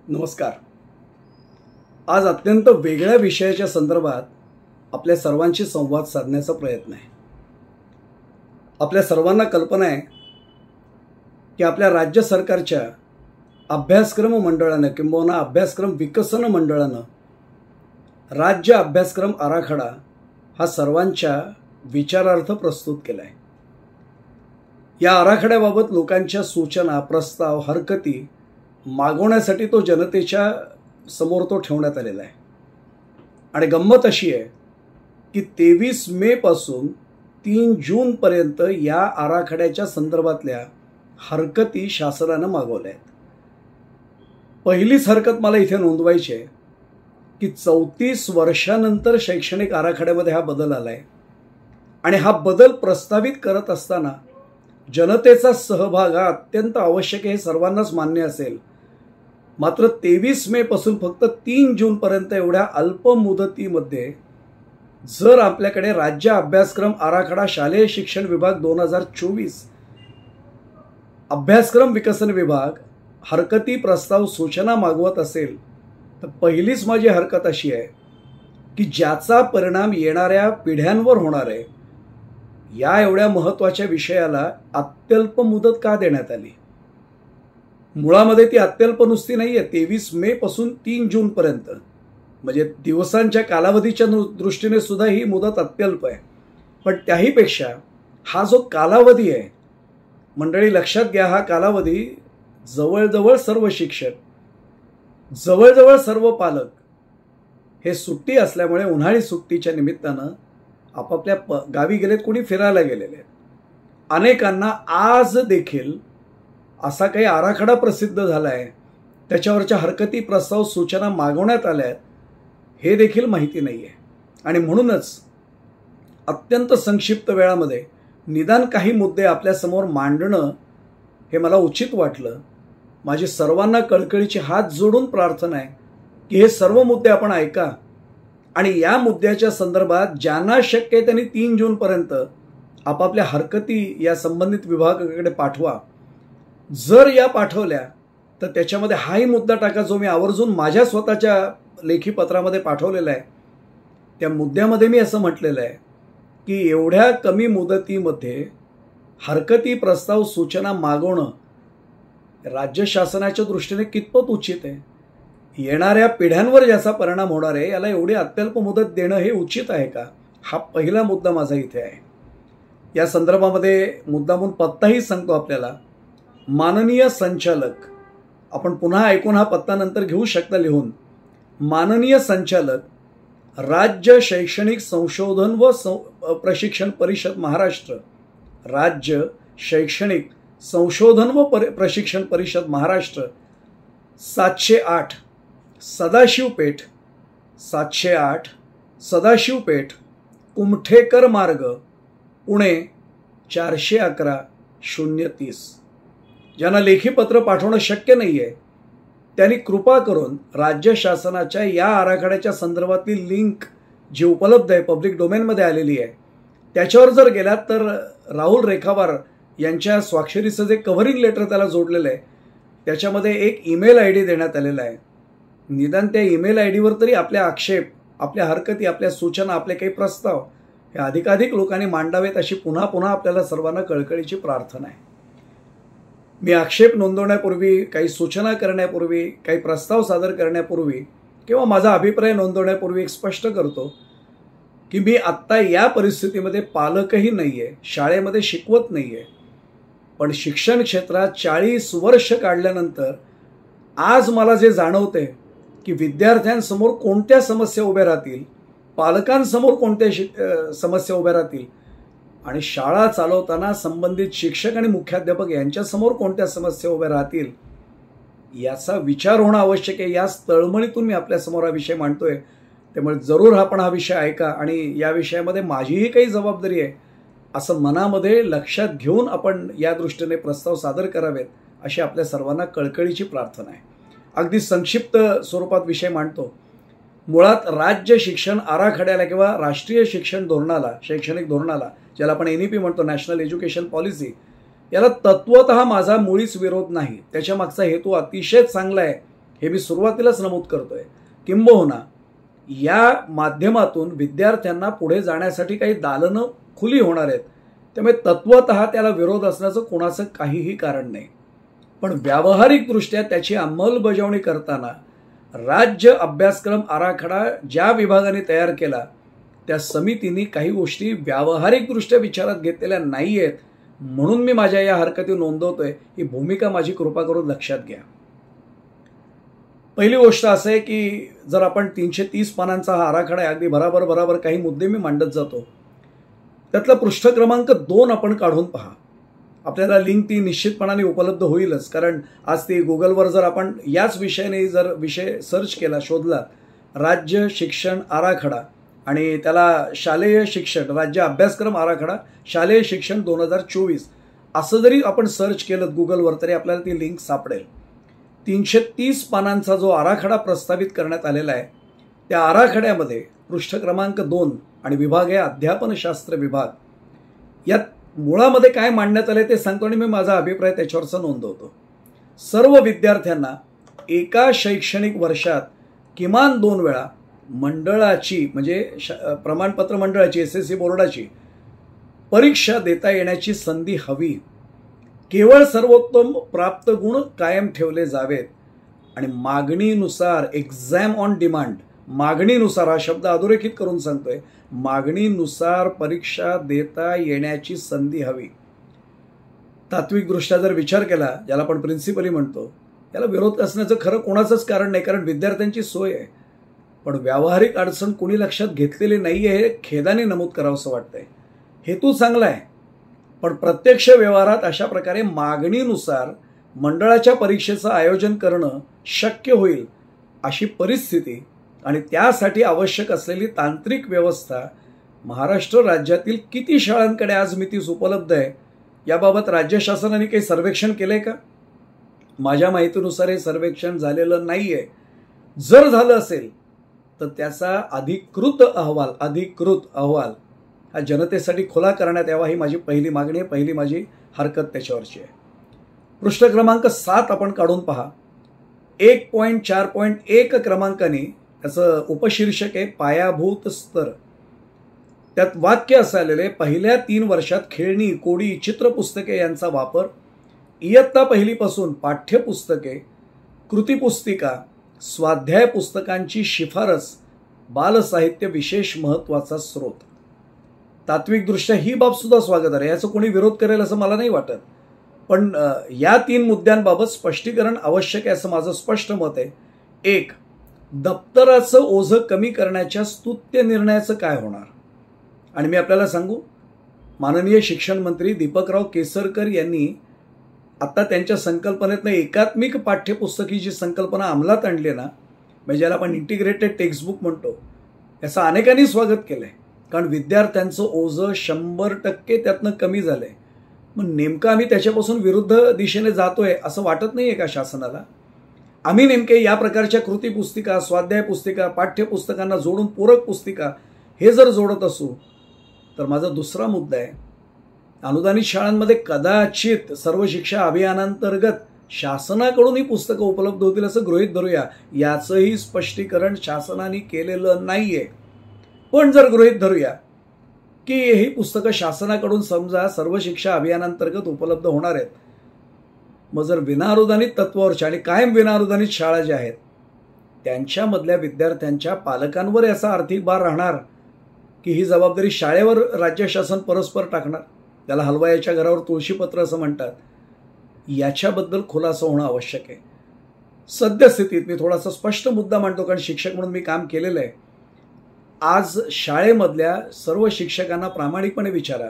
नमस्कार. आज अत्यंत वेगळ्या विषयाच्या संदर्भात आपल्या सर्वांशी संवाद साधण्याचा प्रयत्न आहे. आपल्या सर्वांना कल्पना आहे की आपल्या राज्य सरकारच्या अभ्यासक्रम मंडळानं किंबहुना अभ्यासक्रम विकसन मंडळानं राज्य अभ्यासक्रम आराखडा हा सर्वांच्या विचारार्थ प्रस्तुत केला आहे. या आराखड्याबाबत लोकांच्या सूचना, प्रस्ताव, हरकती मागवण्यासाठी तो जनतेच्या समोर ठेवण्यात आलेला आहे. आणि गंमत अशी आहे की 23 मे पासून 3 जून पर्यंत या आराखड्याच्या संदर्भातल्या हरकती शासनानं मागवल्या आहेत. पहिलीच हरकत मला इथे नोंदवायची आहे की 34 वर्षानंतर शैक्षणिक आराखड्यामध्ये हा बदल आलाय आणि हा बदल प्रस्तावित करत असताना जनतेचा सहभाग हा अत्यंत आवश्यक आहे, हे सर्वांनाच मान्य असेल. मात्र 23 मे पासून फक्त 3 जून पर्यंत एवढ्या अल्प मुदतीमध्ये जर आपल्याकडे राज्य अभ्यासक्रम आराखडा शालेय शिक्षण विभाग 2024 अभ्यासक्रम विकसन विभाग हरकती, प्रस्ताव, सूचना मागवत असेल तर पहिलीच माझी हरकत अशी आहे की ज्याचा परिणाम येणाऱ्या पिढ्यांवर होणार आहे, या एवढ्या महत्त्वाच्या विषयाला अत्यल्प मुदत का देण्यात आली? मुळामध्ये ती अत्यल्प नुसती नाहीये. 23 मे पासून 3 जून पर्यंत म्हणजे दिवसांच्या कालावधीच्या दृष्टीने सुद्धा ही मुदत अत्यल्प आहे. पण त्याहीपेक्षा हा जो कालावधी आहे मंडळी, लक्षात घ्या, हा कालावधी जवळजवळ सर्व शिक्षक, जवळजवळ सर्व पालक हे सुट्टी असल्यामुळे उन्हाळी सुट्टीच्या निमित्तानं आपापल्या गावी गेलेत, कोणी फिरायला गेलेले. अनेकांना आज देखील असा काही आराखडा प्रसिद्ध झालाय, त्याच्यावरच्या हरकती, प्रस्ताव, सूचना मागवण्यात आल्या आहेत, हे देखील माहिती नाहीये. आणि म्हणूनच अत्यंत संक्षिप्त वेळामध्ये निदान काही मुद्दे आपल्यासमोर मांडणं हे मला उचित वाटलं. माझी सर्वांना कळकळीची हात जोडून प्रार्थना आहे की हे सर्व मुद्दे आपण ऐका आणि या मुद्द्याच्या संदर्भात ज्यांना शक्य आहे त्यांनी 3 जूनपर्यंत आपापल्या हरकती या संबंधित विभागाकडे पाठवा. जर या पाठवल्या तर त्याच्यामध्ये हाही मुद्दा टाका जो मी आवर्जून माझ्या स्वतःच्या लेखी पत्रामध्ये पाठवलेला आहे. त्या मुद्द्यामध्ये मी असं म्हटलेलं आहे की एवढ्या कमी मुदतीमध्ये हरकती, प्रस्ताव, सूचना मागवणं राज्य शासनाच्या दृष्टीने कितपत उचित आहे? येणाऱ्या पिढ्यांवर ज्याचा परिणाम होणार आहे याला एवढी अत्यल्प मुदत देणं हे उचित आहे का? हा पहिला मुद्दा माझा इथे आहे. या संदर्भामध्ये मुद्दामून पत्ताही सांगतो आपल्याला. माननीय संचालक, आपण पुन्हा ऐकून हा पत्ता नंतर घेऊ शकता लिहून. माननीय संचालक, राज्य शैक्षणिक संशोधन व प्रशिक्षण परिषद महाराष्ट्र, राज्य शैक्षणिक संशोधन व प्रशिक्षण परिषद महाराष्ट्र, 708 सदाशिव पेठ, 708 सदाशिव पेठ, कुमठेकर मार्ग, पुणे 411 030. ज्यांना लेखी पत्र पाठवणं शक्य नाहीये त्यांनी कृपा करून राज्य शासनाच्या या आराखड्याच्या संदर्भातली लिंक जी उपलब्ध आहे, पब्लिक डोमेनमध्ये आलेली आहे, त्याच्यावर जर गेलात तर राहुल रेखावार यांच्या स्वाक्षरीचं जे कव्हरिंग लेटर त्याला जोडलेलं आहे त्याच्यामध्ये एक ईमेल ID देण्यात आलेला आहे. निदान त्या ईमेल IDवर तरी आपल्या आक्षेप, आपल्या हरकती, आपल्या सूचना, आपले काही प्रस्ताव हे अधिकाधिक लोकांनी मांडावेत अशी पुन्हा पुन्हा आपल्याला सर्वांना कळकळीची प्रार्थना आहे. मी आक्षेप नोंदवण्यापूर्वी, काही सूचना करण्यापूर्वी, काही प्रस्ताव सादर करण्यापूर्वी किंवा माझा अभिप्राय नोंदवण्यापूर्वी एक स्पष्ट करतो की मी आत्ता या परिस्थितीमध्ये पालकही नाहीये, शाळेमध्ये शिकवत नाहीये. पण शिक्षण क्षेत्रात 40 वर्ष काढल्यानंतर आज मला जे जाणवते की विद्यार्थ्यांसमोर कोणत्या समस्या उभ्या राहतील, पालकांसमोर कोणत्या समस्या उभ्या राहतील आणि शाळा चालवताना संबंधित शिक्षक आणि मुख्याध्यापक यांच्यासमोर कोणत्या समस्या उभ्या राहतील याचा विचार होणं आवश्यक आहे. याच तळमळीतून मी आपल्यासमोर हा विषय मांडतोय. त्यामुळे जरूर आपण हा विषय ऐका आणि या विषयामध्ये माझीही काही जबाबदारी आहे असं मनामध्ये लक्षात घेऊन आपण या दृष्टीने प्रस्ताव सादर करावेत अशी आपल्या सर्वांना कळकळीची प्रार्थना आहे. अगदी संक्षिप्त स्वरूपात विषय मांडतो. मुळात राज्य शिक्षण आराखड्याला किंवा राष्ट्रीय शिक्षण धोरणाला, शैक्षणिक धोरणाला, ज्याला आपण NEP म्हणतो, नॅशनल एज्युकेशन पॉलिसी, याला तत्वतः माझा मुळीच विरोध नाही. त्याच्या मागचा हेतू अतिशय चांगला आहे हे मी सुरुवातीलाच नमूद करतोय. किंबहुना या माध्यमातून विद्यार्थ्यांना पुढे जाण्यासाठी काही दालनं खुली होणार आहेत. त्यामुळे तत्वतः त्याला विरोध असण्याचं कोणाचं काहीही कारण नाही. पण व्यावहारिकदृष्ट्या त्याची अंमलबजावणी करताना राज्य अभ्यासक्रम आराखडा ज्या विभागाने तयार केला त्या समितीने काही गोष्टी व्यावहारिकदृष्ट्या विचारात घेतलेल्या नाही आहेत. म्हणून मी माझ्या या हरकती नोंदवतोय. ही भूमिका माझी कृपा करून लक्षात घ्या. पहिली गोष्ट असं आहे की जर आपण 330 पानांचा हा आराखडा आहे, अगदी बराबर काही मुद्दे मी मांडत जातो. त्यातला पृष्ठ क्रमांक 2 आपण काढून पहा. आपल्याला लिंक ती निश्चितपणाने उपलब्ध होईलच, कारण आज ती गुगलवर जर आपण याच विषयाने जर विषय सर्च केला, शोधला, राज्य शिक्षण आराखडा आणि त्याला शालेय शिक्षण राज्य अभ्यासक्रम आराखडा शालेय शिक्षण 2024 असं जरी आपण सर्च केलं गुगलवर तरी आपल्याला ती लिंक सापडेल. 330 पानांचा जो आराखडा प्रस्तावित करण्यात आलेला आहे त्या आराखड्यामध्ये पृष्ठ क्रमांक 2 आणि विभाग आहे अध्यापनशास्त्र विभाग. यात मुळामध्ये काय मांडण्यात आले ते सांगतो आणि मी माझा अभिप्राय त्याच्यावरचा नोंदवतो. सर्व विद्यार्थ्यांना एका शैक्षणिक वर्षात किमान 2 वेळा मंडळाची म्हणजे प्रमाणपत्र मंडळाची SSC बोर्डाची परीक्षा देता येण्याची संधी हवी. केवळ सर्वोत्तम प्राप्त गुण कायम ठेवले जावेत आणि मागणीनुसार एक्झाम ऑन डिमांड, मागणीनुसार हा शब्द अधोरेखित करून सांगतोय, मागणीनुसार परीक्षा देता येण्याची संधी हवी. तात्विकदृष्ट्या जर विचार केला, ज्याला आपण प्रिन्सिपली म्हणतो, याला विरोध असण्याचं खरं कोणाचंच कारण नाही, कारण विद्यार्थ्यांची सोय आहे. पण व्यावहारिक अडचण कोणी लक्षात घेतलेली नाहीये हे खेदाने नमूद करावंसं वाटतंय. हेतू चांगला आहे, पण प्रत्यक्ष व्यवहारात अशा प्रकारे मागणीनुसार मंडळाच्या परीक्षेचं आयोजन करणं शक्य होईल अशी परिस्थिती आणि त्यासाठी आवश्यक असलेली तांत्रिक व्यवस्था महाराष्ट्र राज्यातील किती शाळांकडे आज मितीस उपलब्ध आहे याबाबत राज्य शासनाने काही सर्वेक्षण केलंय का? माझ्या माहितीनुसार हे सर्वेक्षण झालेलं नाहीये. जर झालं असेल तर त्याचा अधिकृत अहवाल हा जनतेसाठी खुला करण्यात यावा ही माझी पहिली मागणी आहे, पहिली माझी हरकत त्याच्यावरची आहे. पृष्ठ क्रमांक 7 आपण काढून पहा. 1.4.1 क्रमांकाने त्याचं उपशीर्षक आहे पायाभूत स्तर. त्यात वाक्य असं आलेले, पहिल्या 3 वर्षात खेळणी, कोडी, चित्रपुस्तके यांचा वापर, इयत्ता पहिलीपासून पाठ्यपुस्तके, कृतीपुस्तिका, स्वाध्याय पुस्तकांची शिफारस, बालसाहित्य विशेष महत्वाचा स्रोत. तात्विकदृष्ट्या ही बाब सुद्धा स्वागत आहे, याचं कोणी विरोध करेल असं मला नाही वाटत. पण या 3 मुद्द्यांबाबत स्पष्टीकरण आवश्यक आहे असं माझं स्पष्ट मत आहे. 1. दप्तराचं ओझं कमी करण्याच्या स्तुत्य निर्णयाचं काय होणार? आणि मी आपल्याला सांगू, माननीय शिक्षण मंत्री दीपकराव केसरकर यांनी आता त्यांच्या संकल्पनेतनं एकात्मिक पाठ्यपुस्तकी जी संकल्पना अंमलात आणली ना, म्हणजे ज्याला आपण इंटिग्रेटेड टेक्स्टबुक म्हणतो, याचं अनेकांनी स्वागत केलंय. कारण विद्यार्थ्यांचं ओझं 100% त्यातनं कमी झालंय. मग नेमकं आम्ही त्याच्यापासून विरुद्ध दिशेने जातोय असं वाटत नाहीये का शासनाला? आम्ही नेमके या प्रकारच्या कृती पुस्तिका, स्वाध्याय पुस्तिका, पाठ्यपुस्तकांना जोडून पूरक पुस्तिका हे जर जोडत असू तर माझा दुसरा मुद्दा आहे, अनुदानित शाळांमध्ये कदाचित सर्व शिक्षा अभियानांतर्गत शासनाकडून ही पुस्तकं उपलब्ध होतील असं गृहीत धरूया. याचंही स्पष्टीकरण शासनाने केलेलं नाहीये. पण जर गृहीत धरूया की ही पुस्तकं शासनाकडून समजा सर्व शिक्षा अभियानांतर्गत उपलब्ध होणार आहेत, मग जर विनाअनुदानित तत्वावरच्या आणि कायम विनाअनुदानित शाळा ज्या आहेत त्यांच्यामधल्या विद्यार्थ्यांच्या पालकांवर याचा आर्थिक भार राहणार की ही जबाबदारी शाळेवर राज्य शासन परस्पर टाकणार? त्याला हलवायाच्या घरावर तुळशीपत्र असं म्हणतात. याच्याबद्दल खुलासा होणं आवश्यक आहे. सद्यस्थितीत मी थोडासा स्पष्ट मुद्दा मांडतो, कारण शिक्षक म्हणून मी काम केलेलं आहे. आज शाळेमधल्या सर्व शिक्षकांना प्रामाणिकपणे विचारा,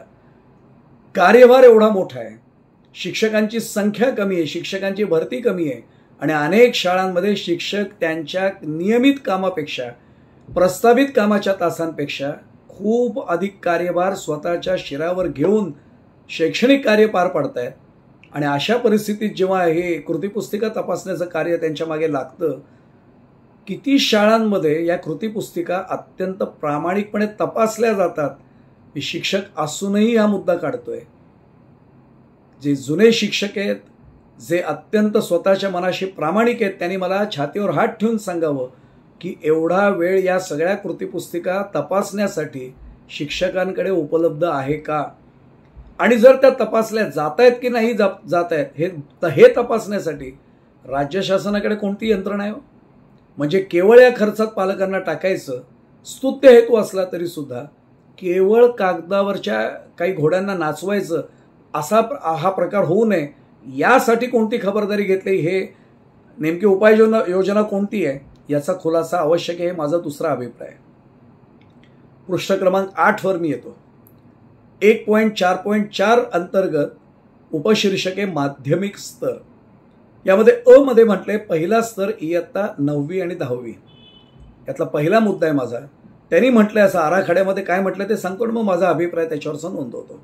कार्यभार एवढा मोठा आहे, शिक्षकांची संख्या कमी आहे, शिक्षकांची भरती कमी आहे आणि अनेक शाळांमध्ये शिक्षक त्यांच्या नियमित कामापेक्षा, प्रस्तावित कामाच्या तासांपेक्षा खूप अधिक कार्यभार स्वतःच्या शिरावर घेऊन शैक्षणिक कार्य पार पाडतायत. आणि अशा परिस्थितीत जेव्हा हे कृतीपुस्तिका तपासण्याचं कार्य त्यांच्या मागे लागतं, किती शाळांमध्ये या कृतीपुस्तिका अत्यंत प्रामाणिकपणे तपासल्या जातात? मी शिक्षक असूनही हा मुद्दा काढतोय. जे जुने शिक्षक आहेत जे अत्यंत स्वतःच्या मनाशी प्रामाणिक आहेत त्यांनी मला छातीवर हात ठेवून सांगावं की एवढा वेळ या सगळ्या कृतीपुस्तिका तपासण्यासाठी शिक्षकांकडे उपलब्ध आहे का, आणि जर त्या तपासल्या जात आहेत की नाही जात आहेत हे तपासण्यासाठी राज्य शासनाकडे कोणती यंत्रणा आहे? म्हणजे केवळ या खर्चात पालकांना टाकायचं स्तुत्य हेतू असला तरी सुद्धा केवळ कागदावरच्या काही घोड्यांना नाचवायचं असा हा प्रकार होऊ नये यासाठी कोणती खबरदारी घेतली, हे नेमकी उपाययोजना कोणती आहे याचा खुलासा आवश्यक आहे, माझा दुसरा अभिप्राय. पृष्ठ क्रमांक 8 वर मी येतो. 1.4.4 अंतर्गत उपशीर्षके माध्यमिक स्तर. यामध्ये अ मध्ये म्हटले पहिला स्तर इयत्ता 9वी आणि 10वी. यातला पहिला मुद्दा आहे माझा. त्यांनी म्हटलंय असं, आराखड्यामध्ये काय म्हटलं ते सांगतो, मग माझा अभिप्राय त्याच्यावरचा नोंदवतो.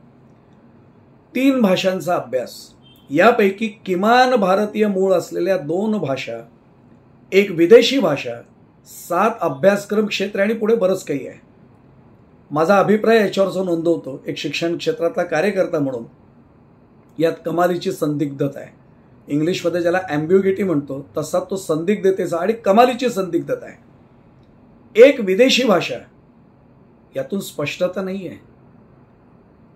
3 भाषांचा अभ्यास, यापैकी किमान भारतीय मूळ असलेल्या 2 भाषा, 1 विदेशी भाषा, 7 अभ्यासक्रम क्षेत्र आणि पुढे बरंच काही आहे. माझा अभिप्राय याच्यावरचा नोंदवतो. एक शिक्षण क्षेत्रातला कार्यकर्ता म्हणून यात कमालीची संदिग्धता आहे. इंग्लिशमध्ये ज्याला ॲम्बिग्युइटी म्हणतो तसा तो संदिग्धतेचा आणि कमालीची संदिग्धता आहे. 1 विदेशी भाषा, यातून स्पष्टता नाही आहे.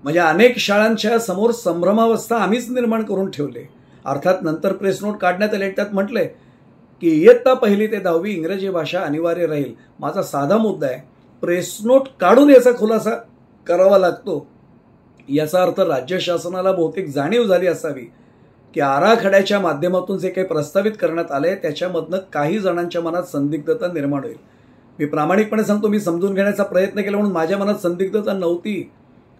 म्हणजे अनेक शाळांच्या समोर संभ्रमावस्था आम्हीच निर्माण करून ठेवले. अर्थात नंतर प्रेस नोट काढण्यात आले, त्यात म्हटले की इयत्ता 1ली ते 10वी इंग्रजी भाषा अनिवार्य राहील. माझा साधा मुद्दा आहे, प्रेस नोट काढून याचा खुलासा करावा लागतो. याचा अर्थ राज्य शासनाला बहुतेक जाणीव झाली असावी की आराखड्याच्या माध्यमातून जे काही प्रस्तावित करण्यात आले त्याच्यामधनं काही जणांच्या मनात संदिग्धता निर्माण होईल. मी प्रामाणिकपणे सांगतो, मी समजून घेण्याचा प्रयत्न केला म्हणून माझ्या मनात संदिग्धता नव्हती.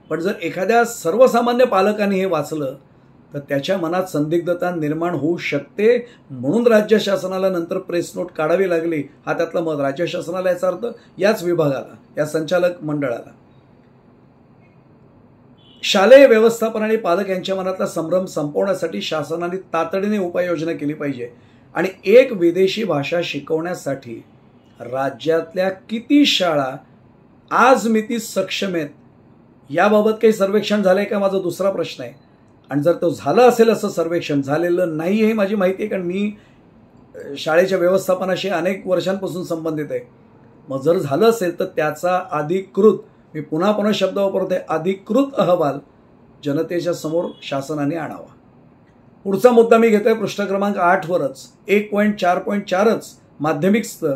पण जर एखाद्या सर्वसामान्य पालकांनी हे वाचलं तर त्याच्या मनात संदिग्धता निर्माण होऊ शकते, म्हणून राज्य शासनाला नंतर प्रेस नोट काढावी लागली. हा त्यातला मत. राज्य शासनाला याचा अर्थ याच विभागाला, या संचालक मंडळाला. शालेय व्यवस्थापन आणि पालक यांच्या मनातला संभ्रम संपवण्यासाठी शासनाने तातडीने उपाययोजना केली पाहिजे. आणि 1 विदेशी भाषा शिकवण्यासाठी राज्यातल्या किती शाळा आज मिती सक्षम आहेत याबाबत काही सर्वेक्षण झालंय का, माझा दुसरा प्रश्न आहे. आणि जर तो झालं असेल, असं सर्वेक्षण झालेलं नाही हे माझी माहिती आहे, कारण मी शाळेच्या व्यवस्थापनाशी अनेक वर्षांपासून संबंधित आहे. मग जर झालं असेल तर त्याचा अधिकृत, मी पुन्हा शब्द वापरतोय, अधिकृत अहवाल जनतेच्या समोर शासनाने आणावा. पुढचा मुद्दा मी घेतोय पृष्ठ क्रमांक 8 वरच. 1.4.4च माध्यमिक स्तर,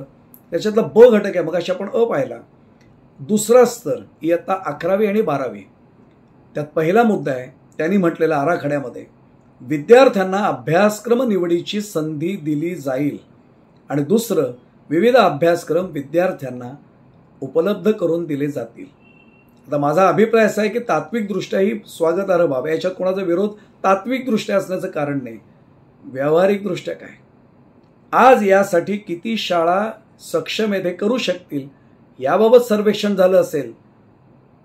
त्याच्यातला ब घटक आहे, मग अशी आपण अ पाहिला. दुसरा स्तर इयत्ता 11वी आणि 12वी. त्यात पहिला मुद्दा आहे, त्यांनी म्हटलेला आराखड्यामध्ये विद्यार्थ्यांना अभ्यासक्रम निवडीची संधी दिली जाईल. आणि दुसरं, विविध अभ्यासक्रम विद्यार्थ्यांना उपलब्ध करून दिले जातील. आता माझा अभिप्राय असा आहे की तात्विकदृष्ट्या ही स्वागतार्ह बाब आहे. याच्यात कोणाचा विरोध तात्विकदृष्ट्या असण्याचं कारण नाही. व्यावहारिकदृष्ट्या काय, आज यासाठी किती शाळा सक्षम आहे ते करू शकतील याबाबत सर्वेक्षण झालं असेल,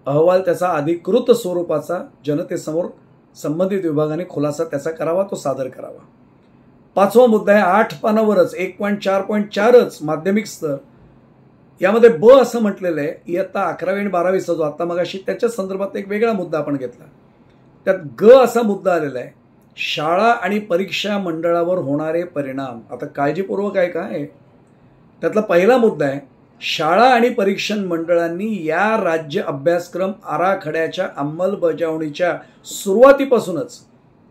अहवाल त्याचा अधिकृत स्वरूपाचा जनतेसमोर संबंधित विभागाने खुलासा त्याचा करावा, तो सादर करावा. 5वा मुद्दा आहे 8 पानावरच 1.4.4च माध्यमिक स्तर. यामध्ये ब असं म्हटलेलं आहे, इयत्ता 11वी आणि 12वीचा जो आता मगाशी त्याच्या संदर्भात एक वेगळा मुद्दा आपण घेतला. त्यात ग असा मुद्दा आलेला आहे, शाळा आणि परीक्षा मंडळावर होणारे परिणाम. आता काळजीपूर्वक आहे काय, त्यातला पहिला मुद्दा आहे, शाळा आणि परीक्षण मंडळांनी या राज्य अभ्यासक्रम आराखड्याच्या अंमलबजावणीच्या सुरुवातीपासूनच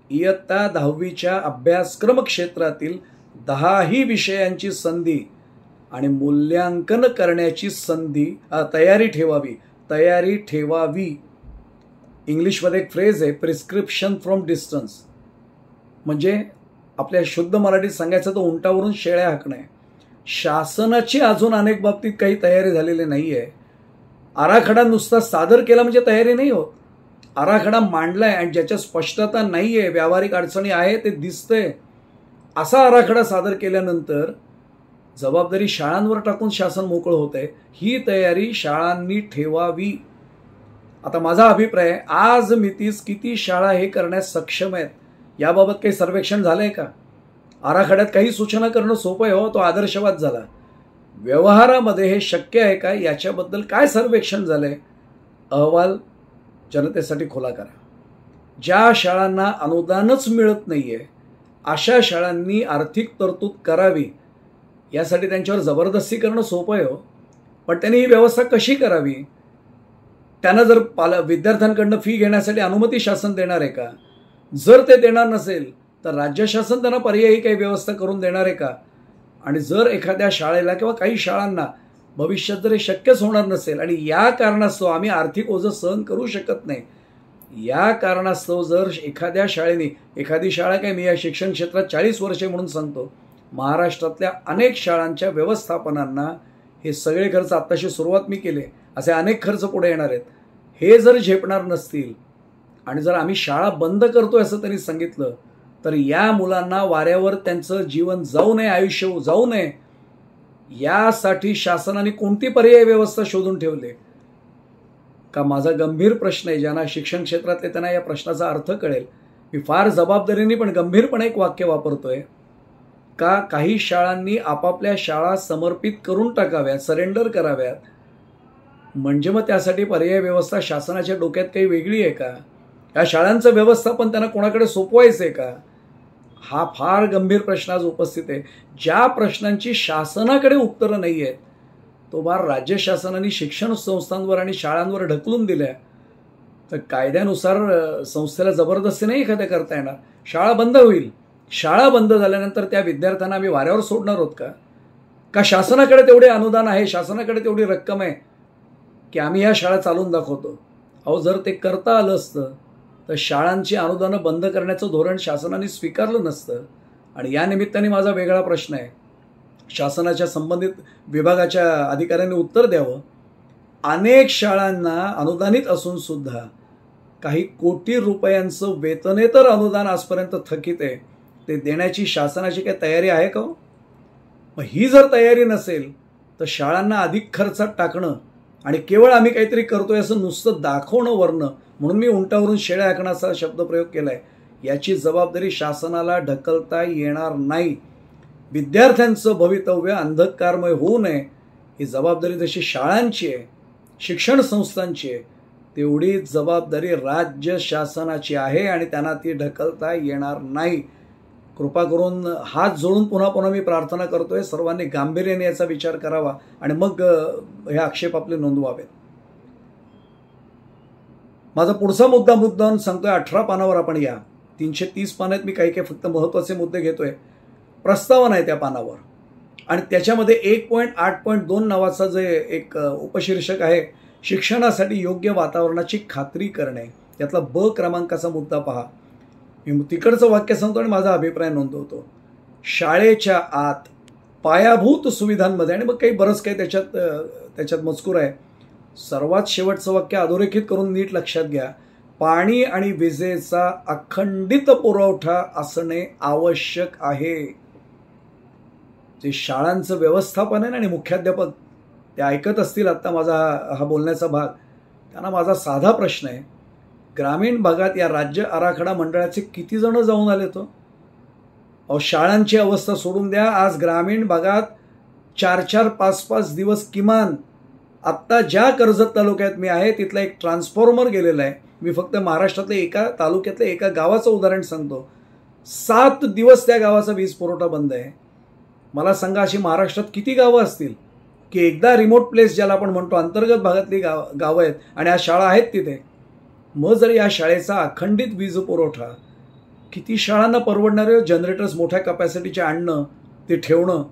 इयत्ता 10वीच्या अभ्यासक्रम क्षेत्रातील 10ही विषयांची संधी आणि मूल्यांकन करण्याची संधी तयारी ठेवावी. इंग्लिशमध्ये एक फ्रेज आहे, प्रिस्क्रिप्शन फ्रॉम डिस्टन्स. म्हणजे आपल्या शुद्ध मराठीत सांगायचं तर उंटावरून शेळ्या हाकणे. शासनाची अजून अनेक बाबतीत काही तयारी झालेली नाही आहे. आराखडा नुसता सादर केला म्हणजे तयारी नाही होत. आराखडा मांडलाय आणि ज्याच्या स्पष्टता नाही आहे, व्यावहारिक अडचणी आहे ते दिसतंय, असा आराखडा सादर केल्यानंतर जबाबदारी शाळांवर टाकून शासन मोकळं होतंय. ही तयारी शाळांनी ठेवावी. आता माझा अभिप्राय आहे, आज मितीस किती शाळा हे करण्यास सक्षम आहेत याबाबत काही सर्वेक्षण झालंय का? आराखड्यात काही सूचना करणं सोपं आहे, हो, तो आदर्शवाद झाला. व्यवहारामध्ये हे शक्य आहे का याच्याबद्दल काय सर्वेक्षण झालंय, अहवाल जनतेसाठी खुला करा. ज्या शाळांना अनुदानच मिळत नाहीये अशा शाळांनी आर्थिक तरतूद करावी. यासाठी त्यांच्यावर जबरदस्ती करणं सोपं आहे हो, पण त्यांनी ही व्यवस्था कशी करावी? त्यांना जर विद्यार्थ्यांकडनं फी घेण्यासाठी अनुमती शासन देणार आहे का? जर ते देणार नसेल तर राज्य शासन त्यांना पर्यायी काही व्यवस्था करून देणार आहे का? आणि जर एखाद्या शाळेला किंवा काही शाळांना भविष्यात जर हे शक्यच होणार नसेल आणि या कारणास्तव आम्ही आर्थिक ओझं सहन करू शकत नाही, या कारणास्तव जर एखाद्या शाळेने, एखादी शाळा काय, मी या शिक्षण क्षेत्रात 40 वर्षे म्हणून सांगतो, महाराष्ट्रातल्या अनेक शाळांच्या व्यवस्थापनांना हे सगळे खर्च, आत्ताशी सुरुवात मी केली, असे अनेक खर्च पुढे येणार आहेत, हे जर झेपणार नसतील आणि जर आम्ही शाळा बंद करतोय असं त्यांनी सांगितलं, तर या मुलांना वाऱ्यावर त्यांचं जीवन जाऊ नये, आयुष्य जाऊ नये, यासाठी शासनाने कोणती पर्यायी व्यवस्था शोधून ठेवली का? माझा गंभीर प्रश्न आहे. ज्यांना शिक्षण क्षेत्रातले त्यांना या प्रश्नाचा अर्थ कळेल. मी फार जबाबदारीने पण गंभीरपणे एक वाक्य वापरतोय का काही शाळांनी आपापल्या शाळा समर्पित करून टाकाव्यात, सरेंडर कराव्यात, म्हणजे मग त्यासाठी पर्यायी व्यवस्था शासनाच्या डोक्यात काही वेगळी आहे का? या शाळांचं व्यवस्थापन त्यांना कोणाकडे सोपवायचं आहे का? हा फार गंभीर प्रश्न आज उपस्थित आहे. ज्या प्रश्नांची शासनाकडे उत्तरं नाही आहेत, तो भार राज्य शासनाने शिक्षण संस्थांवर आणि शाळांवर ढकलून दिल्या, तर कायद्यानुसार संस्थेला जबरदस्ती नाही एखाद्या करता येणार. शाळा बंद होईल. शाळा बंद झाल्यानंतर त्या विद्यार्थ्यांना आम्ही वाऱ्यावर सोडणार आहोत का? का शासनाकडे तेवढे अनुदान आहे, शासनाकडे तेवढी रक्कम आहे की आम्ही या शाळा चालवून दाखवतो? अहो, जर ते करता आलं असतं तर शाळांची अनुदानं बंद करण्याचं धोरण शासनाने स्वीकारलं नसतं. आणि या निमित्ताने माझा वेगळा प्रश्न आहे, शासनाच्या संबंधित विभागाच्या अधिकाऱ्यांनी उत्तर द्यावं. अनेक शाळांना अनुदानित असून सुद्धा काही कोटी रुपयांचं वेतनेतर अनुदान आजपर्यंत थकीत आहे. ते देण्याची शासनाची काही तयारी आहे का? मग ही जर तयारी नसेल तर शाळांना अधिक खर्चात टाकणं आणि केवळ आम्ही काहीतरी करतोय असं नुसतं दाखवणं वरनं, म्हणून मी उंटावरून शेळ्या हाकण्याचा शब्दप्रयोग केलाय, याची जबाबदारी शासनाला ढकलता येणार नाही. विद्यार्थ्यांचं भवितव्य अंधकारमय होऊ नये ही जबाबदारी जशी शाळांची आहे, शिक्षण संस्थांची आहे, तेवढी जबाबदारी राज्य शासनाची आहे आणि त्यांना ती ढकलता येणार नाही. कृपा करून हात जोडून पुन्हा पुन्हा मी प्रार्थना करतोय, सर्वांनी गांभीर्याने याचा विचार करावा आणि मग हे आक्षेप आपले नोंदवावेत. माझा पुढचा मुद्दा सांगतोय. 18 पानावर आपण या. 330 पानात मी काही काही फक्त महत्त्वाचे मुद्दे घेतोय. प्रस्तावना आहे त्या पानावर आणि त्याच्यामध्ये 1.8.2 नावाचा जे एक उपशीर्षक आहे, शिक्षणासाठी योग्य वातावरणाची खात्री करणे, त्यातला ब क्रमांकाचा मुद्दा पहा. मी तिकडचं वाक्य सांगतो आणि माझा अभिप्राय नोंदवतो. शाळेच्या आत पायाभूत सुविधांमध्ये, आणि मग काही बरंच काही त्याच्यात मजकूर आहे. सर्वात शेवटचं वाक्य अधोरेखित करून नीट लक्षात घ्या. पाणी आणि विजेचा अखंडित पुरवठा असणे आवश्यक आहे. जे शाळांचं व्यवस्थापन आहे आणि मुख्याध्यापक ते ऐकत असतील आता माझा हा बोलण्याचा भाग, त्यांना माझा साधा प्रश्न आहे, ग्रामीण भागात या राज्य आराखडा मंडळाचे किती जण जाऊन आले तो? अहो, शाळांची अवस्था सोडून द्या. आज ग्रामीण भागात 4-4, 5-5 दिवस किमान, आत्ता ज्या कर्जत तालुक्यात मी आहे तिथला एक ट्रान्सफॉर्मर गेलेला आहे. मी फक्त महाराष्ट्रातल्या एका तालुक्यातल्या एका गावाचं उदाहरण सांगतो. 7 दिवस त्या गावाचा वीज पुरवठा बंद आहे. मला सांगा, अशी महाराष्ट्रात किती गावं असतील की एकदा रिमोट प्लेस ज्याला आपण म्हणतो, अंतर्गत भागातली गावं आहेत आणि आज शाळा आहेत तिथे. मग जर या शाळेचा अखंडित वीज पुरवठा, किती शाळांना परवडणार आहे जनरेटर्स मोठ्या कॅपॅसिटीचे आणणं, ते ठेवणं?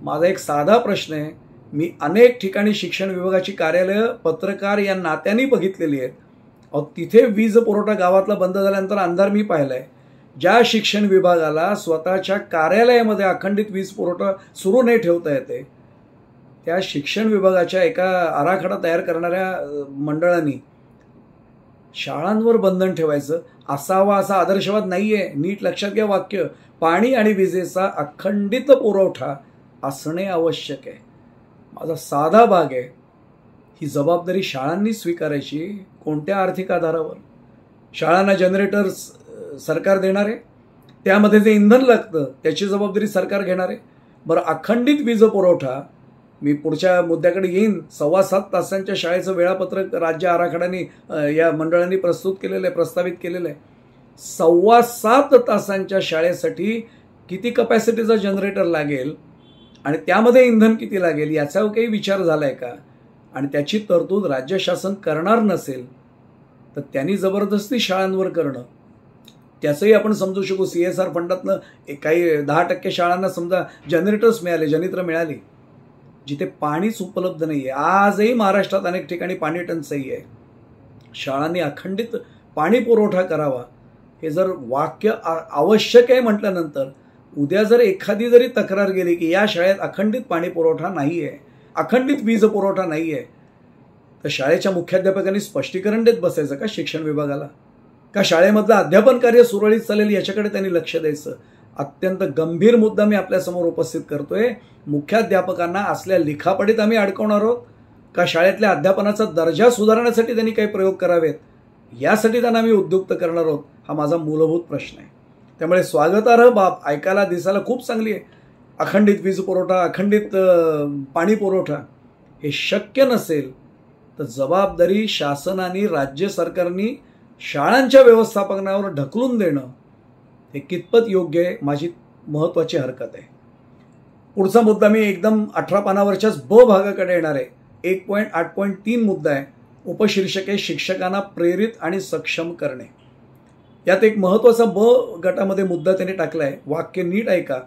माझा एक साधा प्रश्न आहे. मी अनेक ठिकाणी शिक्षण विभागाची कार्यालयं पत्रकार या नात्याने बघितलेली आहेत. अहो, तिथे वीज पुरवठा गावातला बंद झाल्यानंतर अंधार मी पाहिलाय. ज्या शिक्षण विभागाला स्वतःच्या कार्यालयामध्ये अखंडित वीज पुरवठा सुरू नाही ठेवता येते, त्या शिक्षण विभागाच्या एका आराखडा तयार करणाऱ्या मंडळांनी शाळांवर बंधन ठेवायचं असावा असा आदर्शवाद नाहीये. नीट लक्षात घ्या वाक्य. पाणी आणि विजेचा अखंडित पुरवठा असणे आवश्यक आहे. माझा साधा भाग आहे, ही जबाबदारी शाळांनी स्वीकारायची. कोणत्या आर्थिक आधारावर? शाळांना जनरेटर्स सरकार देणार आहे, त्यामध्ये जे इंधन लागतं त्याची जबाबदारी सरकार घेणार आहे. बरं, अखंडित वीज पुरवठा, मी पुढच्या मुद्द्याकडे येईन. 7.25 तासांच्या शाळेचं वेळापत्रक राज्य आराखड्याने या मंडळांनी प्रस्तुत केलेलं आहे, प्रस्तावित केलेलं आहे. 6.25 तासांच्या शाळेसाठी किती कपॅसिटीचा जनरेटर लागेल आणि त्यामध्ये इंधन किती लागेल याचा काही विचार झालाय का? आणि त्याची तरतूद राज्य शासन करणार नसेल तर त्यांनी जबरदस्ती शाळांवर करणं, त्याचंही आपण समजू शकू. CSR फंडातनं काही 10% शाळांना समजा जनरेटर्स मिळाले, जनित्र मिळाली, जिथे पाणीच उपलब्ध नाहीये. आजही महाराष्ट्रात अनेक ठिकाणी पाणी टंचाई आहे. शाळांनी अखंडित पाणी पुरवठा करावा हे जर वाक्य आवश्यक आहे म्हटल्यानंतर उद्या जर एखादी जरी तक्रार गेली की या शाळेत अखंडित पाणी पुरवठा नाहीये, अखंडित वीज पुरवठा नाहीये, तर शाळेच्या मुख्याध्यापकांनी स्पष्टीकरण देत बसायचं का शिक्षण विभागाला? का शाळेमधलं अध्यापन कार्य सुरळीत चालेल याच्याकडे त्यांनी लक्ष द्यायचं? अत्यंत गंभीर मुद्दा मी आपल्यासमोर उपस्थित करतोय. मुख्याध्यापकांना असल्या लिखापडीत आम्ही अडकवणार आहोत का शाळेतल्या अध्यापनाचा दर्जा सुधारण्यासाठी त्यांनी काही प्रयोग करावेत यासाठी त्यांना आम्ही उद्युक्त करणार आहोत? हा माझा मूलभूत प्रश्न आहे. त्यामुळे स्वागतार्ह बाब ऐकायला दिसायला खूप चांगली आहे. अखंडित वीज पुरवठा, अखंडित पाणी पुरवठा हे शक्य नसेल तर जबाबदारी शासनाने, राज्य सरकारने शाळांच्या व्यवस्थापनावर ढकलून देणं हे कितपत योग्य आहे, माझी महत्त्वाची हरकत आहे. पुढचा मुद्दा मी एकदम 18 पानावरच्याच ब भागाकडे येणार आहे. 1.8.3 मुद्दा आहे. उपशीर्षक आहे शिक्षकांना प्रेरित आणि सक्षम करणे. यात एक महत्त्वाचा ब गटामध्ये मुद्दा त्यांनी टाकलाय. वाक्य नीट ऐका.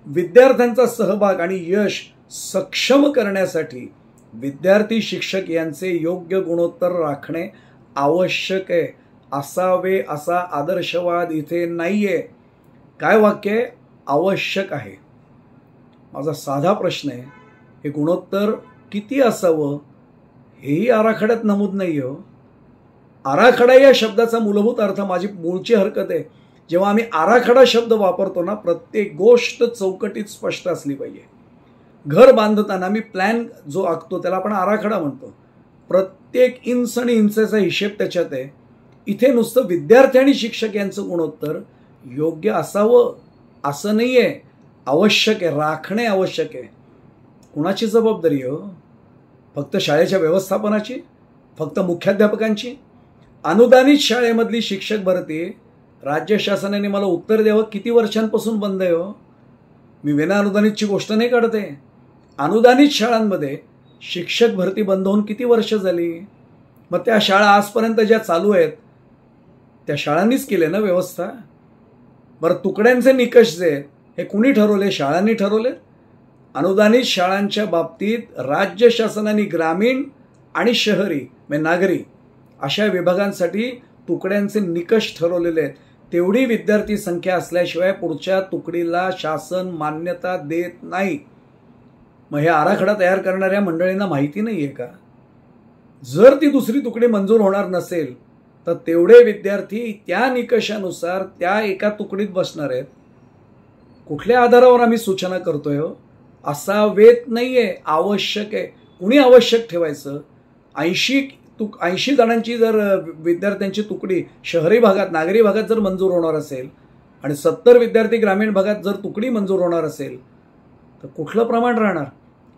विद्यार्थ्यांचा सहभाग आणि यश सक्षम करण्यासाठी विद्यार्थी शिक्षक यांचे योग्य गुणोत्तर राखणे आवश्यक आहे. असावे असा आदर्शवाद इथे नाहीये. काय वाक्य आहे? आवश्यक आहे. माझा साधा प्रश्न आहे, हे गुणोत्तर किती असावं हेही आराखड्यात नमूद नाही हो. आराखडा या शब्दाचा मूलभूत अर्थ, माझी मूळची हरकत आहे, जेव्हा आम्ही आराखडा शब्द वापरतो ना, प्रत्येक गोष्ट चौकटीत स्पष्ट असली पाहिजे. घर बांधताना मी प्लॅन जो आखतो त्याला आपण आराखडा म्हणतो. प्रत्येक इंच आणि इंचाचा हिशेब त्याच्यात आहे. इथे नुसतं विद्यार्थी आणि शिक्षक यांचं गुणोत्तर योग्य असावं असं नाहीये. आवश्यक आहे, राखणे आवश्यक आहे. कुणाची जबाबदारी हो? फक्त शाळेच्या व्यवस्थापनाची? फक्त मुख्याध्यापकांची? अनुदानित शाळेमधली शिक्षक भरती राज्य शासनाने मला उत्तर द्यावं किती वर्षांपासून बंद आहे हो? मी विना अनुदानितची गोष्ट नाही काढत आहे. अनुदानित शाळांमध्ये शिक्षक भरती बंद होऊन किती वर्ष झाली? मग त्या शाळा आजपर्यंत ज्या चालू आहेत त्या शाळांनीच केले ना व्यवस्था. बरं, तुकड्यांचे निकष जे आहेत हे कुणी ठरवले? शाळांनी ठरवले. अनुदानित शाळांच्या बाबतीत राज्य शासनाने ग्रामीण आणि शहरी म्हणजे नागरी अशा विभागांसाठी तुकड्यांचे निकष ठरवलेले आहेत. तेवढी विद्यार्थी संख्या असल्याशिवाय पुढच्या तुकडीला शासन मान्यता देत नाही. मग हे आराखडा तयार करणाऱ्या मंडळींना माहिती नाहीये का? जर ती दुसरी तुकडी मंजूर होणार नसेल तर तेवढे विद्यार्थी त्या निकषानुसार त्या एका तुकडीत बसणार आहेत. कुठल्या आधारावर आम्ही सूचना करतोय हो? असावेत नाहीये, आवश्यक आहे. कुणी आवश्यक ठेवायचं? 80 जणांची जर विद्यार्थ्यांची तुकडी शहरी भागात, नागरी भागात जर मंजूर होणार असेल आणि 70 विद्यार्थी ग्रामीण भागात जर तुकडी मंजूर होणार असेल तर कुठलं प्रमाण राहणार?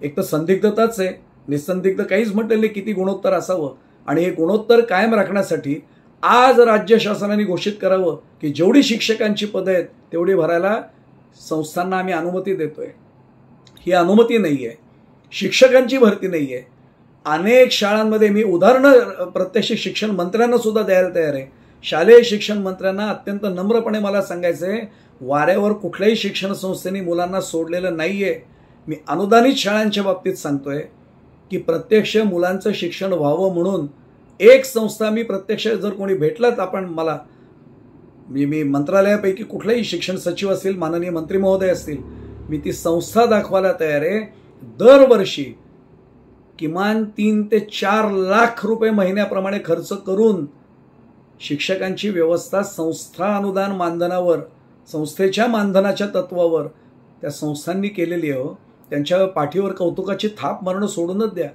एक तर संदिग्धताच आहे. निसंदिग्ध काहीच म्हटलेले किती गुणोत्तर असावं. आणि हे गुणोत्तर कायम राखण्यासाठी आज राज्य शासनाने घोषित करावं की जेवढी शिक्षकांची पदं आहेत तेवढी भरायला संस्थांना आम्ही अनुमती देतोय. ही अनुमती नाहीये. शिक्षकांची भरती नाहीये. अनेक शाळांमध्ये मी उदाहरणं प्रत्यक्ष शिक्षण मंत्र्यांना सुद्धा द्यायला तयार आहे. शालेय शिक्षण मंत्र्यांना अत्यंत नम्रपणे मला सांगायचंय, वाऱ्यावर कुठल्याही शिक्षण संस्थेने मुलांना सोडलेलं नाहीये. मी अनुदानित शाळांच्या बाबतीत सांगतोय की प्रत्यक्ष मुलांचं शिक्षण व्हावं म्हणून एक संस्था मी प्रत्यक्ष जर कोणी भेटलात आपण मला, मी मंत्रालयापैकी कुठलाही शिक्षण सचिव असतील, माननीय मंत्री महोदय असतील, मी ती संस्था दाखवायला तयार आहे. दरवर्षी किमान 3 ते 4 लाख रुपये महिन्याप्रमाणे खर्च करून शिक्षकांची व्यवस्था संस्था अनुदान मानधनावर, संस्थेच्या मानधनाच्या तत्वावर त्या संस्थांनी केलेली आहे. त्यांच्या पाठीवर कौतुकाची थाप मारणं सोडूनच द्या.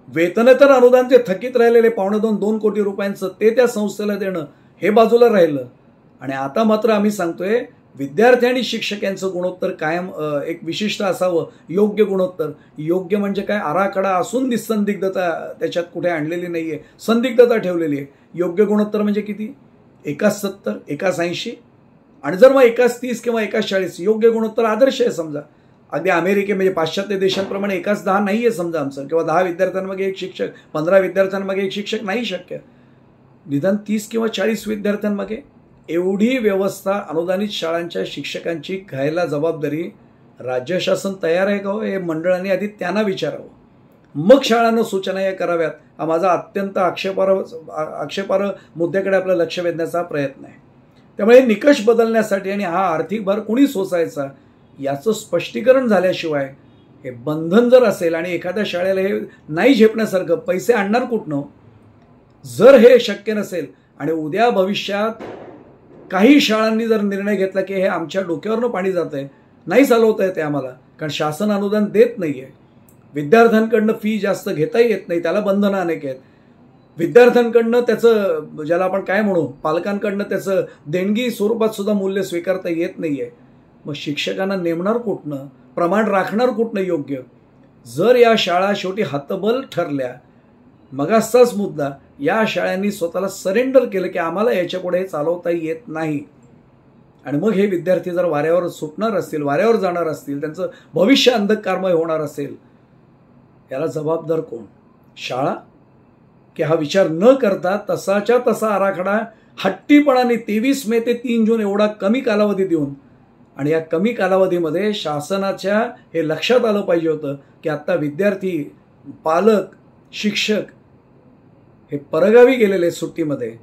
वेतन तर अनुदान ते थकीत राहिलेले 2.5 कोटी रुपयांचं ते त्या संस्थेला देणं हे बाजूला राहिलं. आणि आता मात्र आम्ही सांगतोय विद्यार्थी आणि शिक्षक यांचं गुणोत्तर कायम एक विशिष्ट असावं. योग्य गुणोत्तर. योग्य म्हणजे काय? आराखडा असून निसंदिग्धता त्याच्यात कुठे आणलेली नाहीये, संदिग्धता ठेवलेली आहे. योग्य गुणोत्तर म्हणजे किती? एकाच 70, एकाच 80, आणि जर मग एकाच 30 किंवा एकाच 40 योग्य गुणोत्तर आदर्श आहे समजा. अगदी अमेरिके म्हणजे पाश्चात्य देशांप्रमाणे एकाच 10 नाही आहे समजा आमचं, किंवा 10 विद्यार्थ्यांमागे एक शिक्षक, 15 विद्यार्थ्यांमागे एक शिक्षक नाही शक्य. निदान 30 किंवा 40 विद्यार्थ्यांमागे एवढी व्यवस्था अनुदानित शाळांच्या शिक्षकांची घ्यायला जबाबदारी राज्य शासन तयार आहे का हो? हे मंडळांनी आधी त्यांना विचारावं, मग शाळांना सूचना या कराव्यात. हा माझा अत्यंत आक्षेपार्ह मुद्द्याकडे आपलं लक्ष वेधण्याचा प्रयत्न आहे. त्यामुळे निकष बदलण्यासाठी आणि हा आर्थिक भार कुणी सोसायचा याचं स्पष्टीकरण झाल्याशिवाय हे बंधन जर असेल आणि एखाद्या शाळेला हे नाही झेपण्यासारखं, पैसे आणणार कुठनं? जर हे शक्य नसेल आणि उद्या भविष्यात काही शाळांनी जर निर्णय घेतला की हे आमच्या डोक्यावरनं पाणी जात आहे, नाही चालवता येते आम्हाला, कारण शासन अनुदान देत नाही आहे, विद्यार्थ्यांकडनं फी जास्त घेता येत नाही, त्याला बंधनं अनेक आहेत, विद्यार्थ्यांकडनं त्याचं ज्याला आपण काय म्हणू, पालकांकडनं त्याचं देणगी स्वरूपात सुद्धा मूल्य स्वीकारता येत नाही आहे, मग शिक्षकांना नेमणार कुठनं? प्रमाण राखणार कुठनं योग्य? जर या शाळा शेवटी हतबल ठरल्या, मग असाच मुद्दा, या शाळांनी स्वतःला सरेंडर केलं की आम्हाला याच्यापुढे हे चालवता येत नाही, आणि मग हे विद्यार्थी जर वाऱ्यावर सुटणार असतील, वाऱ्यावर जाणार असतील, त्यांचं भविष्य अंधकारमय होणार असेल, याला जबाबदार कोण? शाळा? की हा विचार न करता तसाच्या तसा आराखडा हट्टीपणाने 23 मे ते 3 जून एवढा कमी कालावधी देऊन, आणि या कमी कालावधीमध्ये शासनाच्या हे लक्षात आलं पाहिजे होतं की आता विद्यार्थी, पालक, शिक्षक हे परगावी गेलेले सुट्टीमध्ये,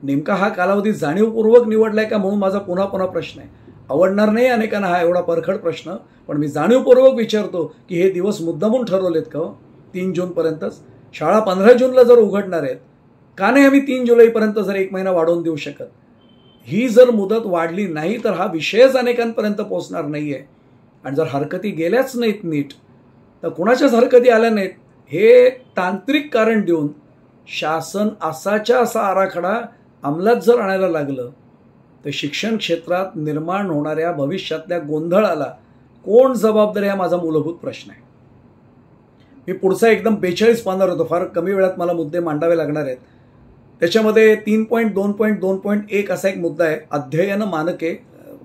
नेमका हा कालावधी जाणीवपूर्वक निवडलाय का म्हणून माझा पुन्हा पुन्हा प्रश्न आहे. आवडणार नाही अनेकांना हा एवढा परखड प्रश्न, पण मी जाणीवपूर्वक विचारतो की हे दिवस मुद्दामून ठरवलेत का? 3 जूनपर्यंतच शाळा 15 जूनला जर उघडणार आहेत, का नाही आम्ही 3 जुलैपर्यंत जर 1 महिना वाढवून देऊ शकत? ही जर मुदत वाढली नाही तर हा विषयच अनेकांपर्यंत पोहोचणार नाहीये, आणि जर हरकती गेल्याच नाहीत नीट, तर कुणाच्याच हरकती आल्या नाहीत हे तांत्रिक कारण देऊन शासन असाच्या असा आराखडा अंमलात जर आणायला लागलं, तर शिक्षण क्षेत्रात निर्माण होणाऱ्या भविष्यातल्या गोंधळाला कोण जबाबदार आहे? हा माझा मूलभूत प्रश्न आहे. मी पुढचा एकदम 42 पानावर होतो, फार कमी वेळात मला मुद्दे मांडावे लागणार आहेत. त्याच्यामध्ये 3.2.2.1 असा एक मुद्दा आहे, अध्ययन मानके,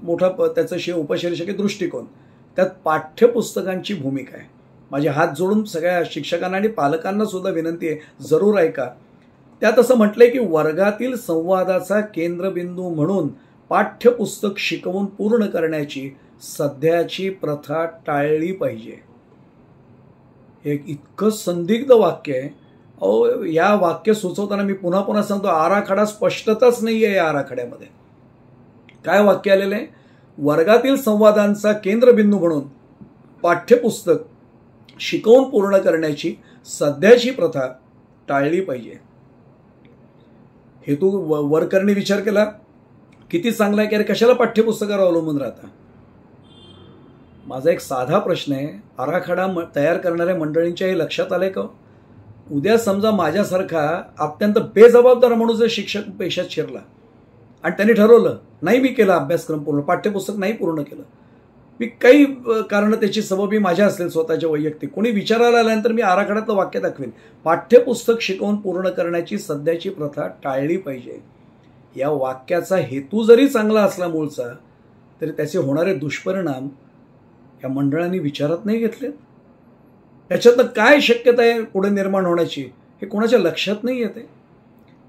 मोठा त्याचं उपशीर्षक आहे दृष्टिकोन. त्यात पाठ्यपुस्तकांची भूमिका आहे. माझे हात जोडून सगळ्या शिक्षकांना आणि पालकांना सुद्धा विनंती आहे, जरूर ऐका. त्यात असं म्हटलंय की वर्गातील संवादाचा केंद्रबिंदू म्हणून पाठ्यपुस्तक शिकवून पूर्ण करण्याची सध्याची प्रथा टाळली पाहिजे. हे इतकं संदिग्ध वाक्य आहे. अहो, या वाक्य सुचवताना मी पुन्हा पुन्हा सांगतो, आराखडा स्पष्टताच नाही आहे या आराखड्यामध्ये. काय वाक्य आलेलं आहे? वर्गातील संवादांचा केंद्रबिंदू म्हणून पाठ्यपुस्तक शिकवून पूर्ण करण्याची सध्याची प्रथा टाळली पाहिजे. हे तू वरकरणी विचार केला किती चांगला आहे की अरे कशाला पाठ्यपुस्तकावर अवलंबून राहता? माझा एक साधा प्रश्न आहे, आराखडा तयार करणाऱ्या मंडळींच्या हे लक्षात आलंय का? उद्या समजा माझ्यासारखा अत्यंत बेजबाबदार माणूस जर शिक्षक पेशात शिरला आणि त्यांनी ठरवलं नाही मी केला अभ्यासक्रम पूर्ण, पाठ्यपुस्तक नाही पूर्ण केलं, मी काही कारण त्याची सबबी माझ्या असेल स्वतःच्या वैयक्तिक, कोणी विचारायला आल्यानंतर मी आराखड्यातलं वाक्य दाखवेन, पाठ्यपुस्तक शिकवून पूर्ण करण्याची सध्याची प्रथा टाळली पाहिजे. या वाक्याचा हेतू जरी चांगला असला मूळचा, तरी त्याचे होणारे दुष्परिणाम या मंडळांनी विचारात नाही घेतले. त्याच्यातनं काय शक्यता आहे पुढे निर्माण होण्याची हे कोणाच्या लक्षात नाही येते.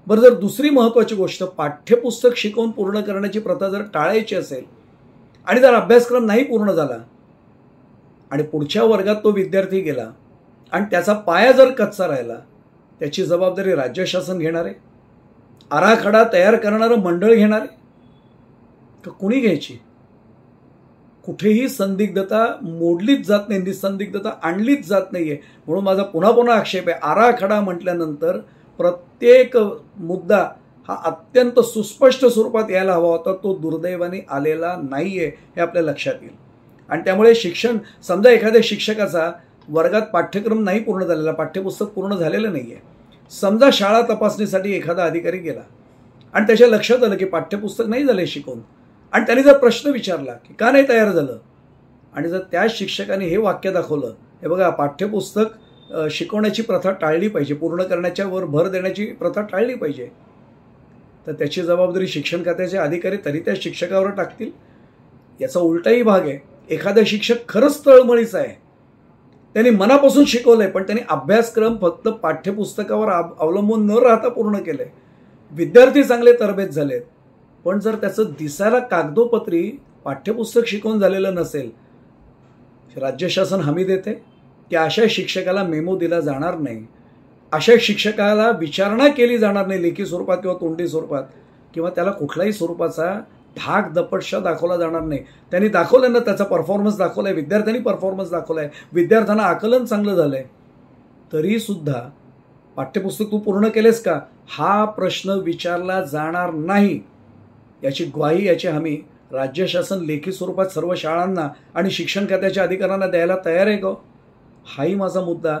बरं, जर दुसरी महत्त्वाची गोष्ट, पाठ्यपुस्तक शिकवून पूर्ण करण्याची प्रथा जर टाळायची असेल आणि जर अभ्यासक्रम नाही पूर्ण झाला आणि पुढच्या वर्गात तो विद्यार्थी गेला आणि त्याचा पाया जर कच्चा राहिला, त्याची जबाबदारी राज्य शासन घेणार आहे? आराखडा तयार करणारं मंडळ घेणार आहे का कुणी घ्यायची? कुठेही संदिग्धता मोडलीच जात नाही, निसंदिग्धता आणलीच जात नाहीये. म्हणून माझा पुन्हा पुन्हा आक्षेप आहे, आराखडा म्हटल्यानंतर प्रत्येक मुद्दा हा अत्यंत सुस्पष्ट स्वरूपात यायला हवा होता, तो दुर्दैवाने आलेला नाहीये हे आपल्या लक्षात येईल. आणि त्यामुळे शिक्षण, समजा एखाद्या शिक्षकाचा वर्गात पाठ्यक्रम नाही पूर्ण झालेला, पाठ्यपुस्तक पूर्ण झालेलं नाहीये, समजा शाळा तपासणीसाठी एखादा अधिकारी गेला आणि त्याच्या लक्षात आलं की पाठ्यपुस्तक नाही झाले शिकवून, आणि त्याने जर प्रश्न विचारला की का नाही तयार झालं, आणि जर त्या शिक्षकाने हे वाक्य दाखवलं, हे बघा पाठ्यपुस्तक शिकवण्याची प्रथा टाळली पाहिजे, पूर्ण करण्याच्या वर भर देण्याची प्रथा टाळली पाहिजे, तर त्याची जबाबदारी शिक्षण खात्याचे अधिकारी तरी त्या शिक्षकावर टाकतील. याचा उलटाही भाग आहे. एखादा शिक्षक खरंच तळमळीचा आहे, त्यांनी मनापासून शिकवलंय, पण त्यांनी अभ्यासक्रम फक्त पाठ्यपुस्तकावर अवलंबून न राहता पूर्ण केलंय. विद्यार्थी चांगले तरबेज झालेत, पण जर त्याचं दिसायला कागदोपत्री पाठ्यपुस्तक शिकवून झालेलं नसेल, राज्य शासन हमी देते की अशा शिक्षकाला मेमो दिला जाणार नाही, अशा शिक्षकाला विचारणा केली जाणार नाही लेखी स्वरूपात किंवा तोंडी स्वरूपात, किंवा त्याला कुठल्याही स्वरूपाचा धाक दपटशा दाखवला जाणार नाही. त्यांनी दाखवलं ना, त्याचा परफॉर्मन्स दाखवलाय, विद्यार्थ्यांनी परफॉर्मन्स दाखवलाय, विद्यार्थ्यांना आकलन चांगलं झालंय, तरी सुद्धा पाठ्यपुस्तक तू पूर्ण केलेस का हा प्रश्न विचारला जाणार नाही. याची ग्वाही, याची हमी राज्य शासन लेखी स्वरूपात सर्व शाळांना आणि शिक्षण खात्याच्या अधिकाऱ्यांना द्यायला तयार आहे का? हाही माझा मुद्दा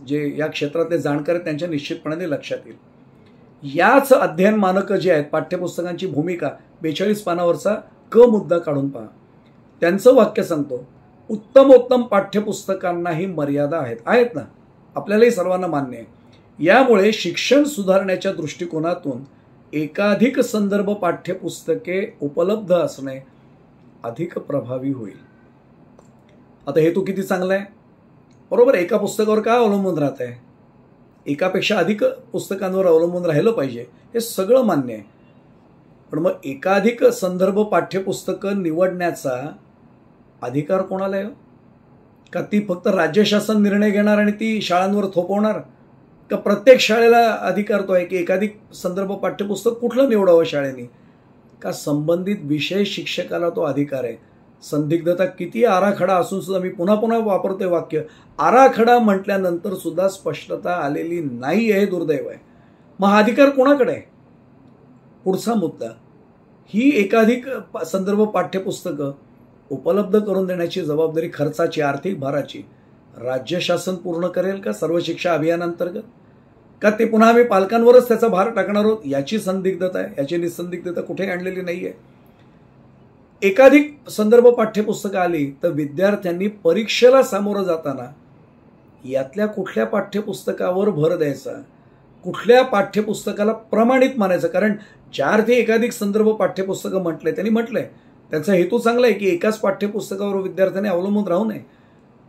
जे या क्षेत्रातले जाणकार आहेत त्यांच्या निश्चितपणाने लक्षात येईल. याच अध्ययन मानकं जे आहेत, पाठ्यपुस्तकांची भूमिका 42 पानावरचा क मुद्दा काढून पहा. त्यांचं वाक्य सांगतो, उत्तमोत्तम पाठ्यपुस्तकांनाही मर्यादा आहेत ना, आपल्यालाही सर्वांना मान्य आहे. यामुळे शिक्षण सुधारण्याच्या दृष्टिकोनातून एकाधिक संदर्भ पाठ्यपुस्तके उपलब्ध असणे अधिक प्रभावी होईल. आता हे तू किती चांगलं आहे, बरोबर. एका पुस्तकावर का अवलंबून राहत आहे, एकापेक्षा अधिक पुस्तकांवर अवलंबून राहिलं पाहिजे, हे सगळं मान्य आहे. पण मग एकाधिक संदर्भ पाठ्यपुस्तकं निवडण्याचा अधिकार कोणाला आहे? का ती फक्त राज्य शासन निर्णय घेणार आणि ती शाळांवर थोपवणार? का प्रत्येक शाळेला अधिकार तो आहे की एकाधिक संदर्भ पाठ्यपुस्तक कुठलं निवडावं शाळेने? का संबंधित विषय शिक्षकाला तो अधिकार आहे? संदिग्धता किती आराखडा असून सुद्धा, मी पुन्हा पुन्हा वापरतोय वाक्य, आराखडा म्हटल्यानंतर सुद्धा स्पष्टता आलेली नाही, हे दुर्दैव आहे. मग हा अधिकार कोणाकडे आहे? पुढचा मुद्दा, ही एकाधिक संदर्भ पाठ्यपुस्तकं उपलब्ध करून देण्याची जबाबदारी खर्चाची, आर्थिक भाराची राज्य शासन पूर्ण करेल का सर्व शिक्षा अभियानांतर्गत? का ते पुन्हा आम्ही पालकांवरच त्याचा भार टाकणार आहोत? याची संदिग्धता आहे, याची निसंदिग्धता कुठेही आणलेली नाहीये. एकाधिक संदर्भ पाठ्यपुस्तकं आली तर विद्यार्थ्यांनी परीक्षेला सामोरं जाताना यातल्या कुठल्या पाठ्यपुस्तकावर भर द्यायचा, कुठल्या पाठ्यपुस्तकाला प्रमाणित मानायचं? कारण ज्या अर्थी एकाधिक संदर्भ पाठ्यपुस्तकं म्हटलंय, त्यांनी म्हटलंय त्यांचा हेतू चांगला आहे की एकाच पाठ्यपुस्तकावर विद्यार्थ्यांनी अवलंबून राहू नये.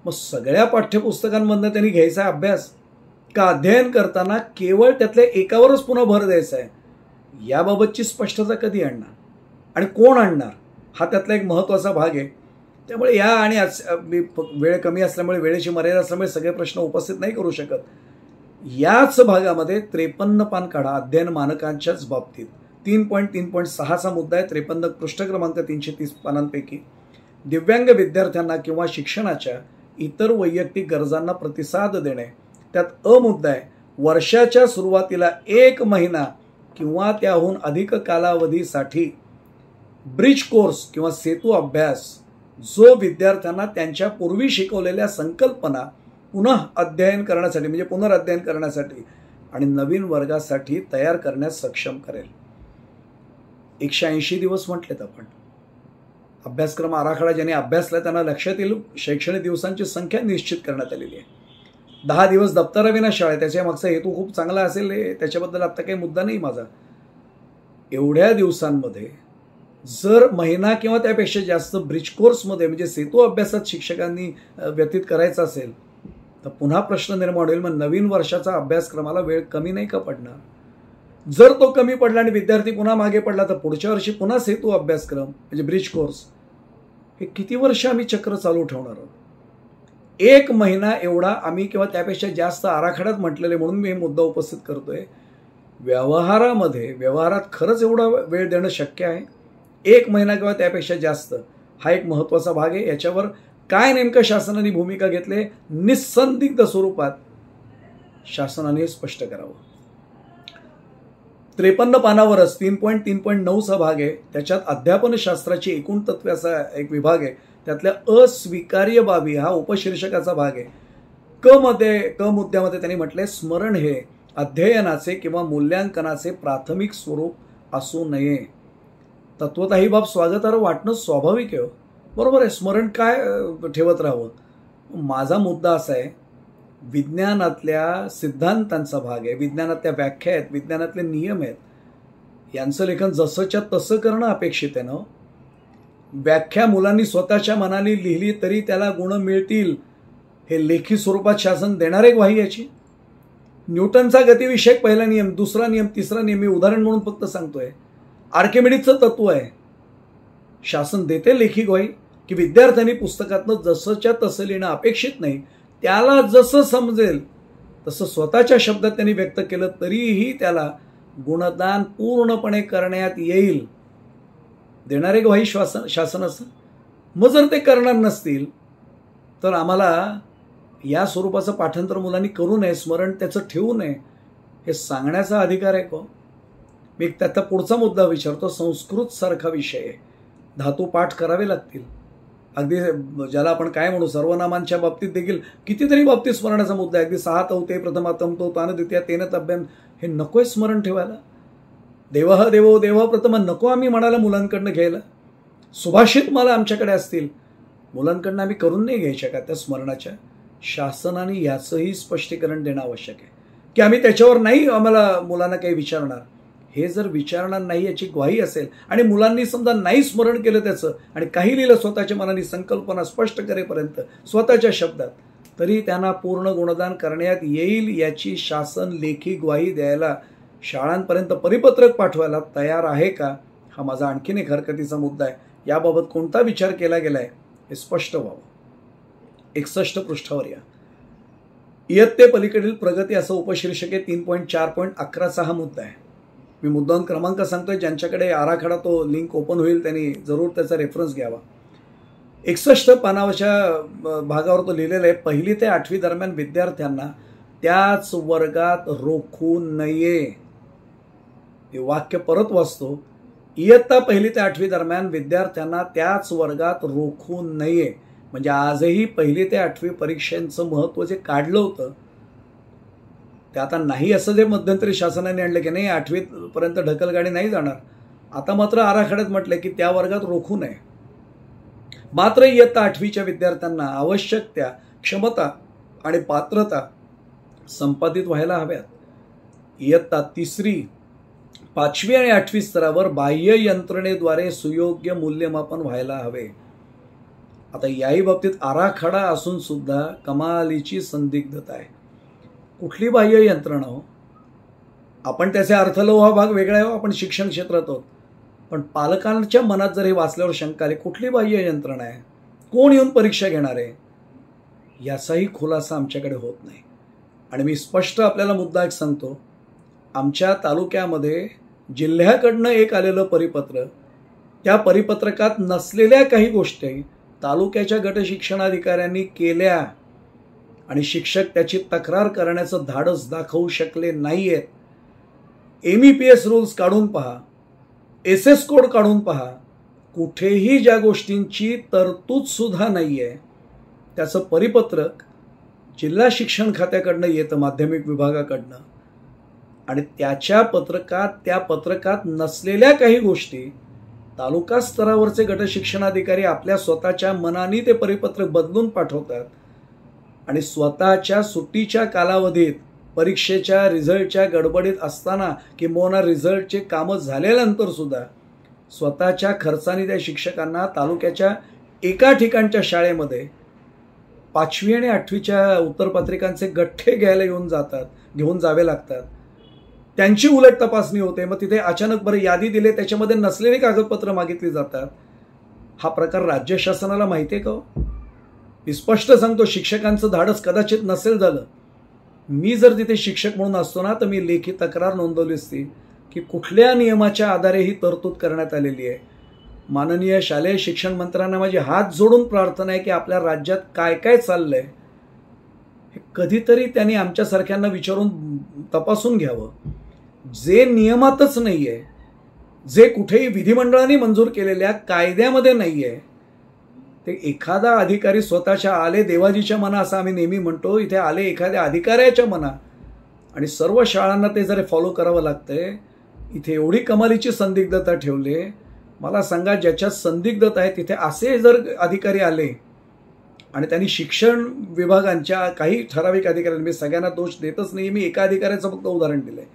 मग सगळ्या पाठ्यपुस्तकांमधनं त्यांनी घ्यायचा अभ्यास का अध्ययन करताना केवळ त्यातल्या एकावरच पुन्हा भर द्यायचा आहे? याबाबतची स्पष्टता कधी आणणार आणि कोण आणणार, हा त्यातला एक महत्त्वाचा भाग आहे. त्यामुळे या आणि वेळ कमी असल्यामुळे, वेळेची मर्यादा असल्यामुळे सगळे प्रश्न उपस्थित नाही करू शकत. याच भागामध्ये 53 पान काढा अध्ययन मानकांच्याच बाबतीत. 3.3.6चा मुद्दा आहे, 53 पृष्ठ क्रमांक 330 पानांपैकी. दिव्यांग विद्यार्थ्यांना किंवा शिक्षणाच्या इतर वैयक्तिक गरजांना प्रतिसाद देणे. त्यात अ मुद्दा आहे, वर्षाच्या सुरुवातीला 1 महिना किंवा त्याहून अधिक कालावधीसाठी ब्रिज कोर्स किंवा सेतू अभ्यास जो विद्यार्थ्यांना त्यांच्या पूर्वी शिकवलेल्या संकल्पना पुन्हा अध्ययन करण्यासाठी, म्हणजे पुनराध्ययन करण्यासाठी आणि नवीन वर्गासाठी तयार करण्यास सक्षम करेल. 180 दिवस म्हटलेत आपण. अभ्यासक्रम आराखडा ज्यांनी अभ्यासला त्यांना लक्षात येईल, शैक्षणिक दिवसांची संख्या निश्चित करण्यात आलेली आहे. 10 दिवस दप्तराविना शाळा, त्याच्या मागचा हेतू खूप चांगला असेल, त्याच्याबद्दल आता काही मुद्दा नाही माझा. एवढ्या दिवसांमध्ये जर महिना किंवा त्यापेक्षा जास्त ब्रिज कोर्समध्ये म्हणजे सेतू अभ्यासात शिक्षकांनी व्यतीत करायचा असेल तर पुन्हा प्रश्न निर्माण होईल, मग नवीन वर्षाचा अभ्यासक्रमाला वेळ कमी नाही का पडणार? जर तो कमी पडला आणि विद्यार्थी पुन्हा मागे पडला तर पुढच्या वर्षी पुन्हा सेतू अभ्यासक्रम म्हणजे ब्रिज कोर्स, हे किती वर्ष आम्ही चक्र चालू ठेवणार आहोत? 1 महिना एवढा आम्ही किंवा त्यापेक्षा जास्त आराखड्यात म्हटलेले, म्हणून मी हे मुद्दा उपस्थित करतोय. व्यवहारात खरंच एवढा वेळ देणं शक्य आहे? 1 महिना किंवा त्यापेक्षा जास्त हा एक महत्त्वाचा भाग आहे. याच्यावर काय नेमकं शासनाने भूमिका घेतली, निसंदिग्ध स्वरूपात शासनाने स्पष्ट करावं. 53 पानावरच 3.3.9चा भाग आहे, त्याच्यात अध्यापनशास्त्राची एकूण तत्वे असा एक विभाग आहे, त्यातल्या अस्वीकार्य बाबी हा उपशीर्षकाचा भाग आहे. क मुद्द्यामध्ये त्यांनी म्हटलंय, स्मरण हे अध्ययनाचे किंवा मूल्यांकनाचे प्राथमिक स्वरूप असू नये. तत्वतः ही बाब स्वागतार्ह वाटणं स्वाभाविक आहे, बरोबर आहे. स्मरण काय ठेवत राहावं? माझा मुद्दा असा आहे, विज्ञानातल्या सिद्धांतांचा भाग आहे, विज्ञानातल्या व्याख्या आहेत, विज्ञानातले नियम आहेत. यांचं लेखन जसंच्या तसं करणं अपेक्षित आहे ना. व्याख्या मुलांनी स्वतःच्या मनाने लिहिली तरी त्याला गुण मिळतील हे लेखी स्वरूपात शासन देणार आहे ग्वाही याची? न्यूटनचा गतिविषयक पहिला नियम, दुसरा नियम, तिसरा नियम मी उदाहरण म्हणून फक्त सांगतोय. आर्किमिडीजचं तत्व आहे. शासन देते लेखी ग्वाही की विद्यार्थ्यांनी पुस्तकातनं जसंच्या तसं लिहिणं अपेक्षित नाही, त्याला जसं समजेल तसं स्वतःच्या शब्दात त्यांनी व्यक्त केलं तरीही त्याला गुणदान पूर्णपणे करण्यात येईल. देणारे ग्वाही शासनाचं. मग जर ते करणार नसतील तर आम्हाला या स्वरूपाचं पाठांतर मुलांनी करू नये, स्मरण त्याचं ठेवू नये हे सांगण्याचा अधिकार आहे का? मी त्याचा पुढचा मुद्दा विचारतो. संस्कृत सारखा विषय आहे, धातू पाठ करावे लागतील. अगदी ज्याला आपण काय म्हणू, सर्वनामांच्या बाबतीत देखील कितीतरी बाबतीत स्मरणाचा मुद्दा आहे. अगदी 6 तौते प्रथमातम तो तान द्वितीय तेन तभ्यम हे नकोय स्मरण ठेवायला. देवः देवो देवः प्रथम नको आम्ही म्हणायला मुलांकडनं घ्यायला. सुभाषित मला आमच्याकडे असतील, मुलांकडनं आम्ही करून नाही घ्यायच्या का त्या स्मरणाच्या? शासनाने याचंही स्पष्टीकरण देणं आवश्यक आहे की आम्ही त्याच्यावर नाही आम्हाला मुलांना काही विचारणार. हे जर विचारणार नाही याची ग्वाही असेल आणि मुलांनी समजा नाही स्मरण केलं त्याचं आणि काही लिहिलं स्वतःच्या मनाने संकल्पना स्पष्ट करेपर्यंत स्वतःच्या शब्दात, तरी त्यांना पूर्ण गुणदान करण्यात येईल याची शासन लेखी ग्वाही द्यायला शाळांपर्यंत परिपत्रक पाठवायला तयार आहे का? हा माझा आणखीन एक हरकतीचा मुद्दा आहे. याबाबत कोणता विचार केला गेलाय हे स्पष्ट व्हावं. 61 पृष्ठावर या. इयत्ते पलीकडील प्रगती असं उपशीर्षक आहे. 3.4.11चा हा मुद्दा आहे. मी मुद्दाम क्रमांक सांगतोय, ज्यांच्याकडे आराखडा तो लिंक ओपन होईल त्यांनी जरूर त्याचा रेफरन्स घ्यावा. 61 पानावरच्या भागावर तो लिहिलेला आहे. 1ली ते 8वी दरम्यान विद्यार्थ्यांना त्याच वर्गात रोखू नये. हे वाक्य परत वाचतो. इयत्ता 1ली ते 8वी दरम्यान विद्यार्थ्यांना त्याच वर्गात रोखू नये. म्हणजे आजही 1ली ते 8वी परीक्षांचं महत्त्व जे काढलं होतं ते आता नाही, असं जे मध्यंतरी शासनाने आणलं की नाही 8वी पर्यंत ढकलगाडी नाही जाणार. आता मात्र आराखड्यात म्हटलंय की त्या वर्गात रोखू नये. मात्र इयत्ता 8वीच्या विद्यार्थ्यांना आवश्यक त्या क्षमता आणि पात्रता संपादित व्हायला हव्यात. इयत्ता 3री, 5वी आणि 8वी स्तरावर बाह्य यंत्रणेद्वारे सुयोग्य मूल्यमापन व्हायला हवे. आता याही बाबतीत आराखडा असून सुद्धा कमालीची संदिग्धता आहे. कुठली बाह्य यंत्रणा हो? आपण त्याचे अर्थ लावू, हा भाग वेगळा आहे हो, आपण शिक्षण क्षेत्रात आहोत. पण पालकांच्या मनात जर हे वाचल्यावर शंका आली, कुठली बाह्य यंत्रणा आहे, कोण येऊन परीक्षा घेणार आहे, याचाही खुलासा आमच्याकडे होत नाही. आणि मी स्पष्ट आपल्याला मुद्दा एक सांगतो. आमच्या तालुक्यामध्ये जिल्ह्याकडनं एक आलेलं परिपत्र, त्या परिपत्रकात नसलेल्या काही गोष्टी तालुक्याच्या गट शिक्षणाधिकाऱ्यांनी केल्या आणि शिक्षक त्याची तक्रार करण्याचं धाडस दाखवू शकले नाहीयेत. MEPS रूल्स काढून पहा, SS कोड काढून पहा, कुठेही ज्या गोष्टींची तरतूद सुद्धा नाहीये त्याचं परिपत्रक जिल्हा शिक्षण खात्याकडनं येतं, माध्यमिक विभागाकडनं, आणि त्या पत्रकात नसलेल्या काही गोष्टी तालुका स्तरावरचे गट शिक्षणाधिकारी आपल्या स्वतःच्या मनाने ते परिपत्रक बदलून पाठवतात आणि स्वतःच्या सुट्टीच्या कालावधीत परीक्षेच्या रिझल्टच्या गडबडीत असताना किंवा रिझल्टचे कामं झाल्यानंतर सुद्धा स्वतःच्या खर्चाने त्या शिक्षकांना तालुक्याच्या एका ठिकाणच्या शाळेमध्ये 5वी आणि 8वीच्या उत्तरपत्रिकांचे गठ्ठे घ्यायला घेऊन जावे लागतात. त्यांची उलट तपासणी होते. मग तिथे अचानक बरं यादी दिले, त्याच्यामध्ये नसलेली कागदपत्र मागितली जातात. हा प्रकार राज्य शासनाला माहिती आहे का? मी स्पष्ट सांगतो, शिक्षकांचं धाडस कदाचित नसेल झालं. मी जर तिथे शिक्षक म्हणून असतो ना तर मी लेखी तक्रार नोंदवली असती की कुठल्या नियमाच्या आधारे ही तरतूद करण्यात आलेली आहे. माननीय शालेय शिक्षण मंत्र्यांना माझी हात जोडून प्रार्थना आहे की आपल्या राज्यात काय काय चाललंय हे कधीतरी त्यांनी आमच्यासारख्यांना विचारून तपासून घ्यावं. जे नियमातच नाहीये, जे कुठेही विधिमंडळाने मंजूर केलेल्या कायद्यामध्ये नाहीये, ते एखादा अधिकारी स्वतःच्या आले देवाजीच्या मना असं आम्ही नेहमी म्हणतो, इथे आले एखाद्या अधिकाऱ्याच्या मना आणि सर्व शाळांना ते जर फॉलो करावं लागतंय. इथे एवढी कमालीची संदिग्धता ठेवले. मला सांगा, ज्याच्यात संदिग्धता आहे तिथे असे जर अधिकारी आले आणि त्यांनी शिक्षण विभागांच्या काही ठराविक अधिकाऱ्यांनी, मी सगळ्यांना दोष देतच नाही, मी एका अधिकाऱ्याचं फक्त उदाहरण दिलंय,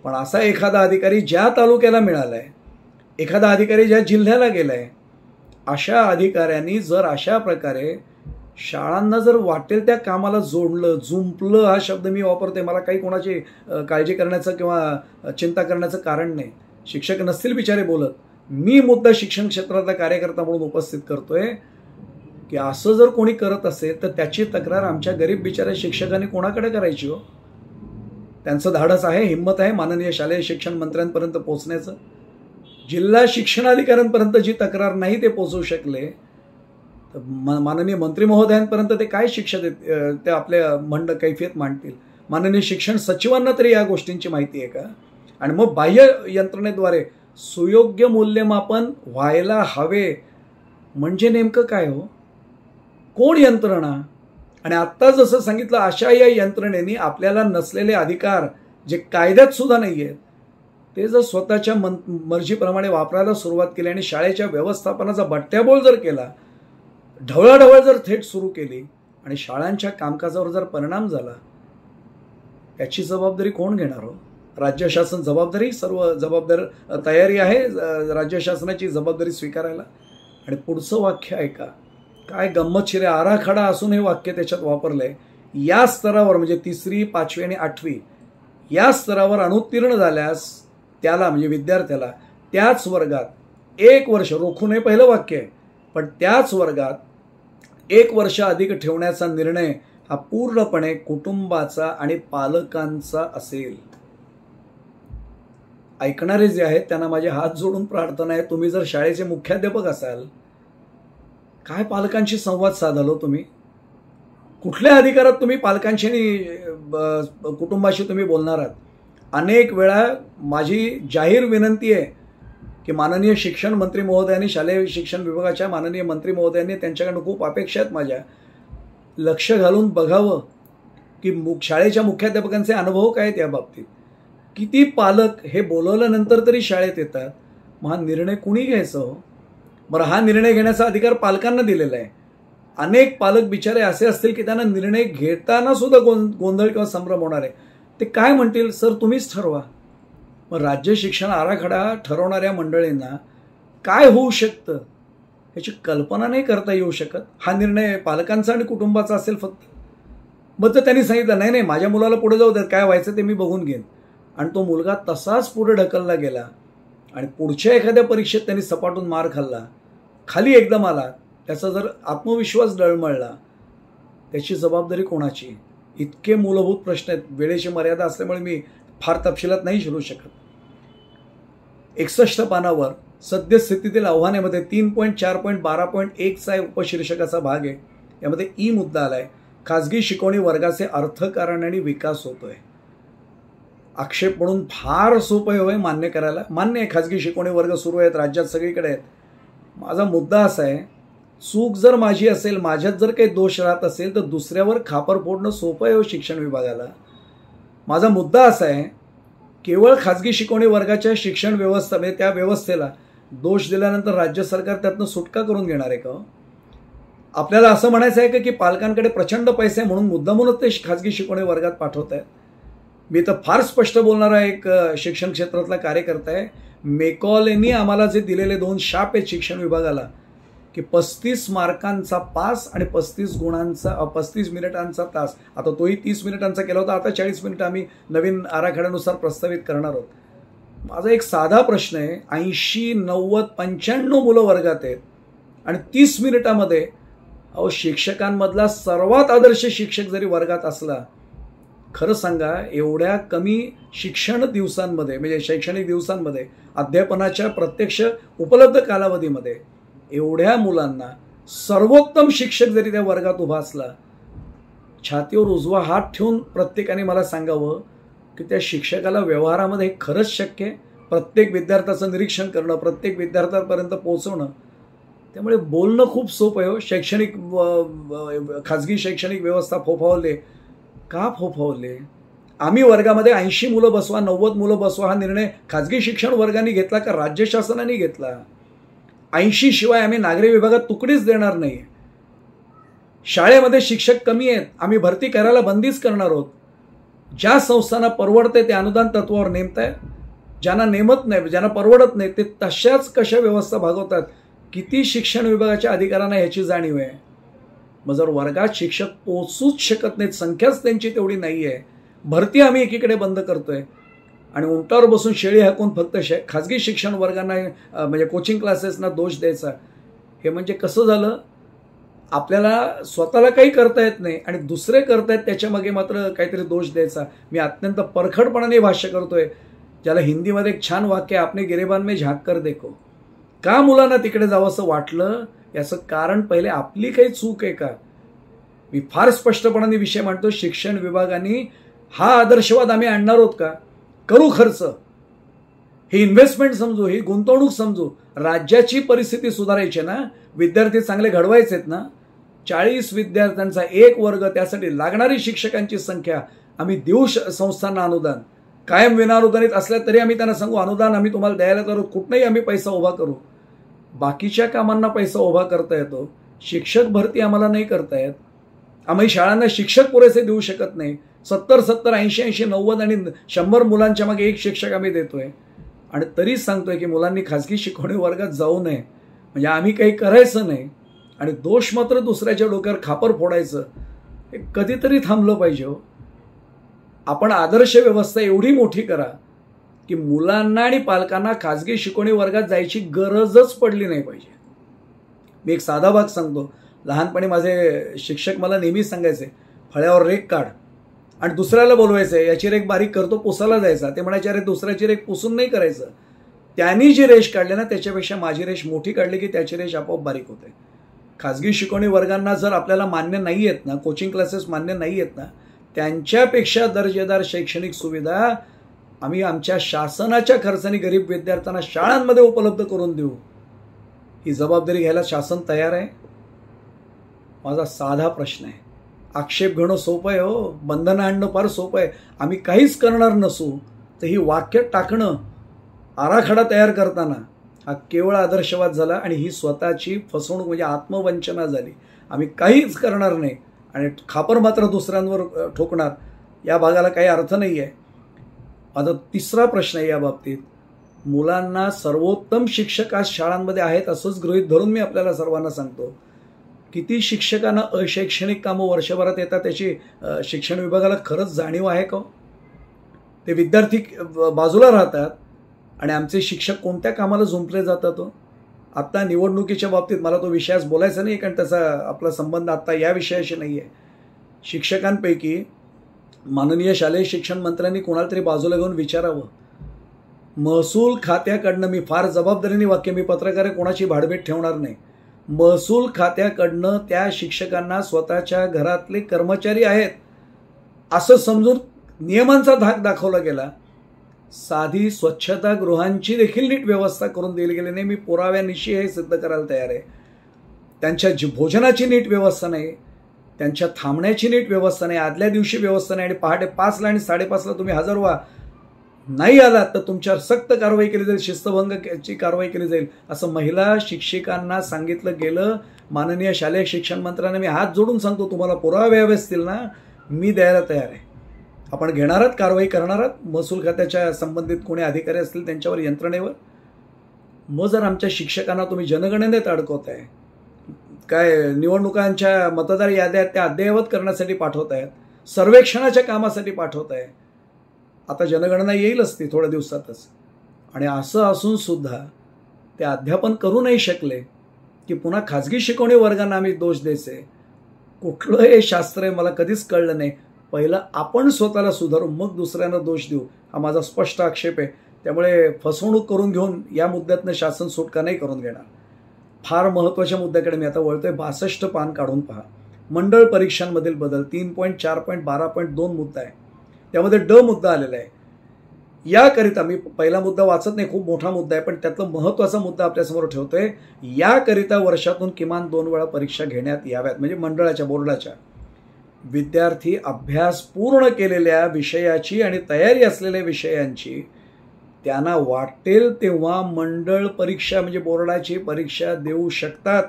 पण असा एखादा अधिकारी ज्या तालुक्याला मिळालाय, एखादा अधिकारी ज्या जिल्ह्याला गेलाय, अशा अधिकाऱ्यांनी जर अशा प्रकारे शाळांना जर वाटेल त्या कामाला जोडलं, जुंपलं, हा शब्द मी वापरते, मला काही कोणाची काळजी करण्याचं किंवा चिंता करण्याचं कारण नाही. शिक्षक नसतील बिचारे बोलत, मी मुद्दा शिक्षण क्षेत्रातला कार्यकर्ता म्हणून उपस्थित करतोय की असं जर कोणी करत असेल तर त्याची तक्रार आमच्या गरीब बिचाऱ्या शिक्षकांनी कोणाकडे करायची हो? त्यांचं धाडस आहे, हिंमत आहे माननीय शालेय शिक्षण मंत्र्यांपर्यंत पोहोचण्याचं? जिल्हा शिक्षणाधिकाऱ्यांपर्यंत जी तक्रार नाही ते पोहोचवू शकले तर माननीय मंत्री महोदयांपर्यंत ते काय शिक्षा ते आपल्या कैफियत मांडतील? माननीय शिक्षण सचिवांना तरी या गोष्टींची माहिती आहे का? आणि मग बाह्य यंत्रणेद्वारे सुयोग्य मूल्यमापन व्हायला हवे म्हणजे नेमकं काय हो? कोण यंत्रणा? आणि आत्ता जसं सांगितलं, अशा या यंत्रणेने आपल्याला नसलेले अधिकार जे कायद्यात सुद्धा नाही आहेत ते जर स्वतःच्या मर्जीप्रमाणे वापरायला सुरुवात केली आणि शाळेच्या व्यवस्थापनाचा बट्ट्याबोळ जर केला, ढवळाढवळ जर थेट सुरू केली आणि शाळांच्या कामकाजावर जर परिणाम झाला, याची जबाबदारी कोण घेणार हो? राज्य शासन जबाबदारी, सर्व जबाबदार तयारी आहे राज्य शासनाची जबाबदारी स्वीकारायला. आणि पुढचं वाक्य ऐका, काय गंमतशीर आहे, आराखडा असून हे वाक्य त्याच्यात वापरलंय. या स्तरावर म्हणजे 3री, 5वी आणि 8वी या स्तरावर अनुत्तीर्ण झाल्यास त्याला म्हणजे विद्यार्थ्याला त्याच वर्गात 1 वर्ष, रोखून हे पहिलं वाक्य आहे, पण त्याच वर्गात 1 वर्ष अधिक ठेवण्याचा निर्णय हा पूर्णपणे कुटुंबाचा आणि पालकांचा असेल. ऐकणारे जे आहेत त्यांना माझे हात जोडून प्रार्थना आहे, तुम्ही जर शाळेचे मुख्याध्यापक असाल, काय पालकांशी संवाद साधाल तुम्ही? कुठल्या अधिकारात तुम्ही पालकांशी आणि कुटुंबाशी तुम्ही बोलणार आहात? अनेक वेळा माझी जाहीर विनंती आहे की माननीय शिक्षण मंत्री महोदयांनी, शालेय शिक्षण विभागाच्या माननीय मंत्री महोदयांनी, त्यांच्याकडून खूप अपेक्षा आहेत माझ्या, लक्ष घालून बघावं की शाळेच्या मुख्याध्यापकांचे अनुभव काय आहेत या बाबतीत. किती पालक हे बोलवल्यानंतर तरी शाळेत येतात, मग हा निर्णय कुणी घ्यायचा हो? बरं, हा निर्णय घेण्याचा अधिकार पालकांना दिलेला आहे. अनेक पालक बिचारे असे असतील की त्यांना निर्णय घेताना सुद्धा गोंधळ किंवा संभ्रम होणार आहे. ते काय म्हणतील, सर तुम्हीच ठरवा. मग राज्य शिक्षण आराखडा ठरवणाऱ्या मंडळींना काय होऊ शकतं याची कल्पना नाही करता येऊ शकत. हा निर्णय पालकांचा आणि कुटुंबाचा असेल फक्त. मग तर त्यांनी सांगितलं नाही माझ्या मुलाला पुढे जाऊ देत, काय व्हायचं ते मी बघून घेईन. आणि तो मुलगा तसाच पुढे ढकलला गेला आणि पुढच्या एखाद्या परीक्षेत त्यांनी सपाटून मार खाल्ला, खाली एकदम आला, त्याचा जर आत्मविश्वास डळमळला, त्याची जबाबदारी कोणाची? इतके मूलभूत प्रश्न आहेत. वेळेची मर्यादा असल्यामुळे मी फार तपशिलात नाही शिरू शकत. 61 पानावर सद्यस्थितीतील आव्हानामध्ये 3.4.12.1चा उपशीर्षकाचा भाग आहे. यामध्ये ई मुद्दा आलाय, खाजगी शिकवणी वर्गाचे अर्थकारण आणि विकास होतोय. आक्षेप म्हणून फार सोपं आहे मान्य करायला. मान्य आहे, खाजगी शिकवणी वर्ग सुरू आहेत राज्यात सगळीकडे आहेत. माझा मुद्दा असा आहे, चूक जर माझी असेल, माझ्यात जर काही दोष राहत असेल तर दुसऱ्यावर खापर फोडणं सोपं आहे हो शिक्षण विभागाला. माझा मुद्दा असा आहे, केवळ खाजगी शिकवणी वर्गाच्या शिक्षण व्यवस्थेमध्ये त्या व्यवस्थेला दोष दिल्यानंतर राज्य सरकार त्यातनं सुटका करून घेणार आहे का? आपल्याला असं म्हणायचं आहे की पालकांकडे प्रचंड पैसे म्हणून मुद्दामूनच ते खाजगी शिकवणी वर्गात पाठवत आहेत? मी तर फार स्पष्ट बोलणारा एक शिक्षण क्षेत्रातला कार्यकर्ता आहे. मेकॉलेनी आम्हाला जे दिलेले 2 शाप आहेत शिक्षण विभागाला की 35 मार्कांचा पास आणि 35 मिनिटांचा तास. आता तोही 30 मिनिटांचा केला होता, आता 40 मिनिटं आम्ही नवीन आराखड्यानुसार प्रस्तावित करणार आहोत. माझा एक साधा प्रश्न आहे, 80, 90, 95 मुलं वर्गात आहेत आणि 30 मिनिटामध्ये शिक्षकांमधला सर्वात आदर्श शिक्षक जरी वर्गात असला, खरं सांगा एवढ्या कमी शिक्षण दिवसांमध्ये म्हणजे शैक्षणिक दिवसांमध्ये अध्यापनाच्या प्रत्यक्ष उपलब्ध कालावधीमध्ये एवढ्या मुलांना सर्वोत्तम शिक्षक जरी त्या वर्गात उभा असला, छातीवर उजवा हात ठेवून प्रत्येकाने मला सांगावं की त्या शिक्षकाला व्यवहारामध्ये खरंच शक्य आहे प्रत्येक विद्यार्थ्याचं निरीक्षण करणं, प्रत्येक विद्यार्थ्यापर्यंत पोहोचवणं. त्यामुळे बोलणं खूप सोपं आहे. शैक्षणिक खाजगी शैक्षणिक व्यवस्था फोफावले का फोफावले? आम्ही वर्गामध्ये 80 मुलं बसवा, 90 मुलं बसवा हा निर्णय खाजगी शिक्षण वर्गाने घेतला का राज्य शासनाने घेतला? 80 शिवाय आम्ही नागरी विभागात तुकडीच देणार नाही. शाळेमध्ये शिक्षक कमी आहेत, आम्ही भरती करायला बंदीच करणार आहोत. ज्या संस्थांना परवडते ते अनुदान तत्वावर नेमतायत, ज्यांना नेमत नाही, ज्यांना परवडत नाही ते तशाच कशा व्यवस्था भागवतात. किती शिक्षण विभागाच्या अधिकाऱ्यांना ह्याची जाणीव आहे. मग जर वर्गात शिक्षक पोचूच शकत नाहीत, संख्याच त्यांची तेवढी नाही आहे, भरती आम्ही एकीकडे बंद करतोय आणि उंटावर बसून शेळी हाकून फक्त खाजगी शिक्षण वर्गांना म्हणजे कोचिंग क्लासेसना दोष द्यायचा, हे म्हणजे कसं झालं. आपल्याला स्वतःला काही करता येत नाही आणि दुसरे करतायत त्याच्या मागे मात्र काहीतरी दोष द्यायचा. मी अत्यंत परखडपणाने भाष्य करतोय, ज्याला हिंदीमध्ये एक छान वाक्य आहे, आपने गिरेबान में झाक कर देखो. का मुलांना तिकडे जावं असं वाटलं, याचं कारण पहिले आपली काही चूक आहे का. मी फार स्पष्टपणाने विषय मांडतो. शिक्षण विभागाने हा आदर्शवाद आम्ही आणणार आहोत का, करू खर्च, ही इन्व्हेस्टमेंट समजू, ही गुंतवणूक समजू. राज्याची परिस्थिती सुधारायची ना, विद्यार्थी चांगले घडवायचे आहेत ना. 40 विद्यार्थ्यांचा एक वर्ग, त्यासाठी लागणारी शिक्षकांची संख्या आम्ही देऊ संस्थांना अनुदान. कायम विनाअनुदानित असल्या तरी आम्ही त्यांना सांगू अनुदान आम्ही तुम्हाला द्यायला करू, कुठनंही आम्ही पैसा उभा करू. बाकीच्या कामांना पैसा उभा करता येतो, शिक्षक भरती आम्हाला नाही करता येत. आम्ही शाळांना शिक्षक पुरेसे देऊ शकत नाही. 70, 80, 90 आणि 100 मुलांच्या मागे एक शिक्षक आम्ही देतोय आणि तरीच सांगतोय की मुलांनी खाजगी शिकवणी वर्गात जाऊ नये. म्हणजे आम्ही काही करायचं नाही आणि दोष मात्र दुसऱ्याच्या डोक्यावर खापर फोडायचं, हे कधीतरी थांबलं पाहिजे हो. आपण आदर्श व्यवस्था एवढी मोठी करा की मुलांना आणि पालकांना खाजगी शिकवणी वर्गात जायची गरजच पडली नाही पाहिजे. मी एक साधा भाग सांगतो. लहानपणी माझे शिक्षक मला नेहमी सांगायचे, फळ्यावर रेख काढ आणि दुसऱ्याला बोलवायचं, याची रेख बारीक करतो, पुसायला जायचा. ते म्हणायचे अरे दुसऱ्याची रेख पुसून नाही करायचं. त्यांनी जी रेष काढली ना त्याच्यापेक्षा माझी रेष मोठी काढली की त्याची रेष आपोआप बारीक होते. खाजगी शिकवणी वर्गांना जर आपल्याला मान्य नाही आहेत ना, कोचिंग क्लासेस मान्य नाही आहेत ना, त्यांच्यापेक्षा दर्जेदार शैक्षणिक सुविधा आम्ही आमच्या शासनाच्या खर्चाने गरीब विद्यार्थ्यांना शाळांमध्ये उपलब्ध करून देऊ. ही जबाबदारी घ्यायला शासन तयार आहे. माझा साधा प्रश्न आहे. आक्षेप घेणं सोपं आहे हो, बंधनं आणणं फार सोपं आहे. आम्ही काहीच करणार नसू तर ही वाक्य टाकणं, आराखडा तयार करताना हा केवळ आदर्शवाद झाला आणि ही स्वतःची फसवणूक म्हणजे आत्मवंचना झाली. आम्ही काहीच करणार नाही आणि खापर मात्र दुसऱ्यांवर ठोकणार, या भागाला काही अर्थ नाही आहे. आता तिसरा प्रश्न आहे या बाबतीत, मुलांना सर्वोत्तम शिक्षक आज शाळांमध्ये आहेत असंच गृहीत धरून मी आपल्याला सर्वांना सांगतो. किती शिक्षकांना अशैक्षणिक कामं वर्षभरात येतात त्याची शिक्षण विभागाला खरंच जाणीव आहे का. ते विद्यार्थी बाजूला राहतात आणि आमचे शिक्षक कोणत्या कामाला जुंपले जातात. आत्ता निवडणुकीच्या बाबतीत मला तो विषयास बोलायचा नाही कारण त्याचा आपला संबंध आत्ता या विषयाशी नाही आहे. शिक्षकांपैकी माननीय शालेय शिक्षण मंत्र्यांनी कोणाला तरी बाजूला घेऊन विचारावं, महसूल खात्याकडनं, मी फार जबाबदारीने वाक्य, मी पत्रकार आहे, कोणाची भाडभेट ठेवणार नाही, महसूल खात्याकडनं त्या शिक्षकांना स्वतःच्या घरातले कर्मचारी आहेत असं समजून नियमांचा धाक दाखवला गेला. साधी स्वच्छतागृहांची देखील नीट व्यवस्था करून दिली गेली नाही. मी पुराव्यानिशी हे सिद्ध करायला तयार आहे. त्यांच्या भोजनाची नीट व्यवस्था नाही, त्यांच्या थांबण्याची नीट व्यवस्था नाही, आदल्या दिवशी व्यवस्था नाही आणि पहाटे 5ला आणि 5:30ला तुम्ही हजर व्हा. नाही आलात तर तुमच्यावर सक्त कारवाई केली जाईल, शिस्तभंगाची कारवाई केली जाईल असं महिला शिक्षिकांना सांगितलं गेलं. माननीय शालेय शिक्षण मंत्र्यांना मी हात जोडून सांगतो, तुम्हाला पुरावे हवे असतील ना, मी द्यायला तयार आहे. आपण घेणार आहात, कारवाई करणार आहात. महसूल खात्याच्या संबंधित कोणी अधिकारी असतील त्यांच्यावर, यंत्रणेवर. मग जर आमच्या शिक्षकांना तुम्ही जनगणनेत अडकवताय, काय निवडणुकांच्या मतदार याद्या त्या अद्ययावत करण्यासाठी पाठवतायत, सर्वेक्षणाच्या कामासाठी पाठवताय, आता जनगणना येईलच ती थोड्या दिवसातच, आणि असं असून सुद्धा ते अध्यापन करू नाही शकले की पुन्हा खाजगी शिकवणी वर्गांना आम्ही दोष द्यायचे. कुठलं हे शास्त्र आहे मला कधीच कळलं नाही. पहिलं आपण स्वतःला सुधारू मग दुसऱ्यांना दोष देऊ, हा माझा स्पष्ट आक्षेप आहे. त्यामुळे फसवणूक करून घेऊन या मुद्द्यातनं शासन सुटका नाही करून घेणार. फार महत्त्वाच्या मुद्द्याकडे मी आता वळतोय. 62 पान काढून पहा. मंडळ परीक्षांमधील बदल 3.4.12.2 मुद्दा आहे. त्यामध्ये ड मुद्दा आलेला आहे. याकरिता मी पहिला मुद्दा वाचत नाही, खूप मोठा मुद्दा आहे, पण त्यातला महत्त्वाचा मुद्दा आपल्यासमोर ठेवतोय. याकरिता वर्षातून किमान 2 वेळा परीक्षा घेण्यात याव्यात, म्हणजे मंडळाच्या, बोर्डाच्या. विद्यार्थी अभ्यास पूर्ण केलेल्या विषयाची आणि तयारी असलेल्या विषयांची त्यांना वाटेल तेव्हा मंडळ परीक्षा म्हणजे बोर्डाची परीक्षा देऊ शकतात.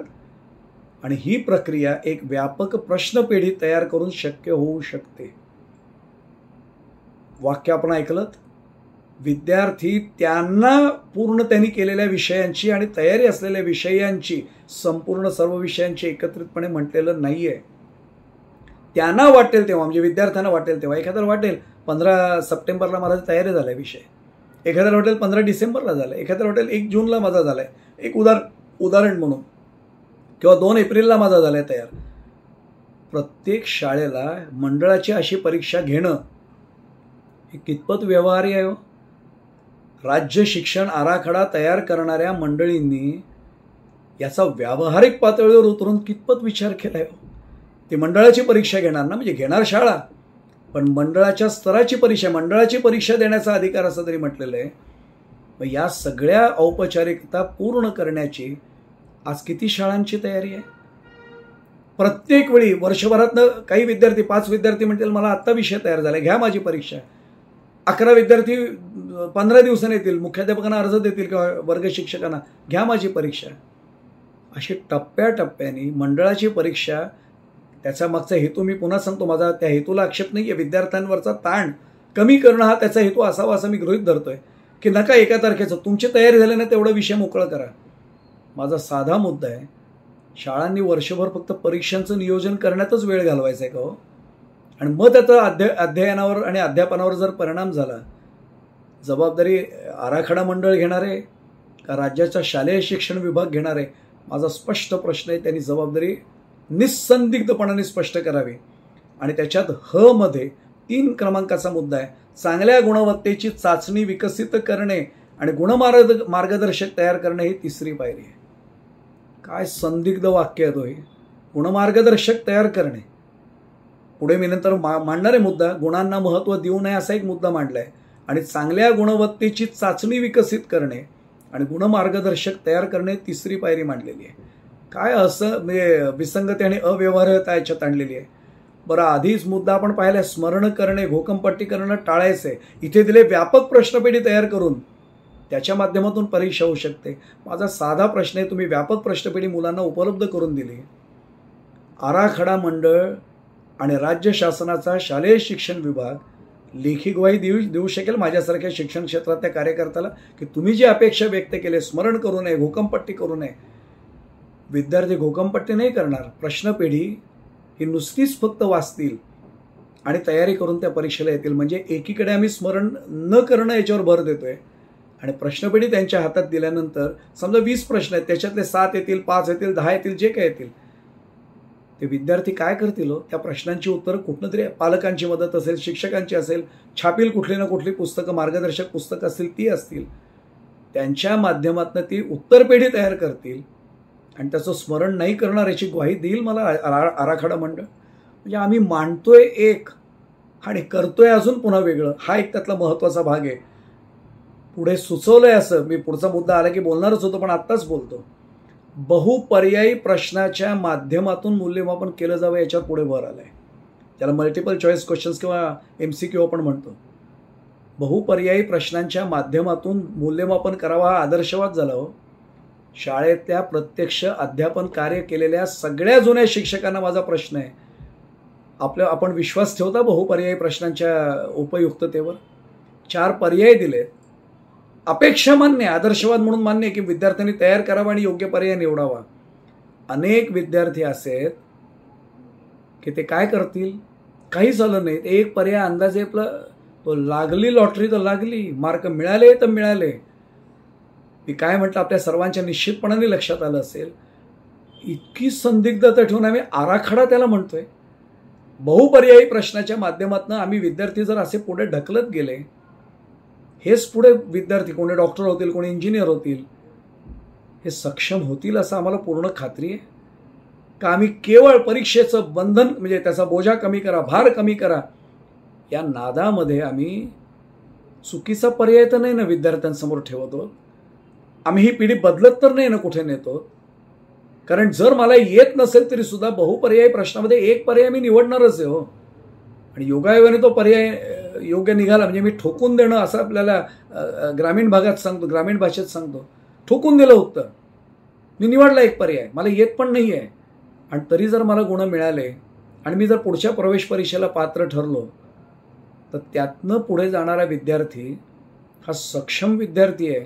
आणि ही प्रक्रिया एक व्यापक प्रश्नपेढी तयार करून शक्य होऊ शकते. वाक्य आपण ऐकलं, विद्यार्थी त्यांना पूर्ण त्यांनी केलेल्या विषयांची आणि तयारी असलेल्या विषयांची संपूर्ण सर्व विषयांची एकत्रितपणे म्हटलेलं नाही आहे. त्यांना वाटेल तेव्हा, म्हणजे विद्यार्थ्यांना वाटेल तेव्हा. एखाद्याला वाटेल 15 सप्टेंबरला माझा तयारी झाला विषय, एखाद्याला वाटेल 15 डिसेंबरला झाला, एखाद्याला वाटेल 1 जूनला माझा झाला आहे, एक उदाहरण म्हणून, किंवा 2 एप्रिलला माझा झाला आहे तयार. प्रत्येक शाळेला मंडळाची अशी परीक्षा घेणं हे कितपत व्यवहार्य आहे? राज्य शिक्षण आराखडा तयार करणाऱ्या मंडळींनी याचा व्यावहारिक पातळीवर उतरून कितपत विचार केला आहे? ती मंडळाची परीक्षा घेणार ना, म्हणजे घेणार शाळा, पण मंडळाच्या स्तराची परीक्षा, मंडळाची परीक्षा देण्याचा अधिकार असं तरी म्हटलेलं आहे. मग या सगळ्या औपचारिकता पूर्ण करण्याची आज किती शाळांची तयारी आहे? प्रत्येक वेळी वर्षभरातनं काही विद्यार्थी, 5 विद्यार्थी म्हणतील मला आत्ता विषय तयार झाला, घ्या माझी परीक्षा. 11 विद्यार्थी 15 दिवसांनी येतील, मुख्याध्यापकांना अर्ज देतील किंवा वर्ग शिक्षकांना, घ्या माझी परीक्षा. अशी टप्प्याटप्प्याने मंडळाची परीक्षा, त्याचा मागचा हेतू मी पुन्हा सांगतो, माझा त्या हेतूला आक्षेप नाही आहे. विद्यार्थ्यांवरचा ताण कमी करणं हा त्याचा हेतू असावा असं मी गृहीत धरतोय, की नका 1 तारखेचं तुमची तयारी झाली ना तेवढा विषय मोकळा करा. माझा साधा मुद्दा आहे, शाळांनी वर्षभर फक्त परीक्षांचं नियोजन करण्यातच वेळ घालवायचा आहे का हो? आणि मग त्याचा अध्ययनावर आणि अध्यापनावर जर परिणाम झाला, जबाबदारी आराखडा मंडळ घेणार आहे का राज्याचा शालेय शिक्षण विभाग घेणार आहे? माझा स्पष्ट प्रश्न आहे. त्यांनी जबाबदारी निस्संदिग्धपणाने स्पष्ट करावी. आणि त्याच्यात ह मध्ये 3 क्रमांकाचा मुद्दा आहे, चांगल्या गुणवत्तेची चाचणी विकसित करणे आणि गुणमार्गदर्शक तयार करणे ही 3री पायरी आहे. काय संदिग्ध वाक्य आहे तो हे, गुणमार्गदर्शक तयार करणे. पुढे मी नंतर मांडणारे मुद्दा, गुणांना महत्त्व देऊ नये असा एक मुद्दा मांडलाय, आणि चांगल्या गुणवत्तेची चाचणी विकसित करणे आणि गुणमार्गदर्शक तयार करणे 3री पायरी मांडलेली आहे. काय असं म्हणजे विसंगती आणि अव्यवहार्यता याच्यात आणलेली आहे. बरं, आधीच मुद्दा आपण पाहिला, स्मरण करणे, घोकंपट्टी करणं टाळायचंय. इथे दिले व्यापक प्रश्नपेढी तयार करून त्याच्या माध्यमातून परीक्षा होऊ शकते. माझा साधा प्रश्न आहे, तुम्ही व्यापक प्रश्नपेढी मुलांना उपलब्ध करून दिली, आराखडा मंडळ आणि राज्य शासनाचा शालेय शिक्षण विभाग लेखी ग्वाही देऊ शकेल माझ्यासारख्या शिक्षण क्षेत्रातल्या कार्यकर्त्याला, की तुम्ही जी अपेक्षा व्यक्त केली, स्मरण करू नये, घोकंपट्टी करू नये. विद्यार्थी घोकंपट्टी नाही करणार, प्रश्नपेढी ही नुसतीच फक्त वाचतील आणि तयारी करून त्या परीक्षेला येतील. म्हणजे एकीकडे आम्ही स्मरण न करणं याच्यावर भर देतोय, आणि प्रश्नपेढी त्यांच्या हातात दिल्यानंतर समजा 20 प्रश्न आहेत, त्याच्यातले 7 येतील, 5 येतील, 10 येतील, जे काय येतील, ते विद्यार्थी काय करतील? त्या प्रश्नांची उत्तरं कुठनं तरी पालकांची मदत असेल, शिक्षकांची असेल, छापील कुठली ना कुठली पुस्तकं, मार्गदर्शक पुस्तकं असतील ती असतील, त्यांच्या माध्यमातून ती उत्तरपेढी तयार करतील आणि त्याचं स्मरण नाही करणार याची ग्वाही देईल मला आराखडा मंडळ. म्हणजे आम्ही मांडतोय एक आणि करतोय अजून पुन्हा वेगळं, हा एक त्यातला महत्त्वाचा भाग आहे. पुढे सुचवलंय असं, मी पुढचा मुद्दा आला की बोलणारच होतो पण आत्ताच बोलतो, बहुपर्यायी प्रश्नाच्या माध्यमातून मूल्यमापन केलं जावं याच्यावर पुढे भर आलाय. त्याला मल्टिपल चॉईस क्वेश्चन्स किंवा MCQ आपण म्हणतो. बहुपर्यायी प्रश्नांच्या माध्यमातून मूल्यमापन करावं हा आदर्शवाद झाला हो. शाळेतल्या प्रत्यक्ष अध्यापन कार्य केलेल्या सगळ्या जुन्या शिक्षकांना माझा प्रश्न आहे, आपण विश्वास ठेवता बहुपर्यायी प्रश्नांच्या उपयुक्ततेवर? 4 पर्याय दिले, अपेक्षा मान्य, आदर्शवाद म्हणून मान्य की विद्यार्थ्यांनी तयार करावा आणि योग्य पर्याय निवडावा. अनेक विद्यार्थी असे की ते काय करतील, काही झालं नाही, एक पर्याय अंदाजे तो लागली लॉटरी तर लागली, मार्क मिळाले तर मिळाले. मी काय म्हटलं, आपल्या सर्वांच्या निश्चितपणाने लक्षात आलं असेल, इतकी संदिग्धता ठेवून आम्ही आराखडा त्याला म्हणतोय. बहुपर्यायी प्रश्नाच्या माध्यमातून आम्ही विद्यार्थी जर असे पुढे ढकलत गेले, हेच पुढे विद्यार्थी कोणी डॉक्टर होतील, कोणी इंजिनियर होतील, हे सक्षम होतील असं आम्हाला पूर्ण खात्री आहे का? आम्ही केवळ परीक्षेचं बंधन म्हणजे त्याचा बोजा कमी करा, भार कमी करा, या नादामध्ये आम्ही चुकीचा पर्याय तर नाही ना विद्यार्थ्यांसमोर ठेवतो? आम्ही ही पिढी बदलत तर नाही ना कुठे नेतो? कारण जर मला येत नसेल तरी सुद्धा बहुपर्यायी प्रश्नामध्ये एक पर्याय मी निवडणारच आहे हो. आणि योगायोगाने तो पर्याय योग्य निघाला म्हणजे मी ठोकून देणं असं आपल्याला ग्रामीण भागात सांगतो, ग्रामीण भाषेत सांगतो, ठोकून दिलं होतं. मी निवडला एक पर्याय, मला येत पण नाही आहे, आणि तरी जर मला गुण मिळाले आणि मी जर पुढच्या प्रवेश परीक्षेला पात्र ठरलो, तर त्यातनं पुढे जाणारा विद्यार्थी हा सक्षम विद्यार्थी आहे.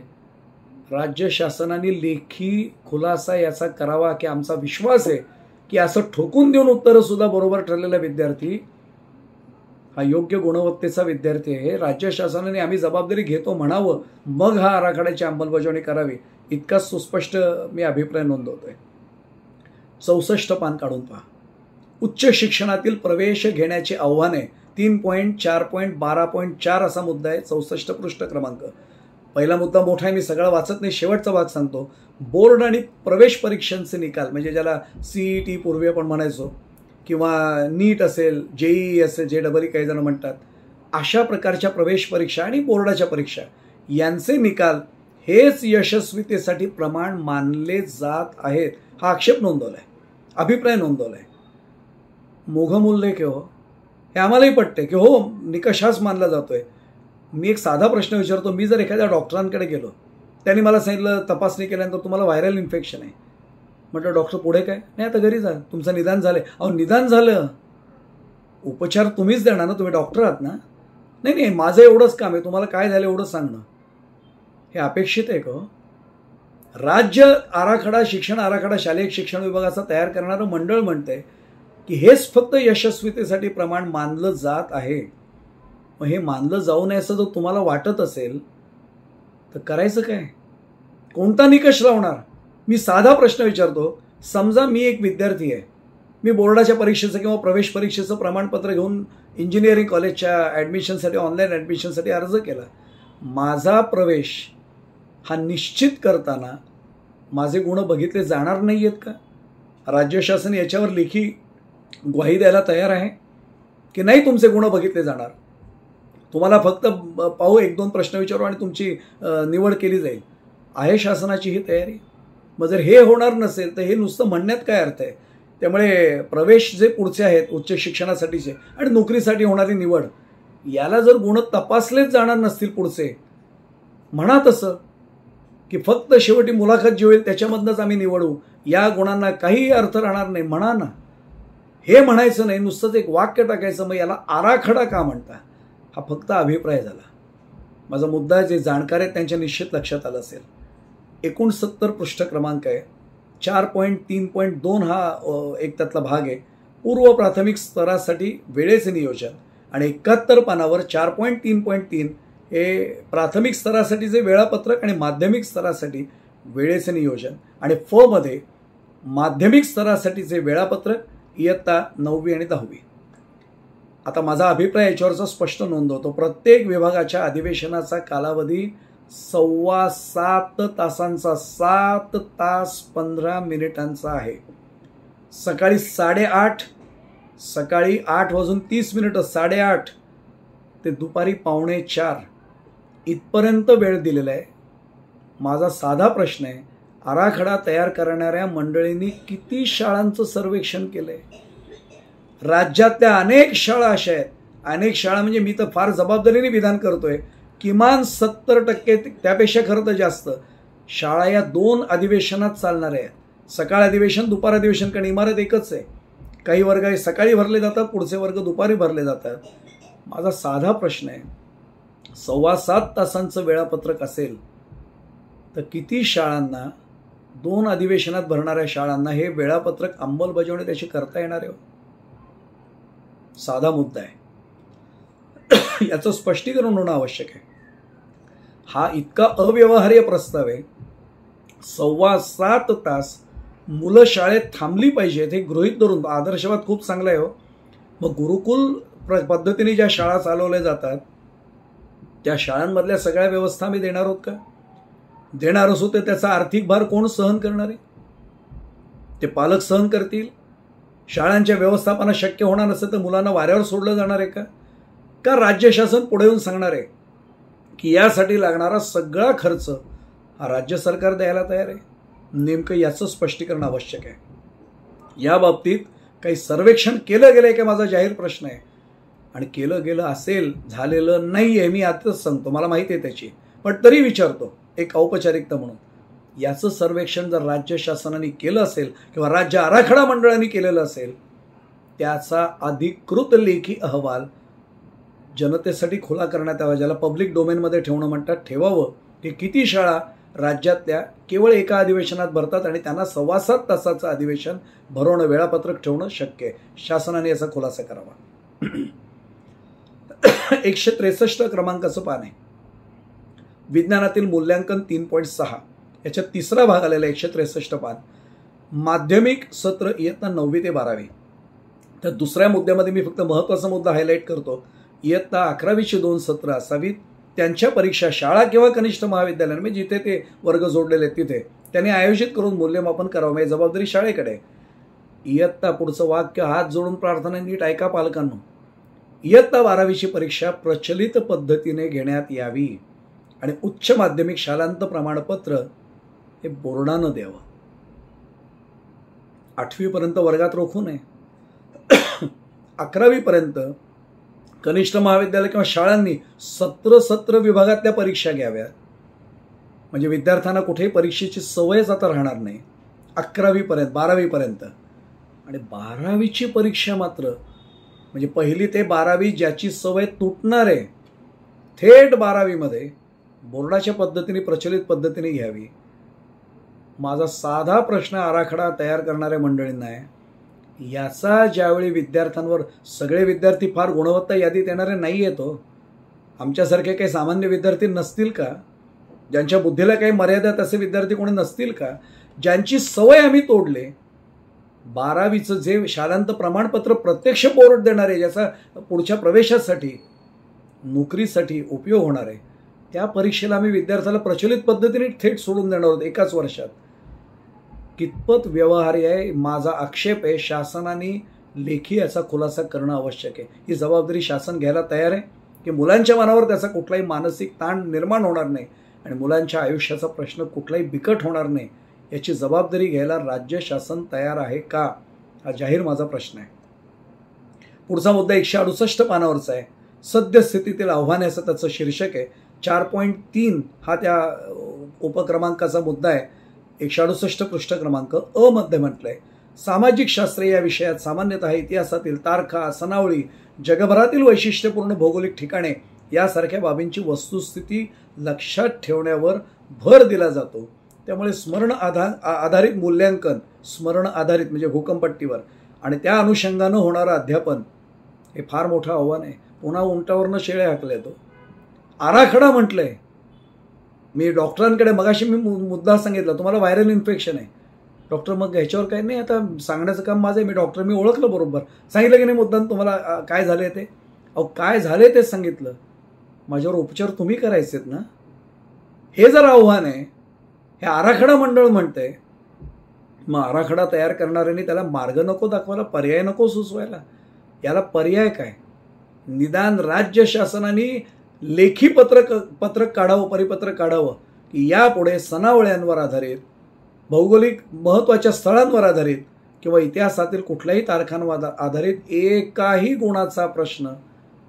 राज्य शासनाने लेखी खुलासा याचा करावा की आमचा विश्वास आहे की असं ठोकून देऊन उत्तरं सुद्धा बरोबर ठरलेला विद्यार्थी हा योग्य गुणवत्तेचा विद्यार्थी आहे. राज्य शासनाने आम्ही जबाबदारी घेतो म्हणावं, मग हा आराखड्याची अंमलबजावणी करावी, इतका सुस्पष्ट मी अभिप्राय नोंदवतोय. 64 पान काढून पहा. उच्च शिक्षणातील प्रवेश घेण्याची आव्हाने 3.4.12.4 असा मुद्दा आहे. 64 पृष्ठ क्रमांक. पहिला मुद्दा मोठा आहे, मी सगळा वाचत नाही, शेवटचा भाग सांगतो. बोर्ड आणि प्रवेश परीक्षांचे निकाल, म्हणजे ज्याला CET पूर्वी आपण म्हणायचो, किंवा नीट असेल, JEE असेल, JEE काही जण म्हणतात, अशा प्रकारच्या प्रवेश परीक्षा आणि बोर्डाच्या परीक्षा यांचे निकाल हेच यशस्वीतेसाठी प्रमाण मानले जात आहेत, हा आक्षेप नोंदवलाय, अभिप्राय नोंदवलाय. मोघमुल्लेख हो, हे आम्हालाही पटते की हो निकष हाच मानला जातोय. मी एक साधा प्रश्न विचारतो. मी जर एखाद्या डॉक्टरांकडे गेलो, त्यांनी मला सांगितलं तपासणी केल्यानंतर तुम्हाला व्हायरल इन्फेक्शन आहे. म्हटलं डॉक्टर पुढे काय? नाही आता घरी जा, तुमचं निदान झालंय. अहो निदान झालं, उपचार तुम्हीच देणार ना, तुम्ही डॉक्टर आहात ना. नाही नाही, माझं एवढंच काम आहे, तुम्हाला काय झालं एवढंच सांगणं, हे अपेक्षित आहे का? राज्य आराखडा, शिक्षण आराखडा शालेय शिक्षण विभागाचा तयार करणारं मंडळ म्हणतंय की हेच फक्त यशस्वीतेसाठी प्रमाण मानलं जात आहे. मग हे मानलं जाऊ नये असं जर तुम्हाला वाटत असेल तर करायचं काय? कोणता निकष लावणार? मी साधा प्रश्न विचारतो. समजा मी एक विद्यार्थी आहे, मी बोर्डाच्या परीक्षेचं किंवा प्रवेश परीक्षेचं प्रमाणपत्र घेऊन इंजिनिअरिंग कॉलेजच्या ॲडमिशनसाठी, ऑनलाईन ॲडमिशनसाठी अर्ज केला. माझा प्रवेश हा निश्चित करताना माझे गुण बघितले जाणार नाही आहेत का? राज्य शासन याच्यावर लेखी ग्वाही द्यायला तयार आहे की नाही तुमचे गुण बघितले जाणार? तुम्हाला फक्त पाहू, 1-2 प्रश्न विचारू आणि तुमची निवड केली जाईल, आहे शासनाची ही तयारी? मग जर हे होणार नसेल तर हे नुसतं म्हणण्यात काय अर्थ आहे? त्यामुळे प्रवेश जे पुढचे आहेत उच्च शिक्षणासाठीचे आणि नोकरीसाठी होणारी निवड, याला जर गुण तपासलेच जाणार नसतील पुढचे, म्हणा तसं की फक्त शेवटी मुलाखत जी होईल त्याच्यामधनंच आम्ही निवडू, या गुणांना काही अर्थ राहणार नाही, म्हणा ना. हे म्हणायचं नाही, नुसतंच एक वाक्य टाकायचं. मग याला आराखडा का म्हणता? हा फक्त अभिप्राय झाला. माझा मुद्दा जे जाणकार आहेत त्यांच्या निश्चित लक्षात आलं असेल. 69 पृष्ठ क्रमांक आहे. 4.3.2 हा एक त्यातला भाग आहे. पूर्व प्राथमिक स्तरासाठी वेळेचे नियोजन. आणि 71 पानावर 4.3.3 हे प्राथमिक स्तरासाठीचे वेळापत्रक आणि माध्यमिक स्तरासाठी वेळेचे नियोजन. आणि फ मध्ये माध्यमिक स्तरासाठीचे वेळापत्रक इयत्ता 9वी आणि 10वी. आता माझा अभिप्राय याच्यावरचा स्पष्ट नोंदवतो. प्रत्येक विभागाच्या अधिवेशनाचा कालावधी 7.25 तासांचा, 7 तास 15 मिनिटांचा आहे. सकाळी 8:30, सकाळी 8:30 8:30 ते दुपारी 3:45 इथपर्यंत वेळ दिलेला आहे. माझा साधा प्रश्न आहे, आराखडा तयार करणाऱ्या मंडळींनी किती शाळांचं सर्वेक्षण केलंय? राज्यातल्या अनेक शाळा अशा आहेत, अनेक शाळा म्हणजे मी तर फार जबाबदारीने विधान करतोय, किमान 70%, त्यापेक्षा खरं तर जास्त शाळा या 2 अधिवेशनात चालणाऱ्या आहेत. सकाळ अधिवेशन, दुपार अधिवेशन, कारण इमारत एकच आहे. काही वर्ग सकाळी भरले जातात, पुढचे वर्ग दुपारी भरले जातात. माझा साधा प्रश्न आहे, 7.25 तासांचं वेळापत्रक असेल तर किती शाळांना, 2 अधिवेशनात भरणाऱ्या शाळांना हे वेळापत्रक अंमलबजावणी त्याची करता येणार आहे? साधा मुद्दा आहे, याचं स्पष्टीकरण होणं आवश्यक आहे. हा इतका अव्यवहार्य प्रस्ताव आहे. 7.25 तास मुलं शाळेत थांबली पाहिजेत हे गृहीत धरून आदर्शवाद खूप चांगला आहे हो. मग गुरुकुल पद्धतीने ज्या शाळा चालवल्या जातात त्या शाळांमधल्या सगळ्या व्यवस्था आम्ही देणार आहोत का? देणार असू तर त्याचा आर्थिक भार कोण सहन करणार आहे? ते पालक सहन करतील? शाळांच्या व्यवस्थापना शक्य होणार नसेल तर मुलांना वाऱ्यावर सोडलं जाणार आहे का? का राज्य शासन पुढे येऊन सांगणार आहे की यासाठी लागणारा सगळा खर्च हा राज्य सरकार द्यायला तयार आहे? नेमकं याचं स्पष्टीकरण आवश्यक आहे. या बाबतीत काही सर्वेक्षण केलं गेलंय का, माझा जाहीर प्रश्न आहे. आणि केलं गेलं असेल, झालेलं नाही आहे, मी आताच सांगतो, मला माहिती आहे त्याची, पण तरी विचारतो एक औपचारिकता म्हणून. याचं सर्वेक्षण जर राज्य शासनाने केलं असेल किंवा राज्य आराखडा मंडळाने केलेलं असेल, त्याचा अधिकृत लेखी अहवाल जनतेसाठी खुला करण्यात यावा, ज्याला पब्लिक डोमेनमध्ये ठेवणं म्हणतात, ठेवावं की किती शाळा राज्यातल्या केवळ एका अधिवेशनात भरतात आणि त्यांना 7.25 तासाचं अधिवेशन भरवणं, वेळापत्रक ठेवणं शक्य आहे. शासनाने याचा खुलासा करावा. 163 क्रमांकाचं पान आहे. विज्ञानातील मूल्यांकन 3.6 याच्यात तिसरा भाग आलेला 163 पान. माध्यमिक सत्र इयत्ता 9वी ते 12वी. तर दुसऱ्या मुद्द्यामध्ये मी फक्त महत्त्वाचा मुद्दा हायलाईट करतो. इयत्ता 11वीची 2 सत्र असावीत. त्यांच्या परीक्षा शाळा किंवा कनिष्ठ महाविद्यालय म्हणजे जिथे ते वर्ग जोडलेले आहेत तिथे त्यांनी आयोजित करून मूल्यमापन करावं. म्हणजे जबाबदारी शाळेकडे. इयत्ता पुढचं वाक्य हात जोडून प्रार्थना नीट ऐका पालकांनो. इयत्ता 12वीची परीक्षा प्रचलित पद्धतीने घेण्यात यावी आणि उच्च माध्यमिक शालांत प्रमाणपत्र हे बोर्डानं द्यावं. 8वीपर्यंत वर्गात रोखू नये. 11वीपर्यंत कनिष्ठ महाविद्यालय किंवा शाळांनी सत्र विभागातल्या परीक्षा घ्याव्या. म्हणजे विद्यार्थ्यांना कुठेही परीक्षेची सवयच आता राहणार नाही. 11वीपर्यंत 12वीपर्यंत. आणि 12वीची परीक्षा मात्र म्हणजे 1ली ते 12वी ज्याची सवय तुटणार आहे थेट 12वीमध्ये बोर्डाच्या पद्धतीने प्रचलित पद्धतीने घ्यावी. माझा साधा प्रश्न आराखडा तयार करणाऱ्या मंडळींना आहे, याचा ज्यावेळी विद्यार्थ्यांवर सगळे विद्यार्थी फार गुणवत्ता यादीत येणारे नाही येतो. आमच्यासारखे काही सामान्य विद्यार्थी नसतील का? ज्यांच्या बुद्धीला काही मर्यादित असे विद्यार्थी कोणी नसतील का? ज्यांची सवय आम्ही तोडले. 12वीचं जे शालांत प्रमाणपत्र प्रत्यक्ष बोर्ड देणार आहे, ज्याचा पुढच्या प्रवेशासाठी नोकरीसाठी उपयोग होणार आहे, त्या परीक्षेला आम्ही विद्यार्थ्याला प्रचलित पद्धतीने थेट सोडून देणार आहोत एकाच वर्षात. कितपत व्यवहार्य आहे? माझा आक्षेप आहे. शासनाने लेखी याचा खुलासा करणं आवश्यक आहे. ही जबाबदारी शासन घ्यायला तयार आहे की मुलांच्या मनावर त्याचा कुठलाही मानसिक ताण निर्माण होणार नाही आणि मुलांच्या आयुष्याचा प्रश्न कुठलाही बिकट होणार नाही याची जबाबदारी घ्यायला राज्य शासन तयार आहे का? हा जाहीर माझा प्रश्न आहे. पुढचा मुद्दा 168 पानावरचा आहे. सद्यस्थितीतील आव्हाने असं त्याचं शीर्षक आहे. 4.3 हा त्या उपक्रमांकाचा मुद्दा आहे. 168 पृष्ठ क्रमांक अ मध्ये म्हटलंय, सामाजिक शास्त्र या विषयात सामान्यतः इतिहासातील तारखा, सनावळी, जगभरातील वैशिष्ट्यपूर्ण भौगोलिक ठिकाणे यासारख्या बाबींची वस्तुस्थिती लक्षात ठेवण्यावर भर दिला जातो. त्यामुळे स्मरण आधारित मूल्यांकन, स्मरण आधारित म्हणजे भूकंपट्टीवर आणि त्या अनुषंगानं होणारं अध्यापन हे फार मोठं आव्हान आहे. पुन्हा उंटावरनं शेळे हाकले तो. आराखडा म्हटलंय. मी डॉक्टरांकडे मगाशी मी मुद्दा सांगितला, तुम्हाला व्हायरल इन्फेक्शन आहे. डॉक्टर मग ह्याच्यावर काही नाही, आता सांगण्याचं काम माझं आहे. मी डॉक्टर, मी ओळखलं बरोबर, सांगितलं की नाही मुद्दा तुम्हाला काय झाले ते. अहो काय झाले ते सांगितलं, माझ्यावर उपचार तुम्ही करायचेत ना. हे जर आव्हान आहे, हे आराखडा मंडळ म्हणतंय, मग आराखडा तयार करणाऱ्यांनी त्याला मार्ग नको दाखवायला, पर्याय नको सुचवायला. याला पर्याय काय? निदान राज्य शासनाने लेखी पत्रक काढावं, परिपत्रक काढावं की यापुढे सनावळ्यांवर आधारित, भौगोलिक महत्त्वाच्या स्थळांवर आधारित किंवा इतिहासातील कुठल्याही तारखांवर आधारित एकाही गुणाचा प्रश्न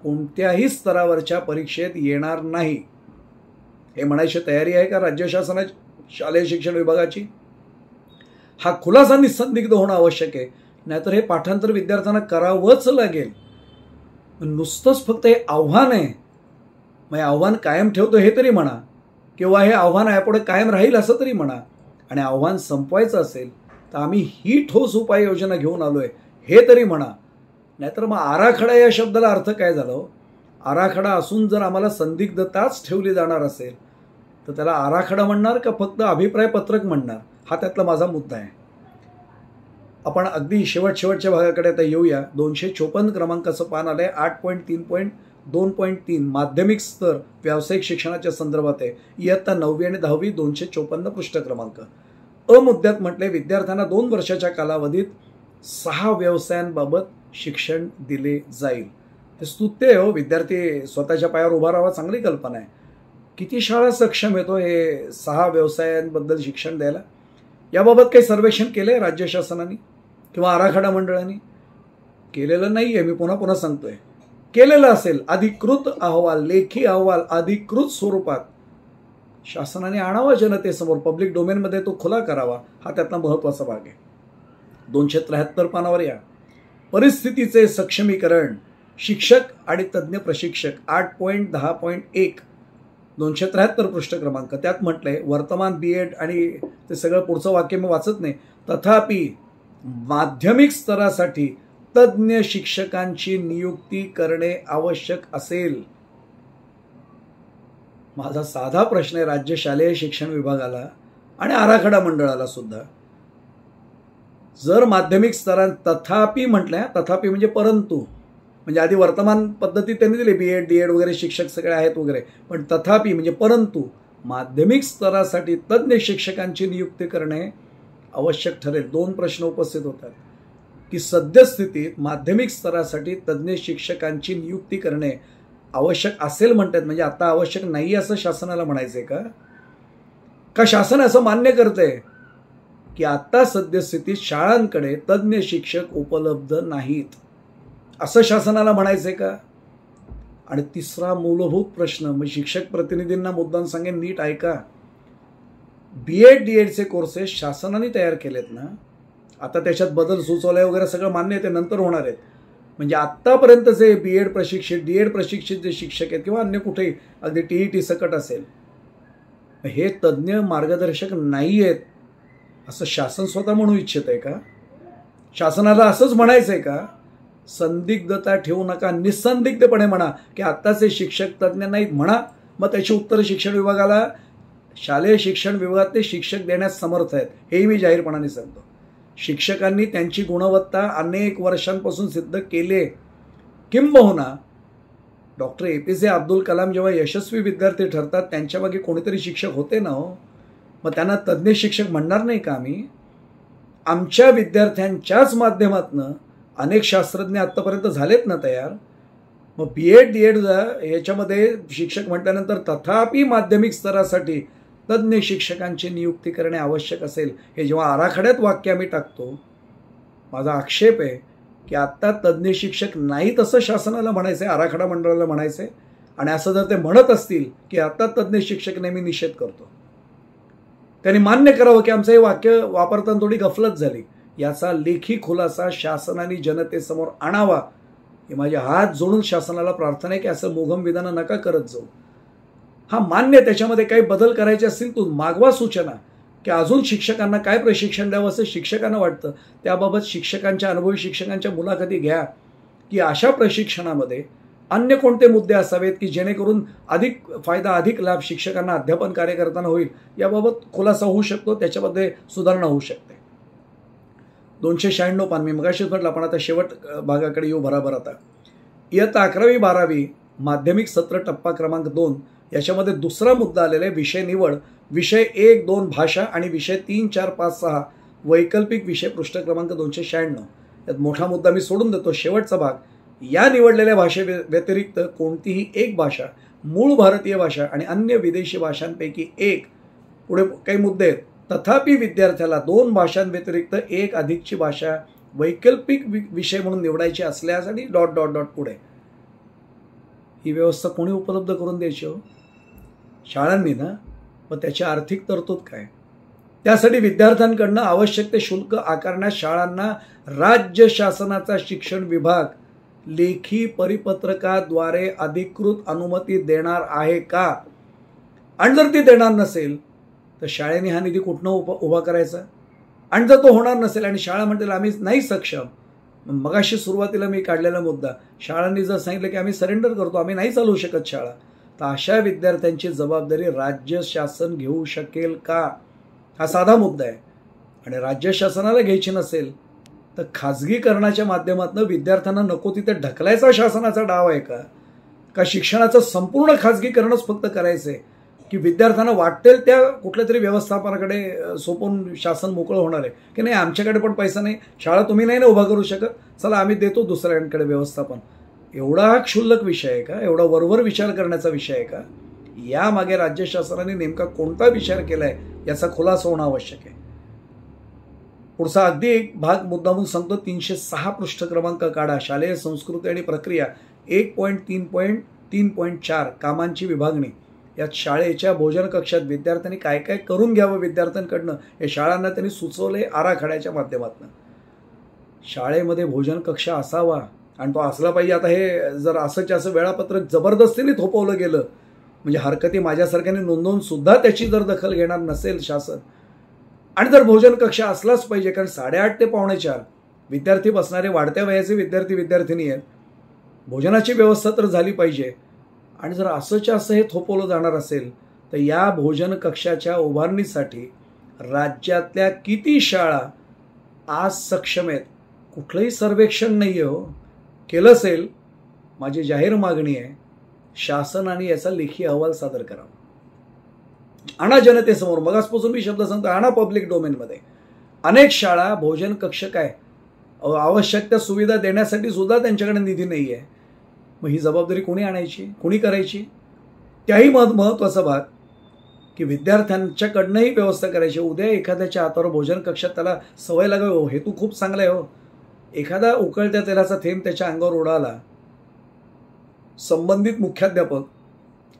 कोणत्याही स्तरावरच्या परीक्षेत येणार नाही. हे म्हणायची तयारी आहे का राज्य शासनाची, शालेय शिक्षण विभागाची? हा खुलासा निसंदिग्ध होणं आवश्यक आहे. नाहीतर हे पाठांतर विद्यार्थ्यांना करावंच लागेल. नुसतंच फक्त हे आव्हान आहे, मग हे आव्हान कायम ठेवतो हे तरी म्हणा, किंवा हे आव्हान यापुढे कायम राहील असं तरी म्हणा. आणि आव्हान संपवायचं असेल तर आम्ही ही ठोस उपाययोजना घेऊन आलोय हे तरी म्हणा. नाहीतर मग आराखडा या शब्दाला अर्थ काय झाला? आराखडा असून जर आम्हाला संदिग्धताच ठेवली जाणार असेल तर त्याला आराखडा म्हणणार का फक्त अभिप्राय पत्रक म्हणणार? हा त्यातला माझा मुद्दा आहे. आपण अगदी शेवटच्या भागाकडे आता येऊया. 254 क्रमांकाचं पान आलंय. 8.3.2.3 माध्यमिक स्तर व्यावसायिक शिक्षणाच्या संदर्भात आहे. इयत्ता 9वी आणि 10वी 254 पृष्ठ क्रमांक. अ मुद्द्यात म्हटले, विद्यार्थ्यांना 2 वर्षाच्या कालावधीत 6 व्यवसायांबाबत शिक्षण दिले जाईल. ते स्तुत्य आहे हो. विद्यार्थी स्वतःच्या पायावर उभा राहावा, चांगली कल्पना आहे. किती शाळा सक्षम येतो हे 6 व्यवसायांबद्दल शिक्षण द्यायला? याबाबत काही सर्वेक्षण केलंय राज्य शासनाने किंवा आराखडा मंडळाने? केलेलं नाहीये. मी पुन्हा सांगतोय, केलेलं असेल अधिकृत अहवाल, लेखी अहवाल अधिकृत स्वरूपात शासनाने आणावा जनतेसमोर, पब्लिक डोमेनमध्ये तो खुला करावा. हा त्यातला महत्वाचा भाग आहे. 273 पानावर या. परिस्थितीचे सक्षमीकरण शिक्षक आणि तज्ज्ञ प्रशिक्षक 8.10.1 273 पृष्ठ क्रमांक, त्यात म्हटलंय वर्तमान BEd आणि ते सगळं पुढचं वाक्य मी वाचत नाही. तथापि माध्यमिक स्तरासाठी तज्ज्ञ शिक्षकांची नियुक्ती करणे आवश्यक असेल. माझा साधा प्रश्न आहे राज्य शालेय शिक्षण विभागाला आणि आराखडा मंडळाला सुद्धा. जर माध्यमिक स्तरात तथापि म्हटलंय, तथापि म्हणजे परंतु, म्हणजे आधी वर्तमान पद्धती त्यांनी दिली BEd DEd वगैरे शिक्षक सगळे आहेत वगैरे, पण तथापि म्हणजे परंतु माध्यमिक स्तरासाठी तज्ज्ञ शिक्षकांची नियुक्ती करणे आवश्यक ठरेल. 2 प्रश्न उपस्थित होतात की सद्यस्थितीत माध्यमिक स्तरासाठी तज्ज्ञ शिक्षकांची नियुक्ती करणे आवश्यक असेल म्हणतात, म्हणजे आता आवश्यक नाही असं शासनाला म्हणायचंय का शासन असं मान्य करतंय की आता सद्यस्थितीत शाळांकडे तज्ज्ञ शिक्षक उपलब्ध नाहीत असं शासनाला म्हणायचंय का? आणि तिसरा मूलभूत प्रश्न, मग शिक्षक प्रतिनिधींना मुद्दाम सांगेन, नीट ऐका. BEd DEdचे कोर्सेस शासनाने तयार केलेत ना, आता त्याच्यात बदल सुचवलाय वगैरे सगळं मान्य आहे, ते नंतर होणार आहेत. म्हणजे आत्तापर्यंतचे BEd प्रशिक्षित DEd प्रशिक्षित जे शिक्षक आहेत किंवा अन्य कुठेही अगदी TET सकट असेल, हे तज्ज्ञ मार्गदर्शक नाही आहेत असं शासन स्वतः म्हणू इच्छित आहे का? शासनाला असंच म्हणायचं आहे का? संदिग्धता ठेवू नका, निसंदिग्धपणे म्हणा की आत्ताचे शिक्षक तज्ज्ञ नाहीत म्हणा. मग त्याची उत्तर शिक्षण विभागाला, शालेय शिक्षण विभागात ते शिक्षक देण्यास समर्थ आहेत, हेही मी जाहीरपणाने सांगतो. शिक्षकांनी त्यांची गुणवत्ता अनेक वर्षांपासून सिद्ध केले. किंबहुना डॉक्टर APJ अब्दुल कलाम जेव्हा यशस्वी विद्यार्थी ठरतात त्यांच्या मागे कोणीतरी शिक्षक होते ना हो, मग त्यांना तज्ज्ञ शिक्षक म्हणणार नाही का आम्ही? आमच्या विद्यार्थ्यांच्याच माध्यमातून अनेक शास्त्रज्ञ आत्तापर्यंत झालेत ना तयार. मग BEd DEd याच्यामध्ये शिक्षक म्हटल्यानंतर तथापि माध्यमिक स्तरासाठी तज्ज्ञ शिक्षकांची नियुक्ती करणे आवश्यक असेल, हे जेव्हा आराखड्यात वाक्य आम्ही टाकतो, माझा आक्षेप आहे की आत्ता तज्ज्ञ शिक्षक नाहीत असं शासनाला म्हणायचंय, आराखडा मंडळाला म्हणायचंय. आणि असं जर ते म्हणत असतील की आता तज्ज्ञ शिक्षक नेहमी निषेध करतो, त्यांनी मान्य करावं की आमचं हे वाक्य वापरताना थोडी गफलत झाली. याचा लेखी खुलासा शासनाने जनतेसमोर आणावा, हे माझे हात जोडून शासनाला प्रार्थना आहे की असं मोघम विधान नका करत जाऊ. हा मान्य, त्याच्यामध्ये काही बदल करायचे असतील तर मागवा सूचना की अजून शिक्षकांना काय प्रशिक्षण द्यावं असं शिक्षकांना वाटतं, त्याबाबत शिक्षकांच्या, अनुभवी शिक्षकांच्या मुलाखती घ्या की अशा प्रशिक्षणामध्ये अन्य कोणते मुद्दे असावेत की जेणेकरून अधिक फायदा, अधिक लाभ शिक्षकांना अध्यापन कार्य करताना होईल, याबाबत खुलासा होऊ शकतो, त्याच्यामध्ये सुधारणा होऊ शकते. 296 पान मी मगाशीच म्हटलं, पण आता शेवट भागाकडे येऊ भराभर. आता इयत्ता 11वी 12वी माध्यमिक सत्र टप्पा क्रमांक 2 याच्यामध्ये दुसरा मुद्दा आलेला आहे, विषय निवड. विषय 1, 2 भाषा आणि विषय 3, 4, 5, 6 वैकल्पिक विषय, पृष्ठ क्रमांक 296. यात मोठा मुद्दा मी सोडून देतो, शेवटचा भाग. या निवडलेल्या भाषे व्यतिरिक्त कोणतीही एक भाषा, मूळ भारतीय भाषा आणि अन्य विदेशी भाषांपैकी एक, पुढे काही मुद्दे आहेत. तथापि विद्यार्थ्याला 2 भाषांव्यतिरिक्त एक अधिकची भाषा वैकल्पिक विषय म्हणून निवडायची असल्यासाठी ... पुढे. ही व्यवस्था कोणी उपलब्ध करून द्यायची हो? शाळांनी ना. मग त्याची आर्थिक तरतूद काय? त्यासाठी विद्यार्थ्यांकडनं आवश्यक ते शुल्क आकारण्यास शाळांना राज्य शासनाचा शिक्षण विभाग लेखी परिपत्रकाद्वारे अधिकृत अनुमती देणार आहे का? आणि जर ती देणार नसेल तर शाळेने हा निधी कुठनं उभा करायचा? आणि जर तो होणार नसेल आणि शाळा म्हणतील आम्ही नाही सक्षम, मगाशी सुरुवातीला मी काढलेला मुद्दा, शाळांनी जर सांगितलं की आम्ही सरेंडर करतो, आम्ही नाही चालवू शकत शाळा, तर अशा विद्यार्थ्यांची जबाबदारी राज्य शासन घेऊ शकेल का? हा साधा मुद्दा आहे. आणि राज्य शासनाला घ्यायची नसेल तर खाजगीकरणाच्या माध्यमातून विद्यार्थ्यांना नको तिथे ढकलायचा शासनाचा डाव आहे का? का शिक्षणाचं संपूर्ण खाजगीकरणच फक्त करायचं आहे की विद्यार्थ्यांना वाटेल त्या कुठल्या तरी व्यवस्थापनाकडे सोपवून शासन मोकळं होणार आहे की नाही आमच्याकडे पण पैसा नाही, शाळा तुम्ही नाही ना उभा करू शकत, चला आम्ही देतो दुसऱ्यांकडे व्यवस्थापन. एवढा हा क्षुल्लक विषय आहे का? एवढा वरवर विचार करण्याचा विषय आहे का? यामागे राज्य शासनाने नेमका कोणता विचार केलाय याचा खुलासा होणं आवश्यक आहे. पुढचा अगदी एक भाग मुद्दामून सांगतो, 306 पृष्ठ क्रमांक काढा. शालेय संस्कृती आणि प्रक्रिया 1.3.3.4 कामांची विभागणी. यात शाळेच्या भोजन कक्षात विद्यार्थ्यांनी काय काय करून घ्यावं विद्यार्थ्यांकडनं हे शाळांना त्यांनी सुचवले आराखड्याच्या माध्यमातून. शाळेमध्ये भोजन कक्ष असावा आणि तो असला पाहिजे. आता हे जर असंच्या असं वेळापत्रक जबरदस्तीने थोपवलं गेलं, म्हणजे हरकती माझ्यासारख्याने नोंदवून सुद्धा त्याची जर दखल घेणार नसेल शासन, आणि जर भोजन कक्ष असलाच पाहिजे, कारण 8:30 ते 4:45 विद्यार्थी बसणारे वाढत्या वयाचे विद्यार्थी विद्यार्थिनी आहेत, भोजनाची व्यवस्था तर झाली पाहिजे. आणि जर असंच्या असं हे थोपवलं जाणार असेल तर या भोजन कक्षाच्या उभारणीसाठी राज्यातल्या किती शाळा आज सक्षम आहेत? कुठलंही सर्वेक्षण नाही आहे हो. केलं असेल, माझी जाहीर मागणी आहे, शासनाने याचा लेखी अहवाल सादर करावा. आणा जनतेसमोर. मगासपासून मी शब्द सांगतो, आणा पब्लिक डोमेनमध्ये. अनेक शाळा भोजन कक्ष काय आवश्यक त्या सुविधा देण्यासाठी सुद्धा त्यांच्याकडे निधी नाही आहे. मग ही जबाबदारी कोणी आणायची, कोणी करायची? त्याही महत्त्वाचा भाग की विद्यार्थ्यांच्याकडनंही व्यवस्था करायची. उद्या एखाद्याच्या हातावर भोजन कक्षात त्याला सवय लागावी हो, हेतू खूप चांगला आहे हो. एखादा उकळत्या तेलाचा थेंब त्याच्या अंगावर उडाला, संबंधित मुख्याध्यापक,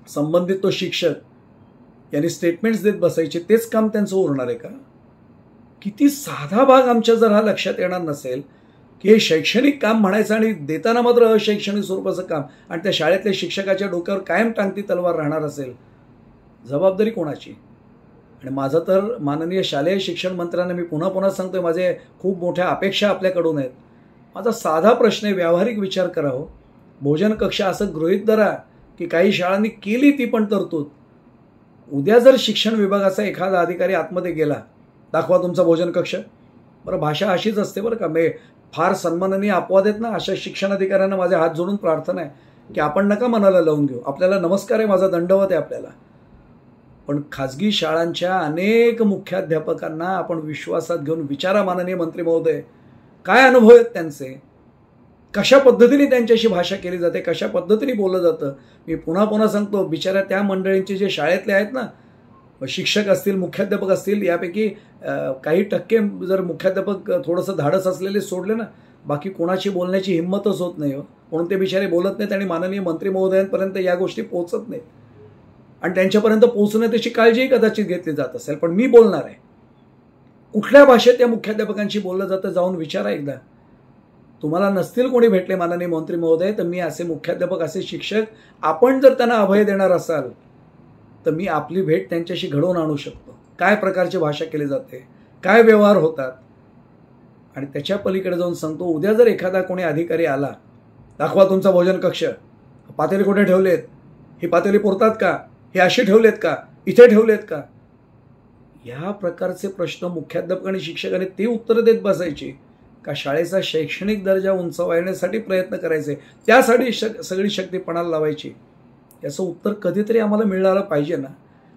संबंधित तो शिक्षक यांनी स्टेटमेंट्स देत बसायचे, तेच काम त्यांचं उरणार आहे का? किती साधा भाग आमच्या जर हा लक्षात येणार नसेल की हे शैक्षणिक काम म्हणायचं आणि देताना मात्र अशैक्षणिक स्वरूपाचं काम, आणि त्या शाळेतल्या शिक्षकाच्या डोक्यावर कायम टांगती तलवार राहणार असेल, जबाबदारी कोणाची? आणि माझं तर माननीय शालेय शिक्षण मंत्र्यांना मी पुन्हा पुन्हा सांगतोय, माझे खूप मोठ्या अपेक्षा आपल्याकडून आहेत. माझा साधा प्रश्न आहे, व्यावहारिक विचार करा हो. भोजन कक्ष असं गृहीत धरा की काही शाळांनी केली ती पण तरतूद. उद्या जर शिक्षण विभागाचा एखादा अधिकारी आतमध्ये गेला, दाखवा तुमचा भोजन कक्ष. बरं, भाषा अशीच असते बरं का. मी फार सन्माननीय अपवाद आहेत ना, अशा शिक्षण अधिकाऱ्यांना माझे हात जोडून प्रार्थना आहे की आपण नका मनाला लावून घेऊ. आपल्याला नमस्कार आहे, माझा दंडवत आहे आपल्याला. पण खाजगी शाळांच्या अनेक मुख्याध्यापकांना आपण विश्वासात घेऊन विचारा माननीय मंत्री महोदय, काय अनुभव आहेत त्यांचे, कशा पद्धतीने त्यांच्याशी भाषा केली जाते, कशा पद्धतीने बोललं जातं. मी पुन्हा पुन्हा सांगतो, बिचाऱ्या त्या मंडळींचे जे शाळेतले आहेत ना, शिक्षक असतील, मुख्याध्यापक असतील, यापैकी काही टक्के जर मुख्याध्यापक थोडंसं धाडस असलेले सोडले ना, बाकी कोणाची बोलण्याची हिंमतच होत नाही हो. म्हणून ते बिचारे बोलत नाहीत आणि माननीय मंत्री महोदयांपर्यंत या गोष्टी पोहोचत नाहीत. आणि त्यांच्यापर्यंत पोहोचणं त्याची काळजीही कदाचित घेतली जात असेल. पण मी बोलणार आहे, कुठल्या भाषेत त्या मुख्याध्यापकांशी बोललं जातं जाऊन विचारा एकदा. तुम्हाला नसतील कोणी भेटले माननीय मंत्री महोदय, तर मी असे मुख्याध्यापक, असे शिक्षक, आपण जर त्यांना अभय देणार असाल तर मी आपली भेट त्यांच्याशी घडवून आणू शकतो. काय प्रकारची भाषा केली जाते, काय व्यवहार होतात. आणि त्याच्या पलीकडे जाऊन सांगतो, उद्या जर एखादा कोणी अधिकारी आला, दाखवा तुमचा भोजन कक्ष, पातेली कुठे ठेवलेत, ही पातेली पुरतात का, हे अशी ठेवलेत का, इथे ठेवलेत का, या प्रकारचे प्रश्न मुख्याध्यापक आणि शिक्षकांनी ते उत्तर देत बसायची का शाळेचा शैक्षणिक दर्जा उंचावण्यासाठी प्रयत्न करायचे, त्यासाठी सगळी शक्ती पणाला लावायची? याचं उत्तर कधीतरी आम्हाला मिळालं पाहिजे ना.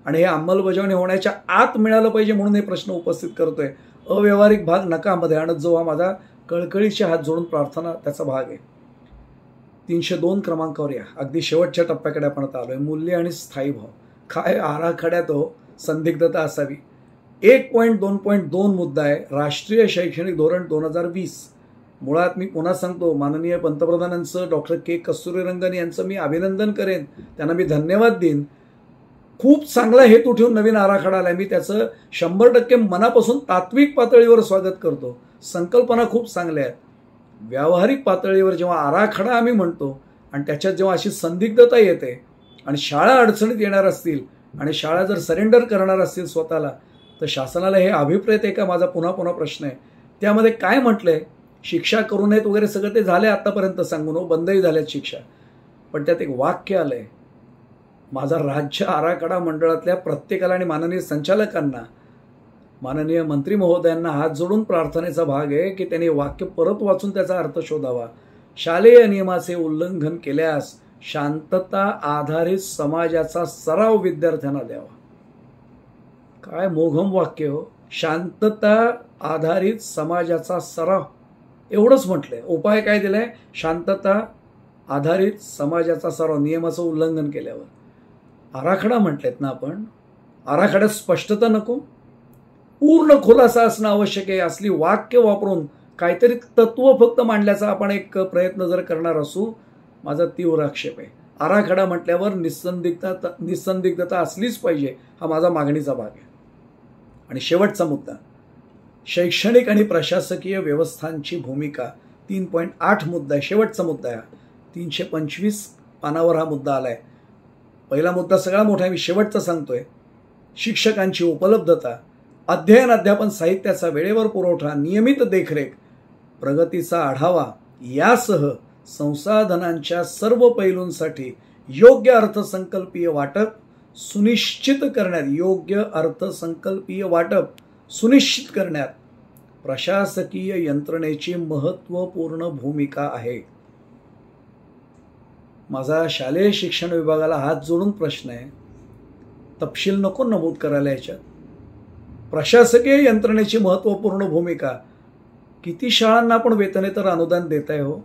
आणि हे अंमलबजावणी होण्याच्या आत मिळालं पाहिजे, म्हणून हे प्रश्न उपस्थित करतोय. अव्यवहारिक भाग नका मध्ये आणत जाऊ, हा माझा कळकळीचे हात जोडून प्रार्थना त्याचा भाग आहे. 302 क्रमांकावर या. अगदी शेवटच्या टप्प्याकडे आपण आता आलोय. मूल्य आणि स्थायी भाव. काय आराखड्यात हो संदिग्धता असावी. 1.2.2 मुद्दा आहे, राष्ट्रीय शैक्षणिक धोरण 2020. मुळात मी पुन्हा सांगतो, माननीय पंतप्रधानांचं, डॉक्टर के कस्तुरीरंगन यांचं मी अभिनंदन करेन, त्यांना मी धन्यवाद देईन. खूप चांगला हेतू ठेवून नवीन आराखडा आलाय. मी त्याचं 100% मनापासून तात्विक पातळीवर स्वागत करतो. संकल्पना खूप चांगल्या आहेत. व्यावहारिक पातळीवर जेव्हा आराखडा आम्ही म्हणतो आणि त्याच्यात जेव्हा अशी संदिग्धता येते आणि शाळा अडचणीत येणार असतील आणि शाळा जर सरेंडर करणार असतील स्वतःला, तर शासनाला हे अभिप्रेत आहे का, माझा पुन्हा पुन्हा प्रश्न आहे. त्यामध्ये काय म्हटलंय, शिक्षा करू नयेत वगैरे सगळं ते झालंय आतापर्यंत सांगून हो, बंदही झाल्यात शिक्षा. पण त्यात एक वाक्य आलंय, माझा राज्य आराखडा मंडळातल्या प्रत्येकाला आणि माननीय संचालकांना, माननीय मंत्री महोदयांना हात जोडून प्रार्थनेचा भाग आहे की त्यांनी वाक्य परत वाचून त्याचा अर्थ शोधावा. शालेय नियमाचे उल्लंघन केल्यास शांतता आधारित समाजाचा सराव विद्यार्थ्यांना द्यावा. काय मोघम वाक्य हो, शांतता आधारित समाजाचा सराव, एवढंच म्हटलंय. उपाय काय दिलाय, शांतता आधारित समाजाचा सराव, नियमाचं उल्लंघन केल्यावर. आराखडा म्हटलेत ना आपण, आराखड्यात स्पष्टता नको, पूर्ण खुलासा असणं आवश्यक आहे. असली वाक्य वापरून काहीतरी तत्व फक्त मांडल्याचा आपण एक प्रयत्न जर करणार असू, माझा तीव्र आक्षेप आहे. आराखडा म्हटल्यावर निसंदिग्धता असलीच पाहिजे, हा माझा मागणीचा भाग आहे. आणि शेवटचा मुद्दा, शैक्षणिक आणि प्रशासकीय व्यवस्थांची भूमिका 3.8 मुद्दा आहे, शेवटचा मुद्दा आहे. 325 पानावर हा मुद्दा आलाय. पहिला मुद्दा सगळा मोठा आहे, मी शेवटचा सांगतोय. शिक्षकांची उपलब्धता, अध्ययन अध्यापन साहित्याचा वेळेवर पुरवठा, नियमित देखरेख, प्रगतीचा आढावा यासह संसाधनांच्या सर्व पैलूंसाठी योग्य अर्थसंकल्पीय वाटप सुनिश्चित करण्यात प्रशासकीय यंत्रणेची महत्त्वपूर्ण भूमिका आहे. माझा शालेय शिक्षण विभागाला हात जोडून प्रश्न आहे, तपशील नको नमूद करायला याच्यात. प्रशासकीय यंत्रणेची महत्त्वपूर्ण भूमिका. किती शाळांना आपण वेतनेतर अनुदान देत आहे हो?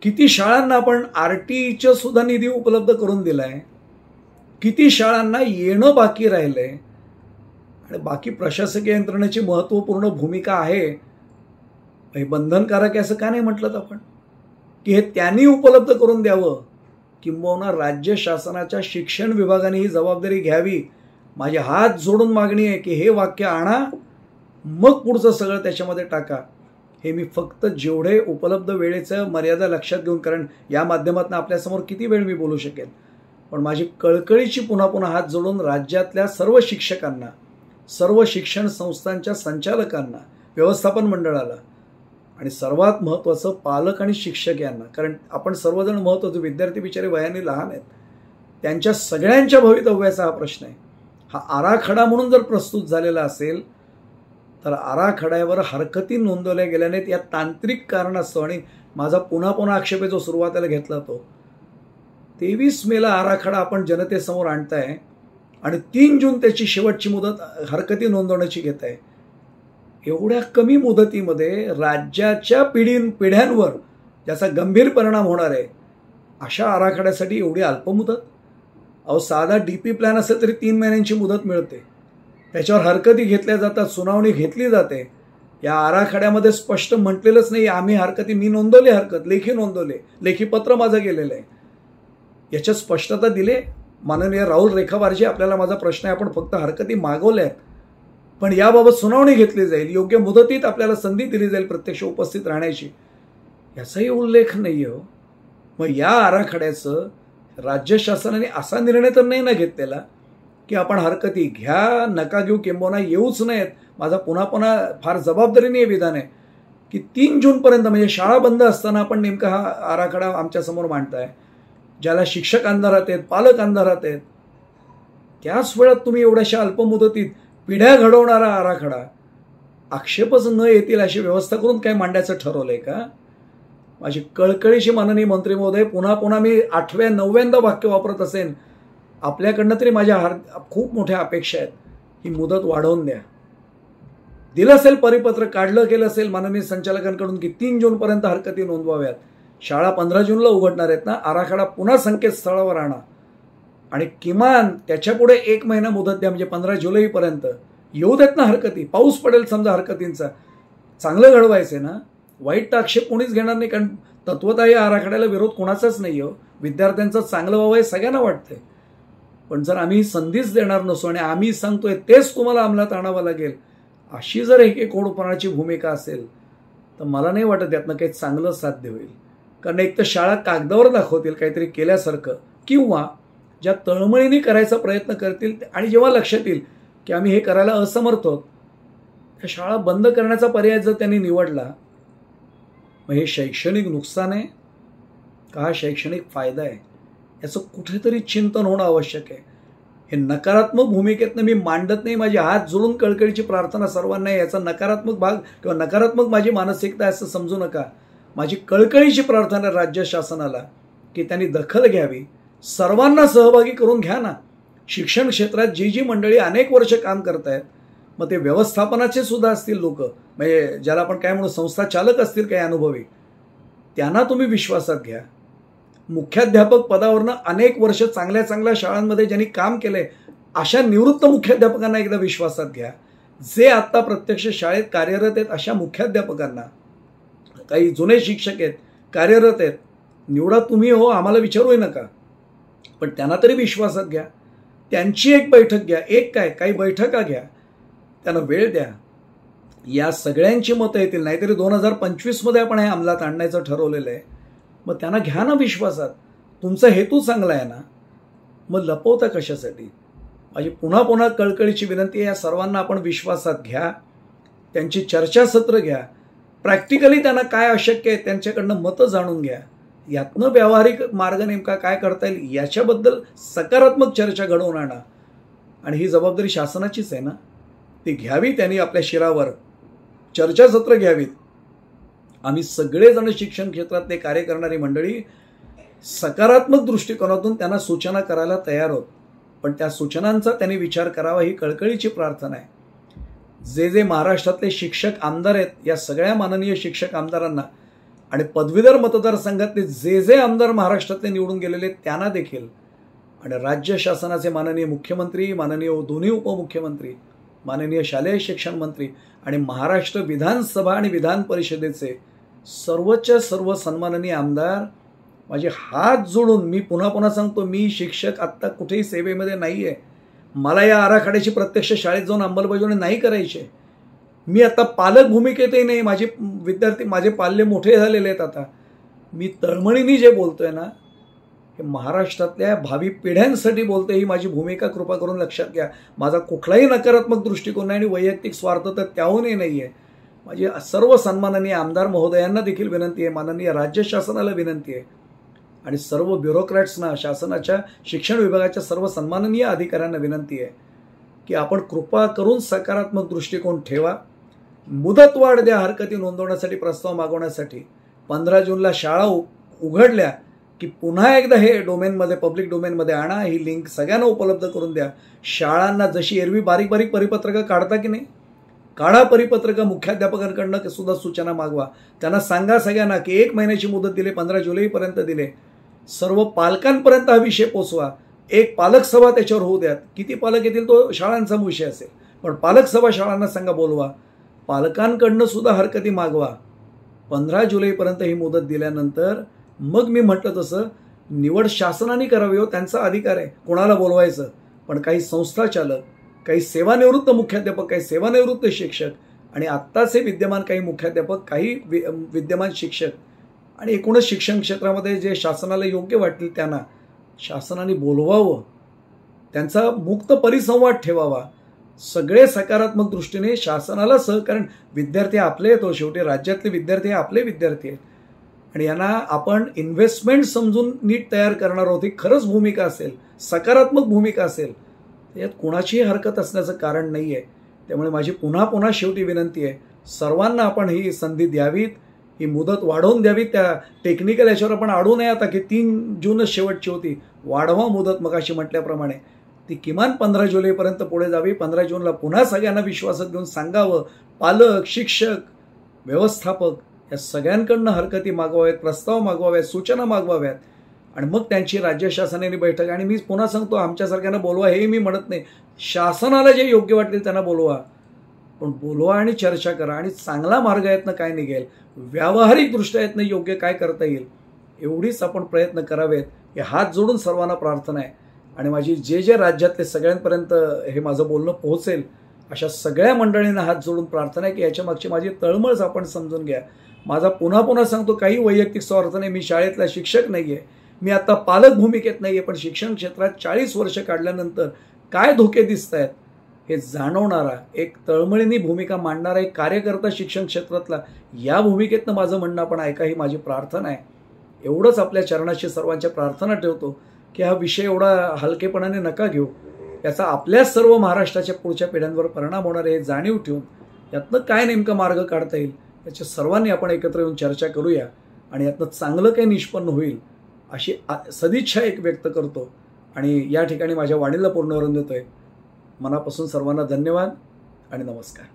किती शाळांना आपण RTEचं सुद्धा निधी उपलब्ध करून दिलाय? किती शाळांना येणं बाकी राहिलंय? आणि बाकी प्रशासकीय यंत्रणेची महत्त्वपूर्ण भूमिका आहे हे बंधनकारक आहे असं का नाही म्हटलं आपण? की हे त्यांनी उपलब्ध करून द्यावं, किंबहुना राज्य शासनाच्या शिक्षण विभागाने ही जबाबदारी घ्यावी. माझे हात जोडून मागणी आहे की हे वाक्य आणा, मग पुढचं सगळं त्याच्यामध्ये टाका. हे मी फक्त जेवढे उपलब्ध वेळेचं मर्यादा लक्षात घेऊन, कारण या माध्यमातून आपल्यासमोर किती वेळ मी बोलू शकेन, पण माझी कळकळीची पुन्हा पुन्हा हात जोडून राज्यातल्या सर्व शिक्षकांना, सर्व शिक्षण संस्थांच्या संचालकांना, व्यवस्थापन मंडळाला आणि सर्वात महत्त्वाचं पालक आणि शिक्षक यांना, कारण आपण सर्वजण महत्त्वाचं, विद्यार्थी बिचारे वयाने लहान आहेत, त्यांच्या सगळ्यांच्या भवितव्याचा हा प्रश्न आहे. हा आराखडा म्हणून जर प्रस्तुत झालेला असेल तर आराखड्यावर हरकती नोंदवल्या गेल्या नाहीत या तांत्रिक कारणास्तव. आणि माझा पुन्हा पुन्हा आक्षेप आहे जो सुरुवातीला घेतला तो, 23 मेला आराखडा आपण जनतेसमोर आणताय आणि 3 जून त्याची शेवटची मुदत हरकती नोंदवण्याची घेत आहे. एवढ्या कमी मुदतीमध्ये राज्याच्या पिढ्यांवर ज्याचा गंभीर परिणाम होणार आहे अशा आराखड्यासाठी एवढी अल्पमुदत. अहो, साधा DP प्लॅन असेल तरी 3 महिन्यांची मुदत मिळते, त्याच्यावर हरकती घेतल्या जातात, सुनावणी घेतली जाते. या आराखड्यामध्ये स्पष्ट म्हटलेलंच नाही आम्ही हरकती, मी नोंदवली हरकत, लेखी नोंदवले, लेखी पत्र माझं गेलेलं आहे, याच्यात स्पष्टता दिले. माननीय राहुल रेखावारजी, आपल्याला माझा प्रश्न आहे, आपण फक्त हरकती मागवल्या आहेत, पण याबाबत सुनावणी घेतली जाईल, योग्य मुदतीत आपल्याला संधी दिली जाईल प्रत्यक्ष उपस्थित राहण्याची, याचाही उल्लेख नाही हो. मग या आराखड्याचं राज्य शासनाने असा निर्णय तर नाही ना घेतलेला की आपण हरकती घ्या, नका घेऊ, किंबहुना येऊच नयेत. माझा पुन्हा पुन्हा फार जबाबदारीने हे विधान आहे की 3 जूनपर्यंत, म्हणजे शाळा बंद असताना आपण नेमका हा आराखडा आमच्यासमोर मांडताय. ज्याला शिक्षक अंधारात आहेत, पालक अंधारात आहेत, त्याच वेळात तुम्ही एवढ्याशा अल्पमुदतीत पिढ्या घडवणारा आराखडा, आक्षेपच न येतील अशी व्यवस्था करून काय मांडायचं ठरवलंय का? माझी कळकळीची माननीय मंत्री महोदय, पुन्हा पुन्हा मी 8व्या 9व्यांदा वाक्य वापरत असेन, आपल्याकडनं तरी माझ्या खूप मोठ्या अपेक्षा आहेत. ही मुदत वाढवून द्या. दिलं असेल परिपत्र, काढलं गेलं असेल माननीय संचालकांकडून की 3 जूनपर्यंत हरकती नोंदवाव्यात. शाळा 15 जूनला उघडणार आहेत ना, आराखडा पुन्हा संकेतस्थळावर आणा आणि किमान त्याच्यापुढे 1 महिना मुदत द्या, म्हणजे 15 जुलैपर्यंत येऊ देत ना हरकती. पाऊस पडेल समजा हरकतींचा, चांगलं घडवायचं ना, वाईट आक्षेप कोणीच घेणार नाही, कारण तत्वतः या आराखड्याला विरोध कोणाचाच नाही हो. विद्यार्थ्यांचं चांगलं व्हावं हे सगळ्यांना वाटतंय, पण जर आम्ही संधीच देणार नसो आणि आम्ही सांगतोय तेच तुम्हाला अंमलात आणावं लागेल, अशी जर एकेकोडपणाची भूमिका असेल तर मला नाही वाटत यातनं काही चांगलं साध्य होईल. कारण एक तर शाळा कागदावर दाखवतील काहीतरी केल्यासारखं, किंवा ज्या तळमळीने करायचा प्रयत्न करतील आणि जेव्हा लक्षात येईल की आम्ही हे करायला असमर्थ आहोत, त्या शाळा बंद करण्याचा पर्याय जर त्यांनी निवडला, मग हे शैक्षणिक नुकसान आहे का हा शैक्षणिक फायदा आहे, याचं कुठेतरी चिंतन होणं आवश्यक आहे. हे नकारात्मक भूमिकेतनं मी मांडत नाही, माझे हात जोडून कळकळीची प्रार्थना सर्वांना आहे. याचा नकारात्मक भाग किंवा नकारात्मक माझी मानसिकता असं समजू नका. माझी कळकळीची प्रार्थना राज्य शासनाला की त्यांनी दखल घ्यावी, सर्वांना सहभागी करून घ्या ना. शिक्षण क्षेत्रात जी मंडळी अनेक वर्ष काम करतायत, मग ते व्यवस्थापनाचे सुद्धा असतील लोक, म्हणजे ज्याला आपण काय म्हणू संस्था चालक असतील काही अनुभवी, त्यांना तुम्ही विश्वासात घ्या. मुख्याध्यापक पदावरनं अनेक वर्ष चांगल्या चांगल्या शाळांमध्ये ज्यांनी काम केलंय अशा निवृत्त मुख्याध्यापकांना एकदा विश्वासात घ्या. जे आता प्रत्यक्ष शाळेत कार्यरत आहेत अशा मुख्याध्यापकांना, काही जुने शिक्षक आहेत कार्यरत आहेत, निवडा तुम्ही हो, आम्हाला विचारूही नका, पण त्यांना तरी विश्वासात घ्या. त्यांची एक बैठक घ्या, एक काय काही बैठका घ्या, त्यांना वेळ द्या. या सगळ्यांची मतं येतील, नाहीतरी 2025 आपण हे अंमलात आणण्याचं ठरवलेलं आहे. मग त्यांना घ्या ना विश्वासात. तुमचा हेतू चांगला आहे ना, मग लपवता कशासाठी? माझी पुन्हा पुन्हा कळकळीची विनंती आहे, या सर्वांना आपण विश्वासात घ्या, त्यांची चर्चासत्र घ्या, प्रॅक्टिकली त्यांना काय अशक्य आहे त्यांच्याकडनं मतं जाणून घ्या, यातनं व्यावहारिक मार्ग नेमका काय करता येईल याच्याबद्दल सकारात्मक चर्चा घडवून आणा. आणि ही जबाबदारी शासनाचीच आहे ना, ती घ्यावी त्यांनी आपल्या शिरावर, चर्चासत्र घ्यावीत. आम्ही सगळेजण शिक्षण क्षेत्रातले कार्य करणारी मंडळी सकारात्मक दृष्टिकोनातून त्यांना सूचना करायला तयार आहोत, पण त्या सूचनांचा त्यांनी विचार करावा ही कळकळीची प्रार्थना आहे. जे महाराष्ट्रातले शिक्षक आमदार आहेत, या सगळ्या माननीय शिक्षक आमदारांना आणि पदवीधर मतदारसंघातले जे आमदार महाराष्ट्रातले निवडून गेलेले त्यांना देखील, आणि राज्य शासनाचे माननीय मुख्यमंत्री, माननीय दोन्ही उपमुख्यमंत्री, माननीय शालेय शिक्षण मंत्री आणि महाराष्ट्र विधानसभा आणि विधान परिषदेचे सर्वच्या सर्व सन्माननीय आमदार, माझे हात जोडून मी पुन्हा पुन्हा सांगतो, मी शिक्षक आत्ता कुठेही सेवेमध्ये नाही आहे. मला या आराखड्याची प्रत्यक्ष शाळेत जाऊन अंमलबजावणी नाही करायची. मी आता पालक भूमिकेतही नाही. माझे विद्यार्थी, माझे पाल्य मोठे झालेले आहेत. आता मी तळमळीने जे बोलतोय ना, हे महाराष्ट्रातल्या भावी पिढ्यांसाठी बोलतोय. ही माझी भूमिका कृपा करून लक्षात घ्या. माझा कुठलाही नकारात्मक दृष्टिकोन नाही आणि वैयक्तिक स्वार्थ तर त्याहूनही नाही आहे. माझी सर्व सन्माननीय आमदार महोदयांना देखील विनंती आहे, माननीय राज्य शासनाला विनंती आहे आणि सर्व ब्युरोक्रॅट्सना, शासनाच्या शिक्षण विभागाच्या सर्व सन्माननीय अधिकाऱ्यांना विनंती आहे की आपण कृपा करून सकारात्मक दृष्टिकोन ठेवा. मुदतवाढ द्या हरकती नोंदवण्यासाठी, प्रस्ताव मागवण्यासाठी. 15 जूनला शाळा उघडल्या की पुन्हा एकदा हे डोमेनमध्ये, पब्लिक डोमेनमध्ये आणा. ही लिंक सगळ्यांना उपलब्ध करून द्या. शाळांना जशी एरवी बारीक बारीक परिपत्रकं काढता की नाही, काढा परिपत्रकं. मुख्याध्यापकांकडनं सुद्धा सूचना मागवा. त्यांना सांगा सगळ्यांना की 1 महिन्याची मुदत दिली, 15 जुलैपर्यंत दिले. सर्व पालकांपर्यंत हा विषय पोचवा. एक पालक सभा त्याच्यावर होऊ द्यात. किती पालक येतील तो शाळांचा विषय असेल, पण पालक सभा शाळांना सांगा बोलवा. पालकांकडनं सुद्धा हरकती मागवा. 15 जुलैपर्यंत ही मुदत दिल्यानंतर मग मी म्हटलं तसं निवड शासनाने करावी हो, त्यांचा अधिकार आहे कोणाला बोलवायचं. पण काही संस्था चालक, काही सेवानिवृत्त मुख्याध्यापक, काही सेवानिवृत्त शिक्षक आणि आत्ताचे विद्यमान काही मुख्याध्यापक, काही विद्यमान शिक्षक आणि एकूणच शिक्षण क्षेत्रामध्ये जे शासनाला योग्य वाटतील त्यांना शासनाने बोलवावं, त्यांचा मुक्त परिसंवाद ठेवावा. सगळे सकारात्मक दृष्टीने शासनाला सहकारण. विद्यार्थी आपले आहेत, शेवटी राज्यातले विद्यार्थी आपले विद्यार्थी आहेत आणि यांना आपण इन्व्हेस्टमेंट समजून नीट तयार करणार आहोत. ही खरंच भूमिका असेल, सकारात्मक भूमिका असेल, यात कोणाचीही हरकत असण्याचं कारण नाही आहे. त्यामुळे माझी पुन्हा पुन्हा शेवटी विनंती आहे, सर्वांना आपण ही संधी द्यावीत, ही मुदत वाढवून द्यावी. त्या टेक्निकल याच्यावर आपण अडू नये आता की 3 जूनच शेवटची होती. वाढवा मुदत मगाशी म्हटल्याप्रमाणे, ती किमान 15 जुलैपर्यंत पुढे जावी. 15 जूनला पुन्हा सगळ्यांना विश्वासात घेऊन सांगावं. पालक, शिक्षक, व्यवस्थापक या सगळ्यांकडनं हरकती मागवाव्यात, प्रस्ताव मागवाव्यात, सूचना मागवाव्यात आणि मग त्यांची राज्य शासनाने बैठक. आणि मी पुन्हा सांगतो, आमच्यासारख्यांना बोलवा हे मी म्हणत नाही, शासनाला जे योग्य वाटेल त्यांना बोलवा, पण बोलवा आणि चर्चा करा आणि चांगला मार्ग यातनं काय निघेल, व्यावहारिक दृष्ट्या यातनं योग्य काय करता येईल, एवढीच आपण प्रयत्न करावेत. हे हात जोडून सर्वांना प्रार्थना आहे. आणि माझी जे राज्यातले सगळ्यांपर्यंत हे माझं बोलणं पोहोचेल अशा सगळ्या मंडळींना हात जोडून प्रार्थना आहे की याच्या मागची माझी तळमळच आपण समजून घ्या. माझा पुन्हा पुन्हा सांगतो, काही वैयक्तिक स्वार्थ नाही. मी शाळेतला शिक्षक नाही आहे, मी आता पालक भूमिकेत नाही आहे, पण शिक्षण क्षेत्रात 40 वर्ष काढल्यानंतर काय धोके दिसत आहेत हे जाणवणारा, एक तळमळीने भूमिका मांडणारा एक कार्यकर्ता शिक्षण क्षेत्रातला, या भूमिकेतनं माझं म्हणणं आपण ऐका ही माझी प्रार्थना आहे. एवढंच आपल्या चरणाशी सर्वांच्या प्रार्थना ठेवतो की हा विषय एवढा हलकेपणाने नका घेऊ. याचा आपल्या सर्व महाराष्ट्राच्या पुढच्या पिढ्यांवर परिणाम होणार आहे हे जाणीव ठेवून यातनं काय नेमका मार्ग काढता येईल याच्या सर्वांनी आपण एकत्र येऊन चर्चा करूया आणि यातनं चांगलं काही निष्पन्न होईल अशी सदिच्छा एक व्यक्त करतो आणि या ठिकाणी माझ्या वाणीला पूर्ण करून देतोय. मनापासून सर्वांना धन्यवाद आणि नमस्कार.